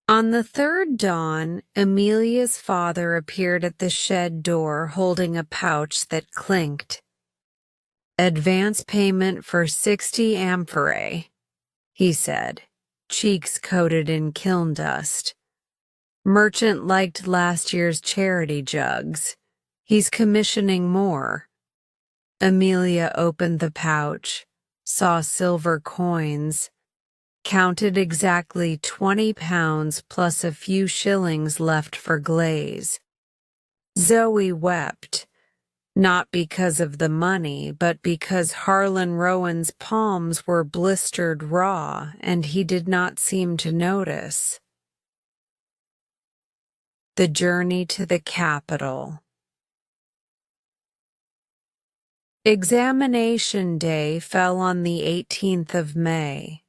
On the third dawn, Emilia's father appeared at the shed door holding a pouch that clinked. "Advance payment for 60 amphorae," he said, cheeks coated in kiln dust. "Merchant liked last year's charity jugs. He's commissioning more." Emilia opened the pouch, saw silver coins, counted exactly £20 plus a few shillings left for glaze. Zoe wept, not because of the money, but because Harlan Rowan's palms were blistered raw and he did not seem to notice. The journey to the Capitol. Examination day fell on the 18th of May.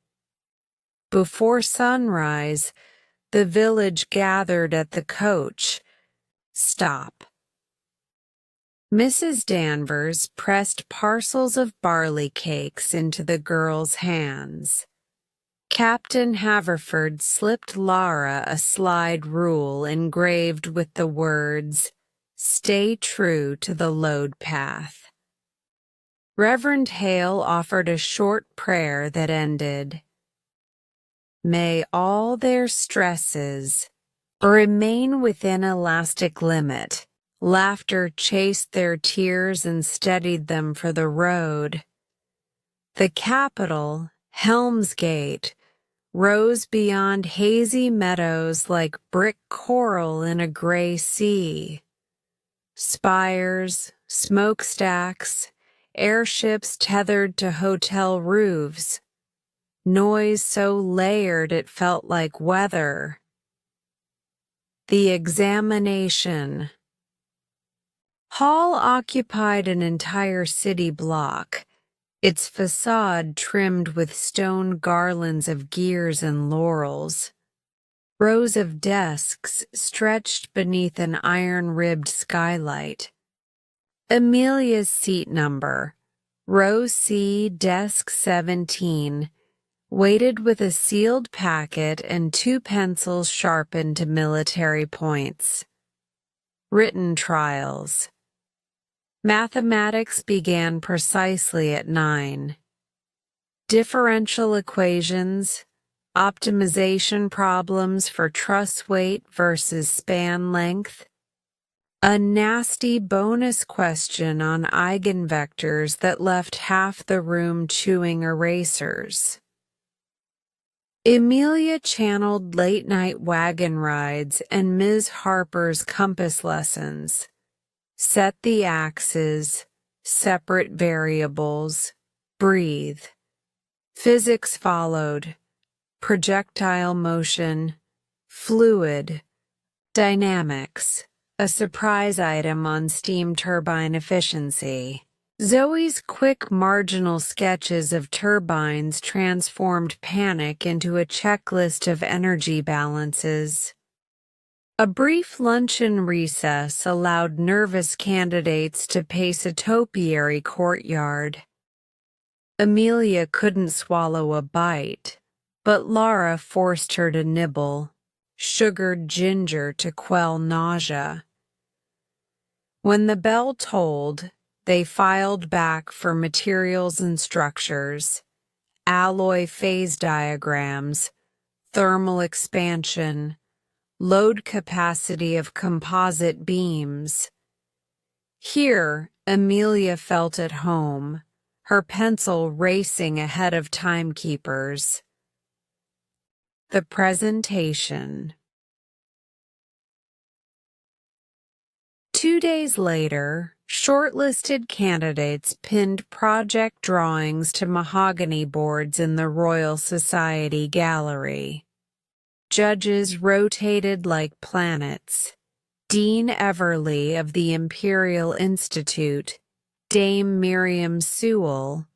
Before sunrise, the village gathered at the coach stop. Mrs. Danvers pressed parcels of barley cakes into the girls' hands. Captain Haverford slipped Lara a slide rule engraved with the words, "Stay true to the load path." Reverend Hale offered a short prayer that ended, "May all their stresses remain within elastic limit, Laughter chased their tears and steadied them for the road. The capital, Helmsgate, rose beyond hazy meadows like brick coral in a gray sea. Spires, smokestacks, airships tethered to hotel roofs, noise so layered it felt like weather. The examination. Hall occupied an entire city block, its facade trimmed with stone garlands of gears and laurels. Rows of desks stretched beneath an iron-ribbed skylight. Emilia's seat number, row C, desk 17, waited with a sealed packet and 2 pencils sharpened to military points. Written trials. Mathematics began precisely at 9. Differential equations, optimization problems for truss weight versus span length, a nasty bonus question on eigenvectors that left half the room chewing erasers. Emilia channeled late-night wagon rides and Ms. Harper's compass lessons. Set the axes, separate variables, breathe. Physics followed. Projectile motion, fluid, dynamics, a surprise item on steam turbine efficiency. Zoe's quick marginal sketches of turbines transformed panic into a checklist of energy balances. A brief luncheon recess allowed nervous candidates to pace a topiary courtyard. Emilia couldn't swallow a bite, but Laura forced her to nibble, sugared ginger to quell nausea. When the bell tolled, they filed back for materials and structures, alloy phase diagrams, thermal expansion, load capacity of composite beams. Here, Emilia felt at home, her pencil racing ahead of timekeepers. The presentation. 2 days later, shortlisted candidates pinned project drawings to mahogany boards in the Royal Society Gallery. Judges rotated like planets. Dean Everly of the Imperial Institute, Dame Miriam Sewell,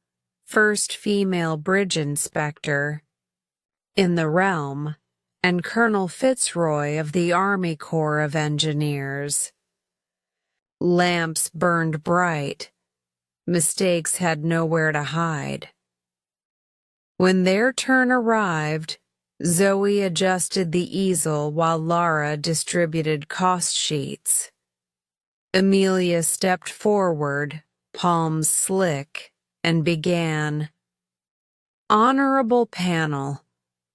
first female bridge inspector in the realm, and Colonel Fitzroy of the Army Corps of Engineers. Lamps burned bright. Mistakes had nowhere to hide. When their turn arrived, Zoe adjusted the easel while Laura distributed cost sheets. Emilia stepped forward, palms slick, and began. Honorable panel,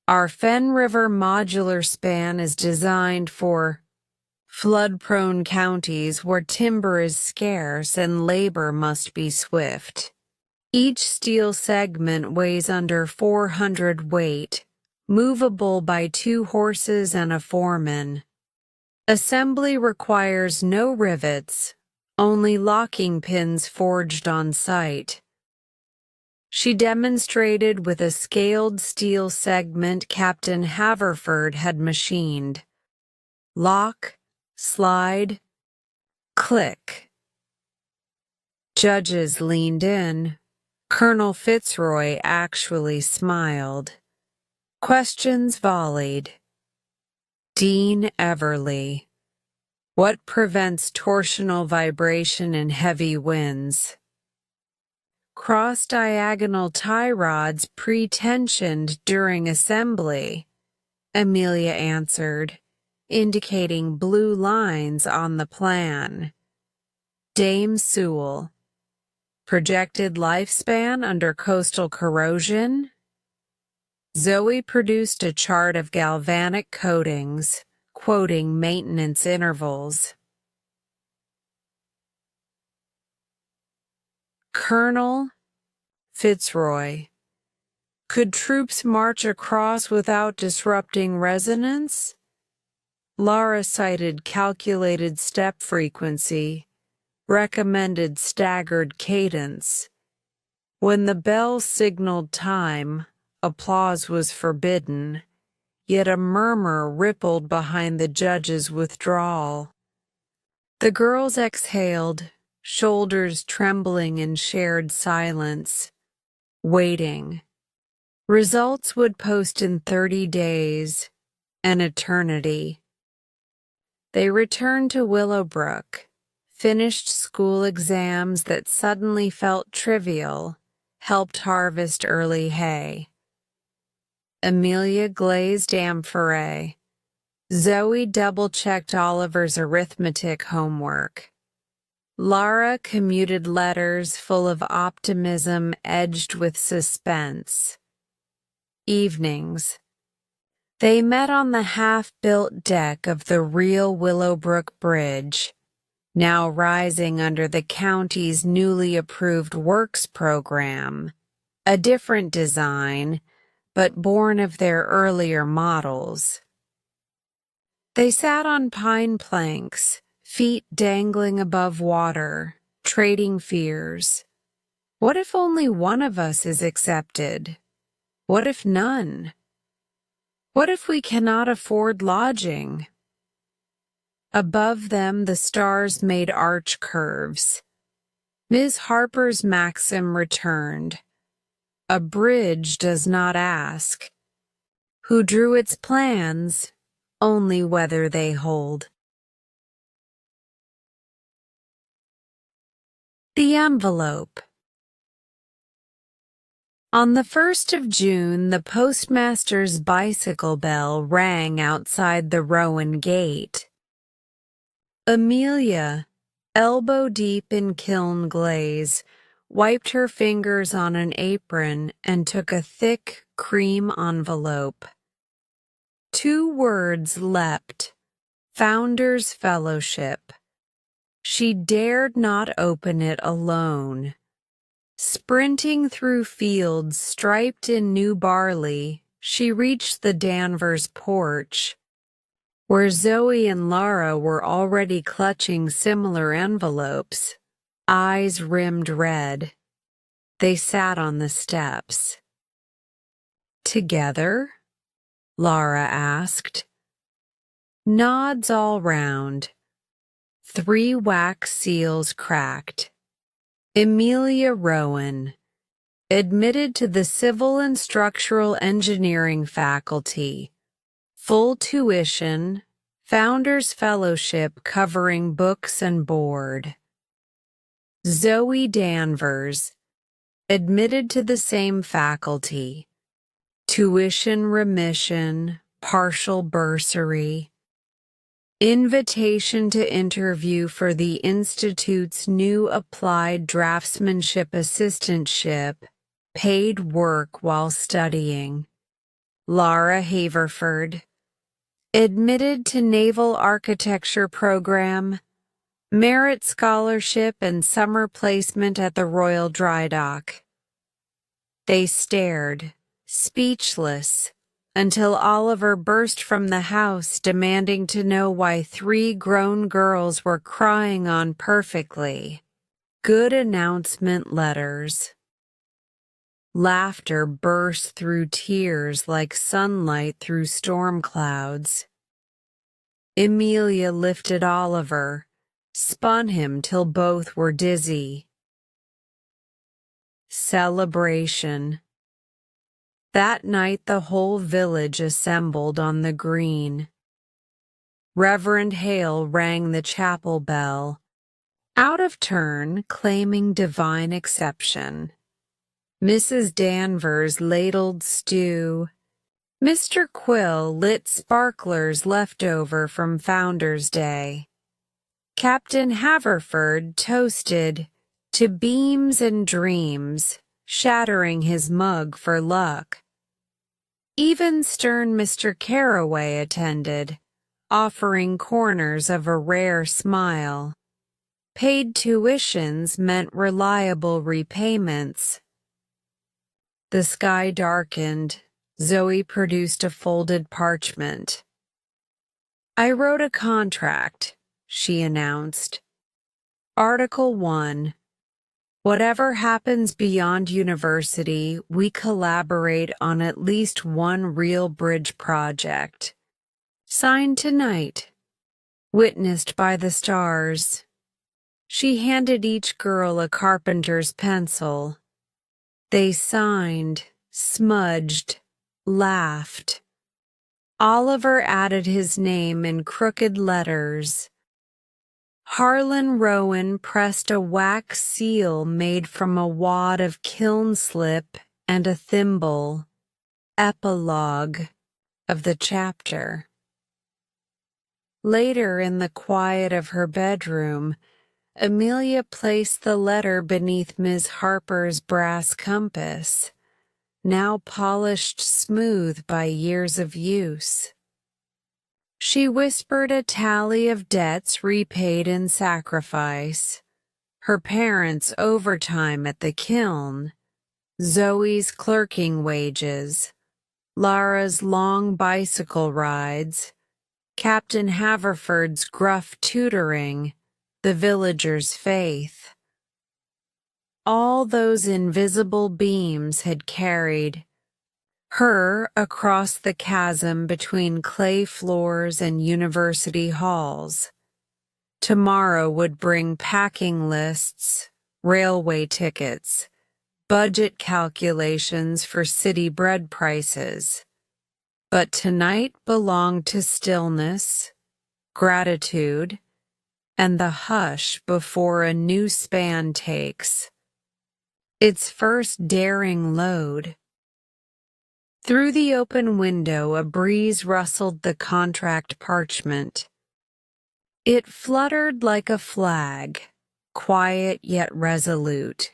our Fen River modular span is designed for flood-prone counties where timber is scarce and labor must be swift. Each steel segment weighs under 400 weight, movable by 2 horses and a foreman. Assembly requires no rivets, only locking pins forged on site. She demonstrated with a scaled steel segment Captain Haverford had machined. Lock, slide, click. Judges leaned in. Colonel Fitzroy actually smiled. Questions volleyed. Dean Everly. What prevents torsional vibration in heavy winds? Cross-diagonal tie rods pre-tensioned during assembly, Emilia answered, indicating blue lines on the plan. Dame Sewell. Projected lifespan under coastal corrosion? Zoe produced a chart of galvanic coatings, quoting maintenance intervals. Colonel Fitzroy. Could troops march across without disrupting resonance? Lara cited calculated step frequency, recommended staggered cadence. When the bell signaled time, applause was forbidden, yet a murmur rippled behind the judge's withdrawal. The girls exhaled, shoulders trembling in shared silence, waiting. Results would post in 30 days, an eternity. They returned to Willowbrook, finished school exams that suddenly felt trivial, helped harvest early hay. Emilia glazed amphorae. Zoe double-checked Oliver's arithmetic homework. Lara commuted letters full of optimism edged with suspense. Evenings. They met on the half-built deck of the real Willowbrook Bridge, now rising under the county's newly approved works program, a different design, but born of their earlier models. They sat on pine planks, feet dangling above water, trading fears. What if only one of us is accepted? What if none? What if we cannot afford lodging? Above them, the stars made arch curves. Ms. Harper's maxim returned. A bridge does not ask. Who drew its plans, only whether they hold. The envelope. On the 1st of June, the postmaster's bicycle bell rang outside the Rowan gate. Emilia, elbow-deep in kiln glaze, wiped her fingers on an apron and took a thick cream envelope. 2 words leapt, Founders Fellowship. She dared not open it alone. Sprinting through fields striped in new barley, she reached the Danvers porch, where Zoe and Lara were already clutching similar envelopes, eyes rimmed red. They sat on the steps. Together? Lara asked. Nods all round. 3 wax seals cracked. Emilia Rowan, admitted to the Civil and Structural Engineering faculty, full tuition, Founders Fellowship covering books and board. Zoe Danvers, admitted to the same faculty, tuition remission, partial bursary. Invitation to interview for the Institute's new Applied Draftsmanship Assistantship, paid work while studying. Lara Haverford, admitted to Naval Architecture Program, Merit Scholarship and summer placement at the Royal Dry Dock. They stared, speechless, until Oliver burst from the house demanding to know why 3 grown girls were crying on perfectly good announcement letters. Laughter burst through tears like sunlight through storm clouds. Emilia lifted Oliver, spun him till both were dizzy. Celebration. That night the whole village assembled on the green. Reverend Hale rang the chapel bell, out of turn claiming divine exception. Mrs. Danvers ladled stew. Mr. Quill lit sparklers left over from Founder's Day. Captain Haverford toasted to beams and dreams, shattering his mug for luck. Even stern Mr. Carraway attended, offering corners of a rare smile. Paid tuitions meant reliable repayments. The sky darkened. Zoe produced a folded parchment. "I wrote a contract," she announced. Article 1. Whatever happens beyond university, we collaborate on at least one real bridge project. Signed tonight. Witnessed by the stars. She handed each girl a carpenter's pencil. They signed, smudged, laughed. Oliver added his name in crooked letters. Harlan Rowan pressed a wax seal made from a wad of kiln slip and a thimble. Epilogue of the chapter. Later, in the quiet of her bedroom, Emilia placed the letter beneath Miss Harper's brass compass, now polished smooth by years of use. She whispered a tally of debts repaid in sacrifice, her parents' overtime at the kiln, Zoe's clerking wages, Lara's long bicycle rides, Captain Haverford's gruff tutoring, the villagers' faith. All those invisible beams had carried her across the chasm between clay floors and university halls. Tomorrow would bring packing lists, railway tickets, budget calculations for city bread prices. But tonight belonged to stillness, gratitude, and the hush before a new span takes its first daring load. Through the open window, a breeze rustled the contract parchment. It fluttered like a flag, quiet yet resolute,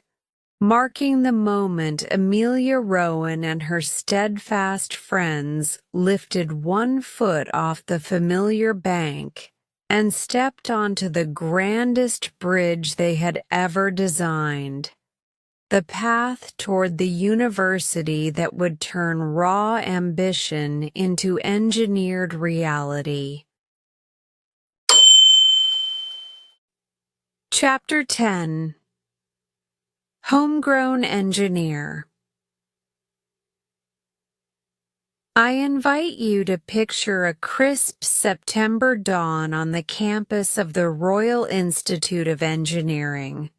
marking the moment Emilia Rowan and her steadfast friends lifted one foot off the familiar bank and stepped onto the grandest bridge they had ever designed. The path toward the university that would turn raw ambition into engineered reality. Chapter 10. Homegrown Engineer. I invite you to picture a crisp September dawn on the campus of the Royal Institute of Engineering,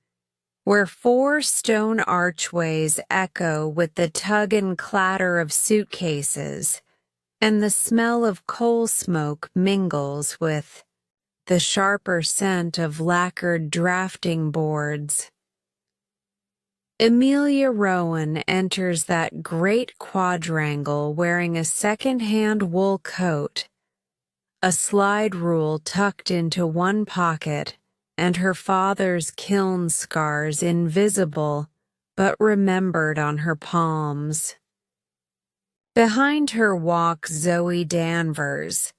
where 4 stone archways echo with the tug and clatter of suitcases, and the smell of coal smoke mingles with the sharper scent of lacquered drafting boards. Emilia Rowan enters that great quadrangle wearing a second-hand wool coat, a slide rule tucked into one pocket, and her father's kiln scars invisible but remembered on her palms. Behind her walks Zoe Danvers,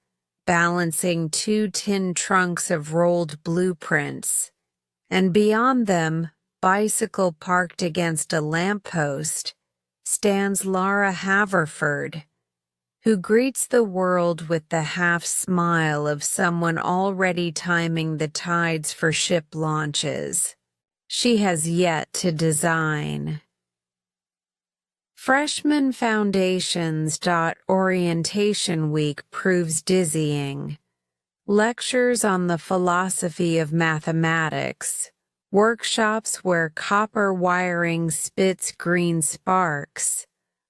balancing 2 tin trunks of rolled blueprints, and beyond them, bicycle parked against a lamppost, stands Lara Haverford, who greets the world with the half-smile of someone already timing the tides for ship launches she has yet to design. Freshman Foundations. Orientation Week proves dizzying. Lectures on the philosophy of mathematics, workshops where copper wiring spits green sparks,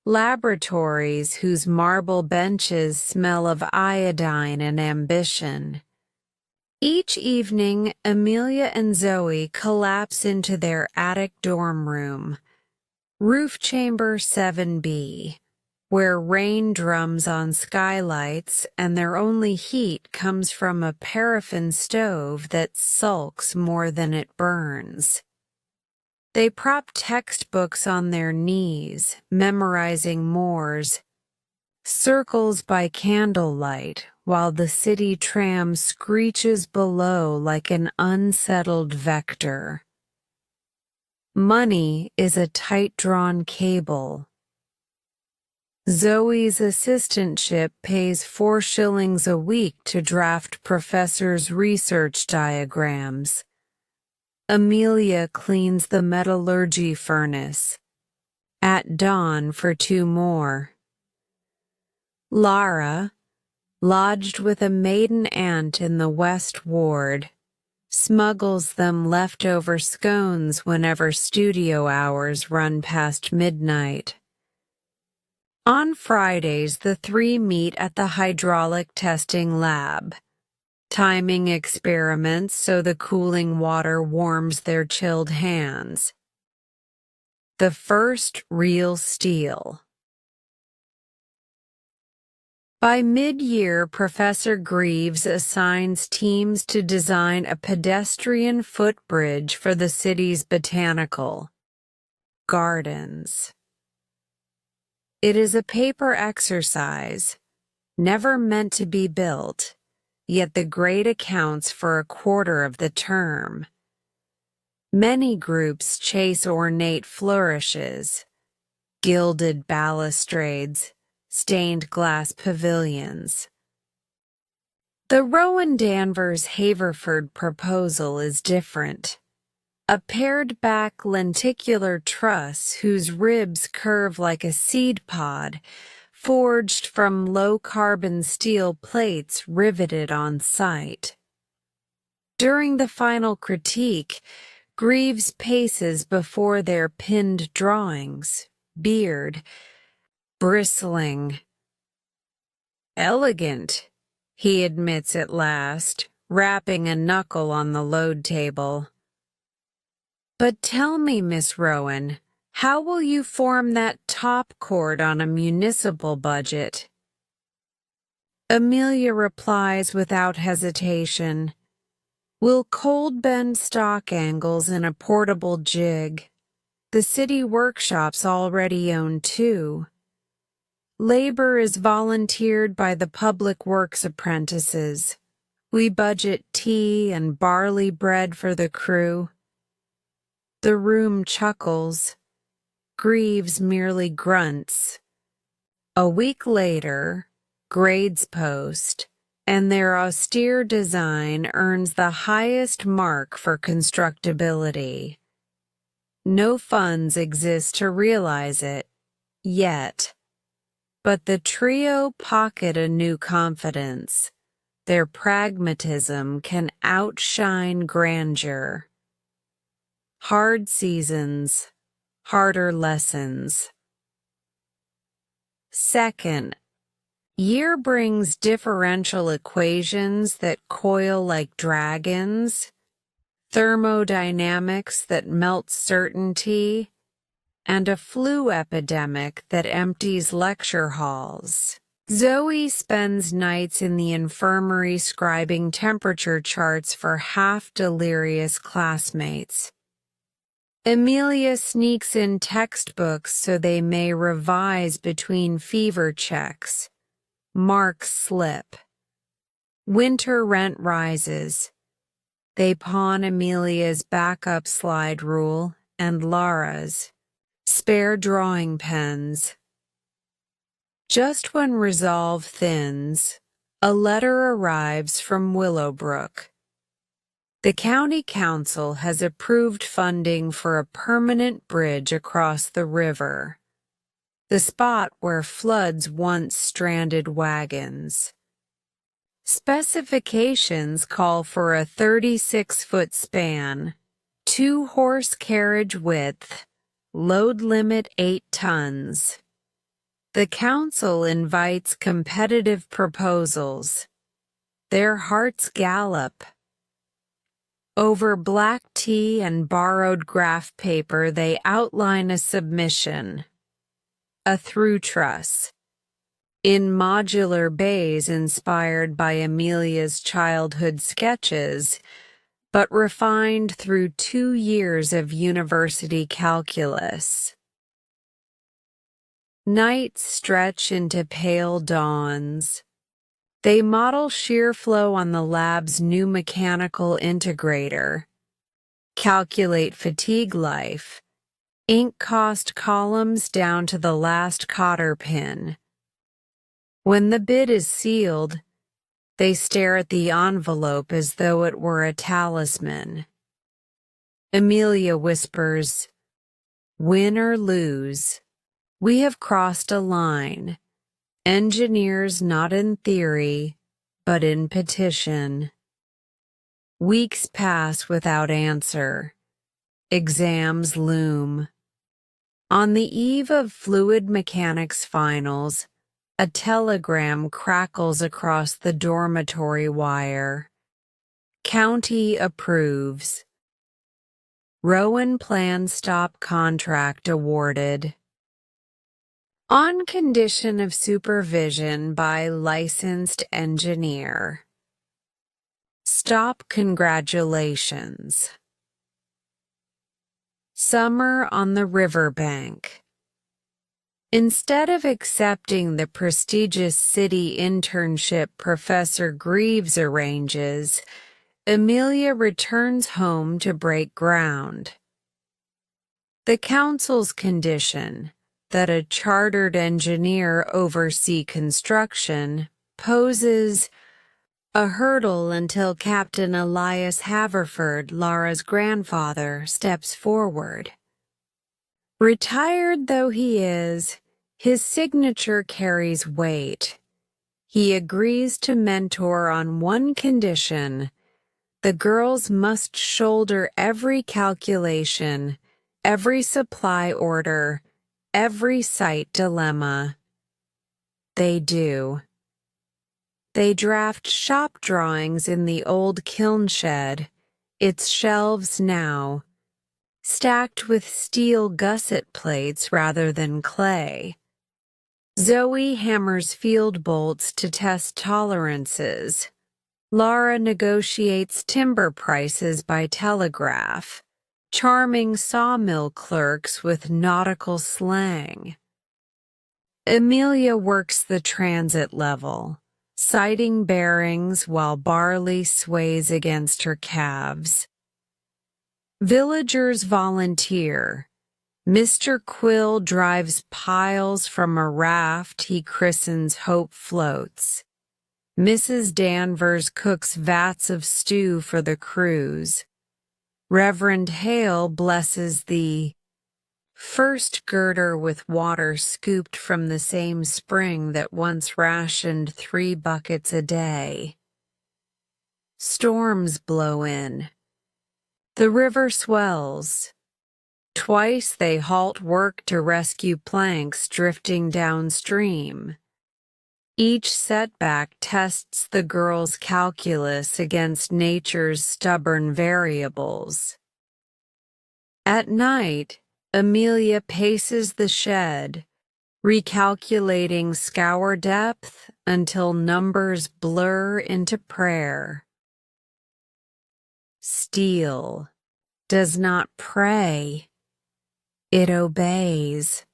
laboratories whose marble benches smell of iodine and ambition. Each evening, Emilia and Zoe collapse into their attic dorm room, roof chamber 7B, where rain drums on skylights and their only heat comes from a paraffin stove that sulks more than it burns. They prop textbooks on their knees, memorizing Moore's Circles by Candlelight, while the city tram screeches below like an unsettled vector. Money is a tight-drawn cable. Zoe's assistantship pays 4 shillings a week to draft professors' research diagrams. Emilia cleans the metallurgy furnace. At dawn for 2 more. Lara, lodged with a maiden aunt in the West Ward, smuggles them leftover scones whenever studio hours run past midnight. On Fridays, the 3 meet at the hydraulic testing lab, timing experiments so the cooling water warms their chilled hands. The first real steal. By mid-year, Professor Greaves assigns teams to design a pedestrian footbridge for the city's botanical gardens. It is a paper exercise, never meant to be built, yet the grade accounts for 1/4 of the term. Many groups chase ornate flourishes, gilded balustrades, stained glass pavilions. The Rowan-Danvers-Haverford proposal is different. A pared-back lenticular truss whose ribs curve like a seed pod, forged from low-carbon steel plates riveted on site. During the final critique, Greaves paces before their pinned drawings, beard bristling. "Elegant," he admits at last, rapping a knuckle on the load table. "But tell me, Miss Rowan, how will you form that top chord on a municipal budget?" Emilia replies without hesitation. "We'll cold bend stock angles in a portable jig. The city workshops already own 2. Labor is volunteered by the public works apprentices. We budget tea and barley bread for the crew." The room chuckles. Greaves merely grunts. A week later, grades post, and their austere design earns the highest mark for constructability. No funds exist to realize it, yet. But the trio pocket a new confidence. Their pragmatism can outshine grandeur. Hard seasons, harder lessons. Second, year brings differential equations that coil like dragons, thermodynamics that melt certainty, and a flu epidemic that empties lecture halls. Zoe spends nights in the infirmary scribing temperature charts for half-delirious classmates. Emilia sneaks in textbooks so they may revise between fever checks. Marks slip. Winter rent rises. They pawn Emilia's backup slide rule and Lara's spare drawing pens. Just when resolve thins, a letter arrives from Willowbrook. The county council has approved funding for a permanent bridge across the river, the spot where floods once stranded wagons. Specifications call for a 36-foot span, 2-horse carriage width, load limit 8 tons. The council invites competitive proposals. Their hearts gallop. Over black tea and borrowed graph paper, they outline a submission. A through truss. In modular bays inspired by Emilia's childhood sketches, but refined through 2 years of university calculus. Nights stretch into pale dawns. They model shear flow on the lab's new mechanical integrator, calculate fatigue life, ink cost columns down to the last cotter pin. When the bid is sealed, they stare at the envelope as though it were a talisman. Emilia whispers, "Win or lose, we have crossed a line. Engineers not in theory, but in petition." Weeks pass without answer. Exams loom. On the eve of fluid mechanics finals, a telegram crackles across the dormitory wire. County approves. Rowan plan stop contract awarded. On condition of supervision by licensed engineer. Stop congratulations. Summer on the riverbank. Instead of accepting the prestigious city internship Professor Greaves arranges, Emilia returns home to break ground. The council's condition that a chartered engineer oversee construction poses a hurdle until Captain Elias Haverford, Laura's grandfather, steps forward. Retired though he is, his signature carries weight. He agrees to mentor on one condition: the girls must shoulder every calculation, every supply order, every site dilemma. They do. They draft shop drawings in the old kiln shed, its shelves now, stacked with steel gusset plates rather than clay. Zoe hammers field bolts to test tolerances. Laura negotiates timber prices by telegraph, charming sawmill clerks with nautical slang. Emilia works the transit level, sighting bearings while barley sways against her calves. Villagers volunteer. Mr. Quill drives piles from a raft he christens Hope Floats. Mrs. Danvers cooks vats of stew for the crews. Reverend Hale blesses the first girder with water scooped from the same spring that once rationed 3 buckets a day. Storms blow in. The river swells. Twice they halt work to rescue planks drifting downstream. Each setback tests the girls' calculus against nature's stubborn variables. At night, Emilia paces the shed, recalculating scour depth until numbers blur into prayer. Steel does not pray, it obeys.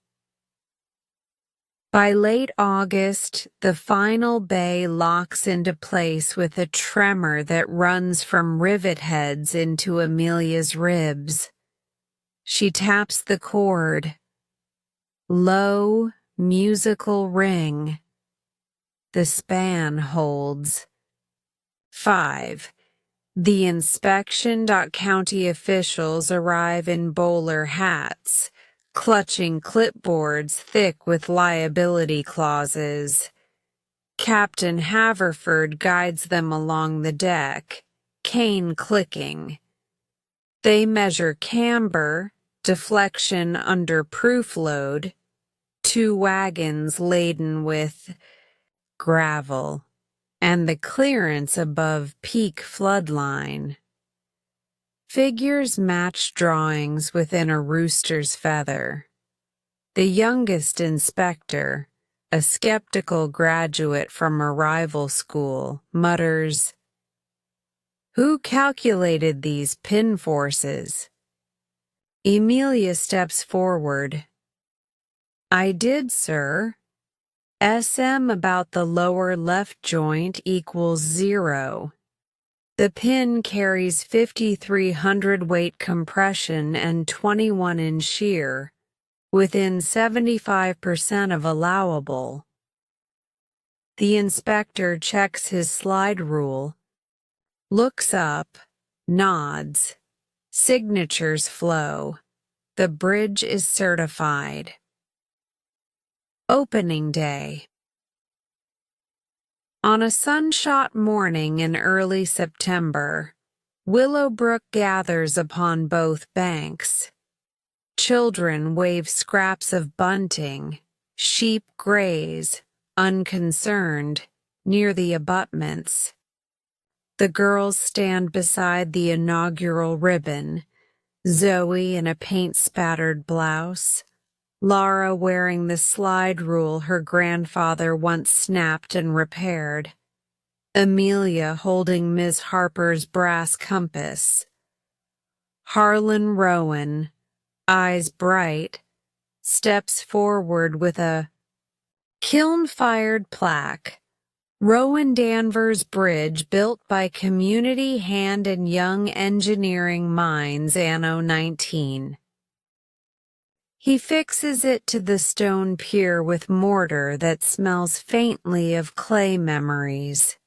By late August, the final bay locks into place with a tremor that runs from rivet heads into Emilia's ribs. She taps the cord. Low, musical ring. The span holds. 5. The inspection. County officials arrive in bowler hats, clutching clipboards thick with liability clauses. Captain Haverford guides them along the deck, cane clicking. They measure camber, deflection under proof load, 2 wagons laden with gravel, and the clearance above peak flood line. Figures match drawings within a rooster's feather. The youngest inspector, a skeptical graduate from a rival school, mutters, "Who calculated these pin forces?" Emilia steps forward. "I did, sir." SM about the lower left joint equals 0. The pin carries 5,300 weight compression and 21 in shear, within 75% of allowable. The inspector checks his slide rule, looks up, nods. Signatures flow. The bridge is certified. Opening day. On a sunshot morning in early September, Willowbrook gathers upon both banks. Children wave scraps of bunting, sheep graze, unconcerned, near the abutments. The girls stand beside the inaugural ribbon, Zoe in a paint-spattered blouse, Laura wearing the slide rule her grandfather once snapped and repaired, Emilia holding Miss Harper's brass compass. Harlan Rowan, eyes bright, steps forward with a kiln-fired plaque. Rowan Danvers Bridge built by community hand and young engineering minds anno 19. He fixes it to the stone pier with mortar that smells faintly of clay memories.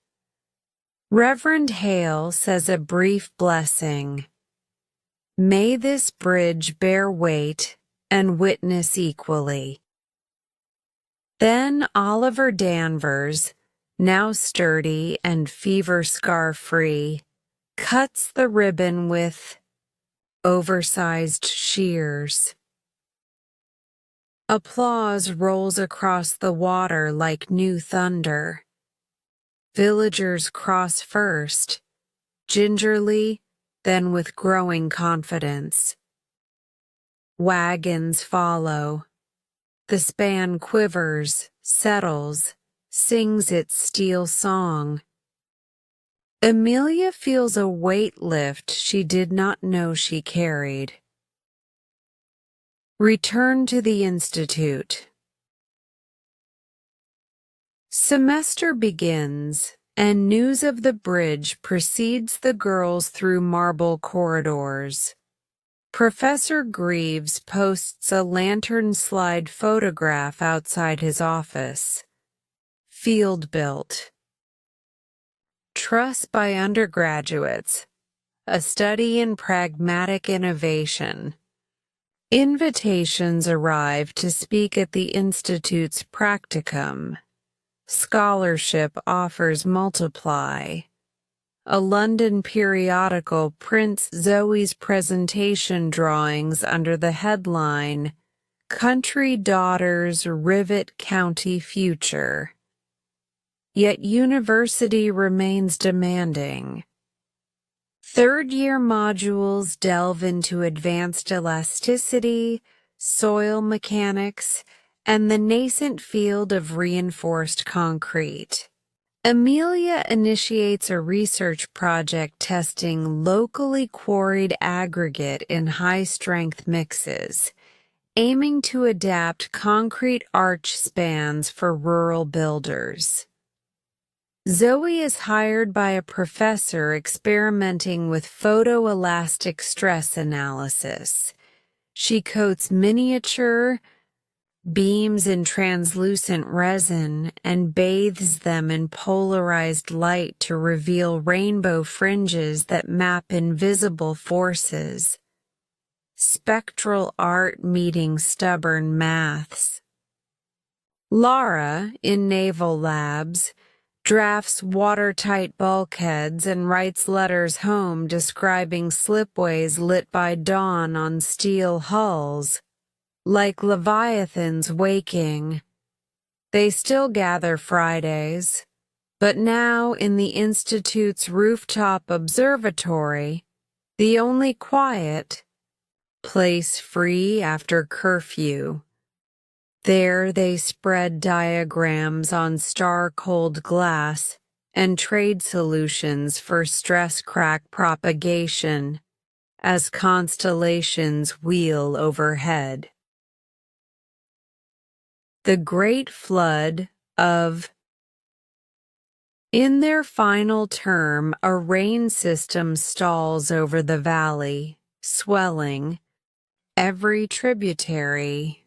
Reverend Hale says a brief blessing. May this bridge bear weight and witness equally. Then Oliver Danvers, now sturdy and fever scar-free, cuts the ribbon with oversized shears. Applause rolls across the water like new thunder. Villagers cross first, gingerly, then with growing confidence. Wagons follow. The span quivers, settles, sings its steel song. Emilia feels a weight lift she did not know she carried. Return to the Institute. Semester begins, and news of the bridge precedes the girls through marble corridors. Professor Greaves posts a lantern-slide photograph outside his office. Field built. Truss by undergraduates. A study in pragmatic innovation. Invitations arrive to speak at the Institute's practicum. Scholarship offers multiply. A London periodical prints Zoe's presentation drawings under the headline, Country Daughters Rivet County Future. Yet university remains demanding. Third-year modules delve into advanced elasticity, soil mechanics, and the nascent field of reinforced concrete. Emilia initiates a research project testing locally quarried aggregate in high-strength mixes, aiming to adapt concrete arch spans for rural builders. Zoe is hired by a professor experimenting with photoelastic stress analysis. She coats miniature beams in translucent resin and bathes them in polarized light to reveal rainbow fringes that map invisible forces. Spectral art meeting stubborn maths. Laura, in Naval Labs, drafts watertight bulkheads and writes letters home describing slipways lit by dawn on steel hulls. Like leviathans waking, they still gather Fridays, but now in the Institute's rooftop observatory, the only quiet place free after curfew. There they spread diagrams on star-cold glass and trade solutions for stress crack propagation as constellations wheel overhead. The Great Flood of. In their final term, a rain system stalls over the valley, swelling every tributary.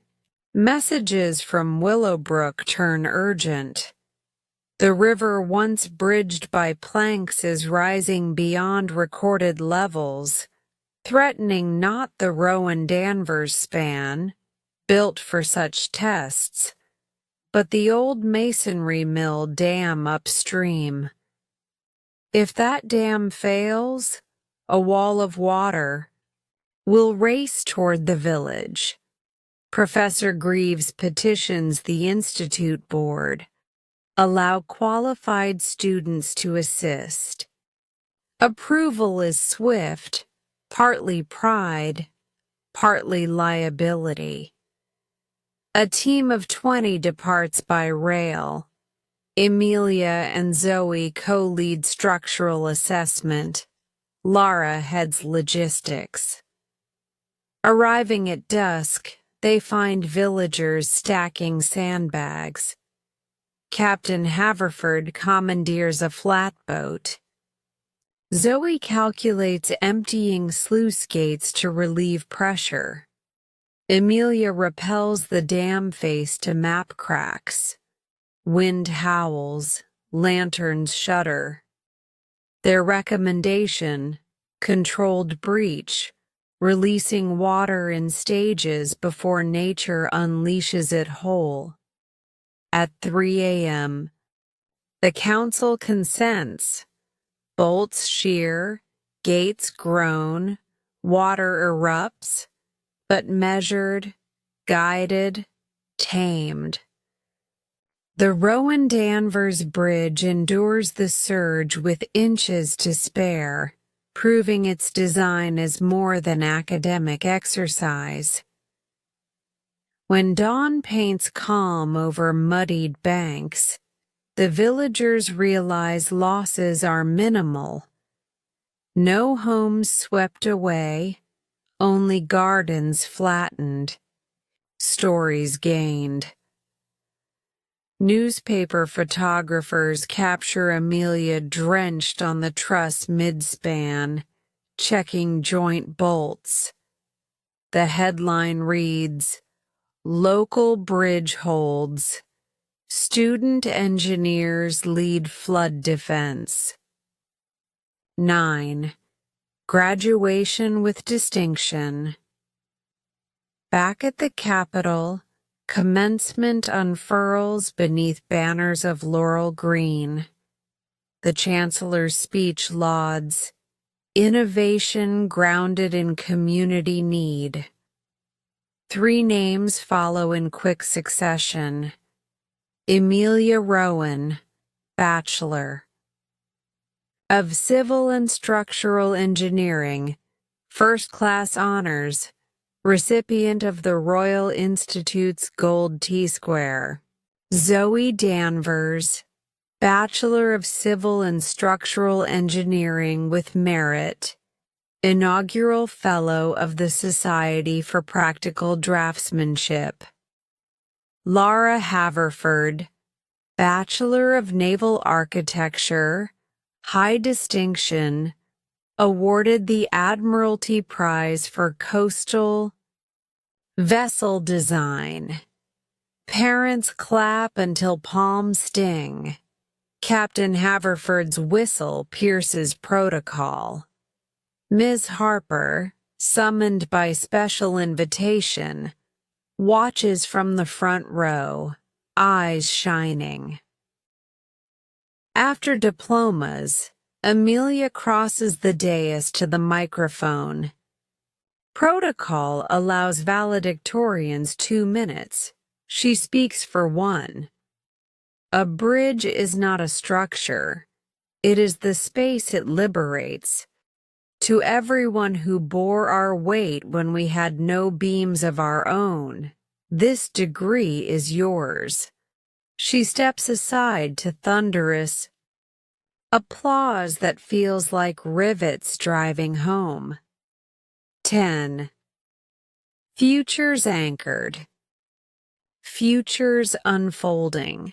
Messages from Willowbrook turn urgent. The river once bridged by planks is rising beyond recorded levels, threatening not the Rowan-Danvers span, built for such tests, but the old masonry mill dam upstream. If that dam fails, a wall of water will race toward the village. Professor Greaves petitions the Institute Board, allow qualified students to assist. Approval is swift, partly pride, partly liability. A team of 20 departs by rail. Emilia and Zoe co-lead structural assessment. Lara heads logistics. Arriving at dusk, they find villagers stacking sandbags. Captain Haverford commandeers a flatboat. Zoe calculates emptying sluice gates to relieve pressure. Emilia rappels the dam face to map cracks. Wind howls, lanterns shudder. Their recommendation, controlled breach, releasing water in stages before nature unleashes it whole. At 3 a.m., the council consents. Bolts shear, gates groan, water erupts, but measured, guided, tamed. The Rowan-Danvers Bridge endures the surge with inches to spare, proving its design is more than academic exercise. When dawn paints calm over muddied banks, the villagers realize losses are minimal. No homes swept away, only gardens flattened, stories gained. Newspaper photographers capture Emilia drenched on the truss midspan, checking joint bolts. The headline reads, "Local bridge holds. Student engineers lead flood defense." 9. Graduation with distinction. Back at the Capitol, commencement unfurls beneath banners of laurel green. The Chancellor's speech lauds, "Innovation grounded in community need." 3 names follow in quick succession. Emilia Rowan, Bachelor of Civil and Structural Engineering, first-class honors, recipient of the Royal Institute's Gold T-Square. Zoe Danvers, Bachelor of Civil and Structural Engineering with merit, inaugural Fellow of the Society for Practical Draftsmanship. Lara Haverford, Bachelor of Naval Architecture, high distinction, awarded the Admiralty Prize for Coastal Vessel Design. Parents clap until palms sting. Captain Haverford's whistle pierces protocol. Ms. Harper, summoned by special invitation, watches from the front row, eyes shining. After diplomas, Emilia crosses the dais to the microphone. Protocol allows valedictorians 2 minutes. She speaks for 1. A bridge is not a structure. It is the space it liberates. To everyone who bore our weight when we had no beams of our own, this degree is yours. She steps aside to thunderous applause that feels like rivets driving home. 10. Futures anchored. Futures unfolding.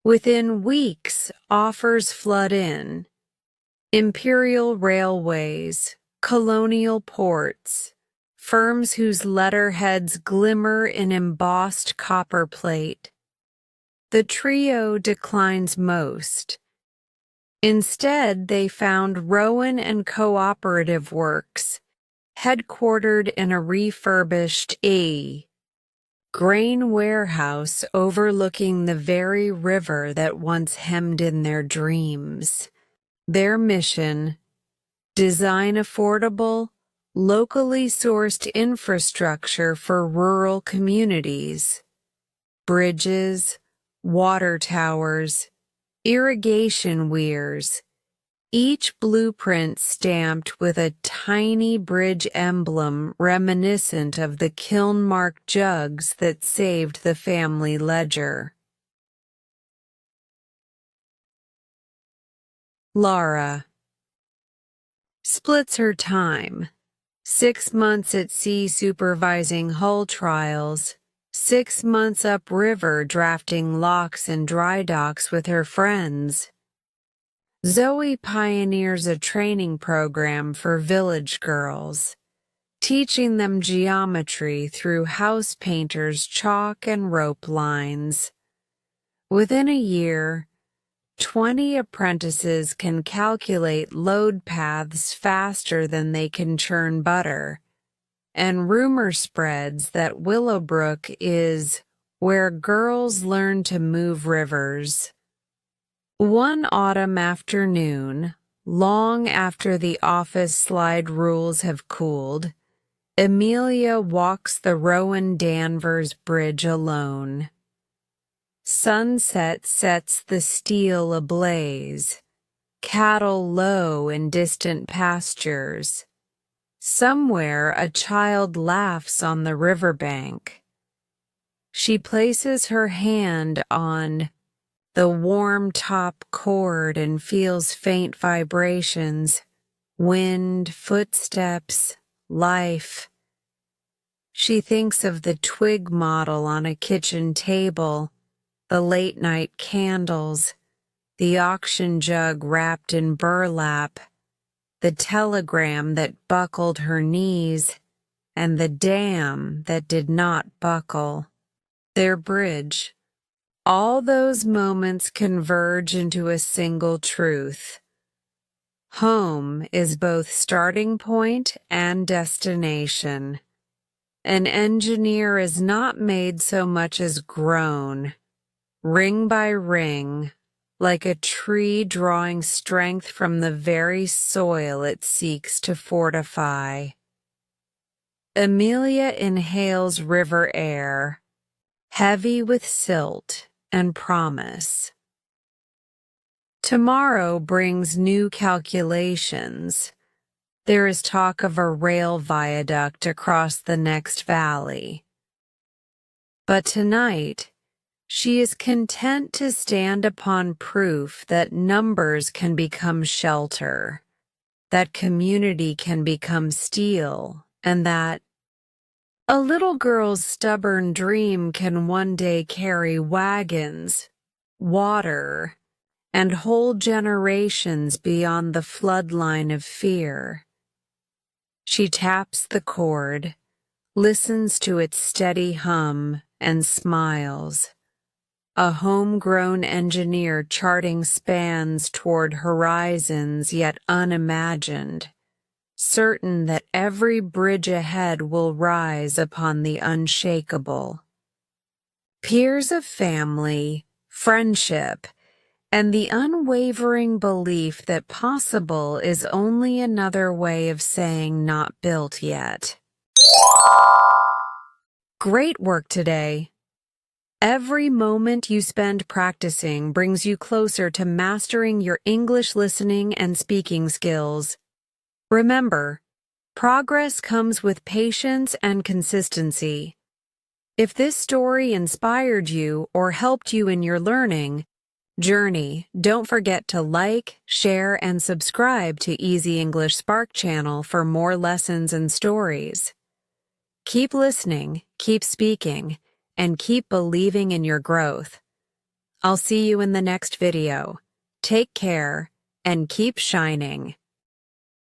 Within weeks, offers flood in. Imperial railways, colonial ports, firms whose letterheads glimmer in embossed copper plate. The trio declines most. Instead, they found Rowan and Cooperative Works, headquartered in a refurbished grain warehouse overlooking the very river that once hemmed in their dreams. Their mission: design affordable, locally sourced infrastructure for rural communities. Bridges, water towers, irrigation weirs, each blueprint stamped with a tiny bridge emblem reminiscent of the kiln-marked jugs that saved the family ledger. Laura splits her time: 6 months at sea supervising hull trials, 6 months upriver drafting locks in dry docks with her friends. Zoe pioneers a training program for village girls, teaching them geometry through house painters' chalk and rope lines. Within a year, 20 apprentices can calculate load paths faster than they can churn butter, and rumor spreads that Willowbrook is where girls learn to move rivers. One autumn afternoon, long after the office slide rules have cooled, Emilia walks the Rowan-Danvers Bridge alone. Sunset sets the steel ablaze, cattle low in distant pastures. Somewhere a child laughs on the riverbank. She places her hand on the warm top cord and feels faint vibrations, wind, footsteps, life. She thinks of the twig model on a kitchen table, the late-night candles, the auction jug wrapped in burlap, the telegram that buckled her knees, and the dam that did not buckle. Their bridge. All those moments converge into a single truth. Home is both starting point and destination. An engineer is not made so much as grown, ring by ring, like a tree drawing strength from the very soil it seeks to fortify. Emilia inhales river air, heavy with silt and promise. Tomorrow brings new calculations. There is talk of a rail viaduct across the next valley. But tonight, she is content to stand upon proof that numbers can become shelter, that community can become steel, and that a little girl's stubborn dream can one day carry wagons, water, and whole generations beyond the floodline of fear. She taps the cord, listens to its steady hum, and smiles. A homegrown engineer charting spans toward horizons yet unimagined, certain that every bridge ahead will rise upon the unshakable. Peers of family, friendship, and the unwavering belief that possible is only another way of saying not built yet. Great work today. Every moment you spend practicing brings you closer to mastering your English listening and speaking skills. Remember, progress comes with patience and consistency. If this story inspired you or helped you in your learning journey, don't forget to like, share, and subscribe to Easy English Spark channel for more lessons and stories. Keep listening, keep speaking, and keep believing in your growth. I'll see you in the next video. Take care and keep shining.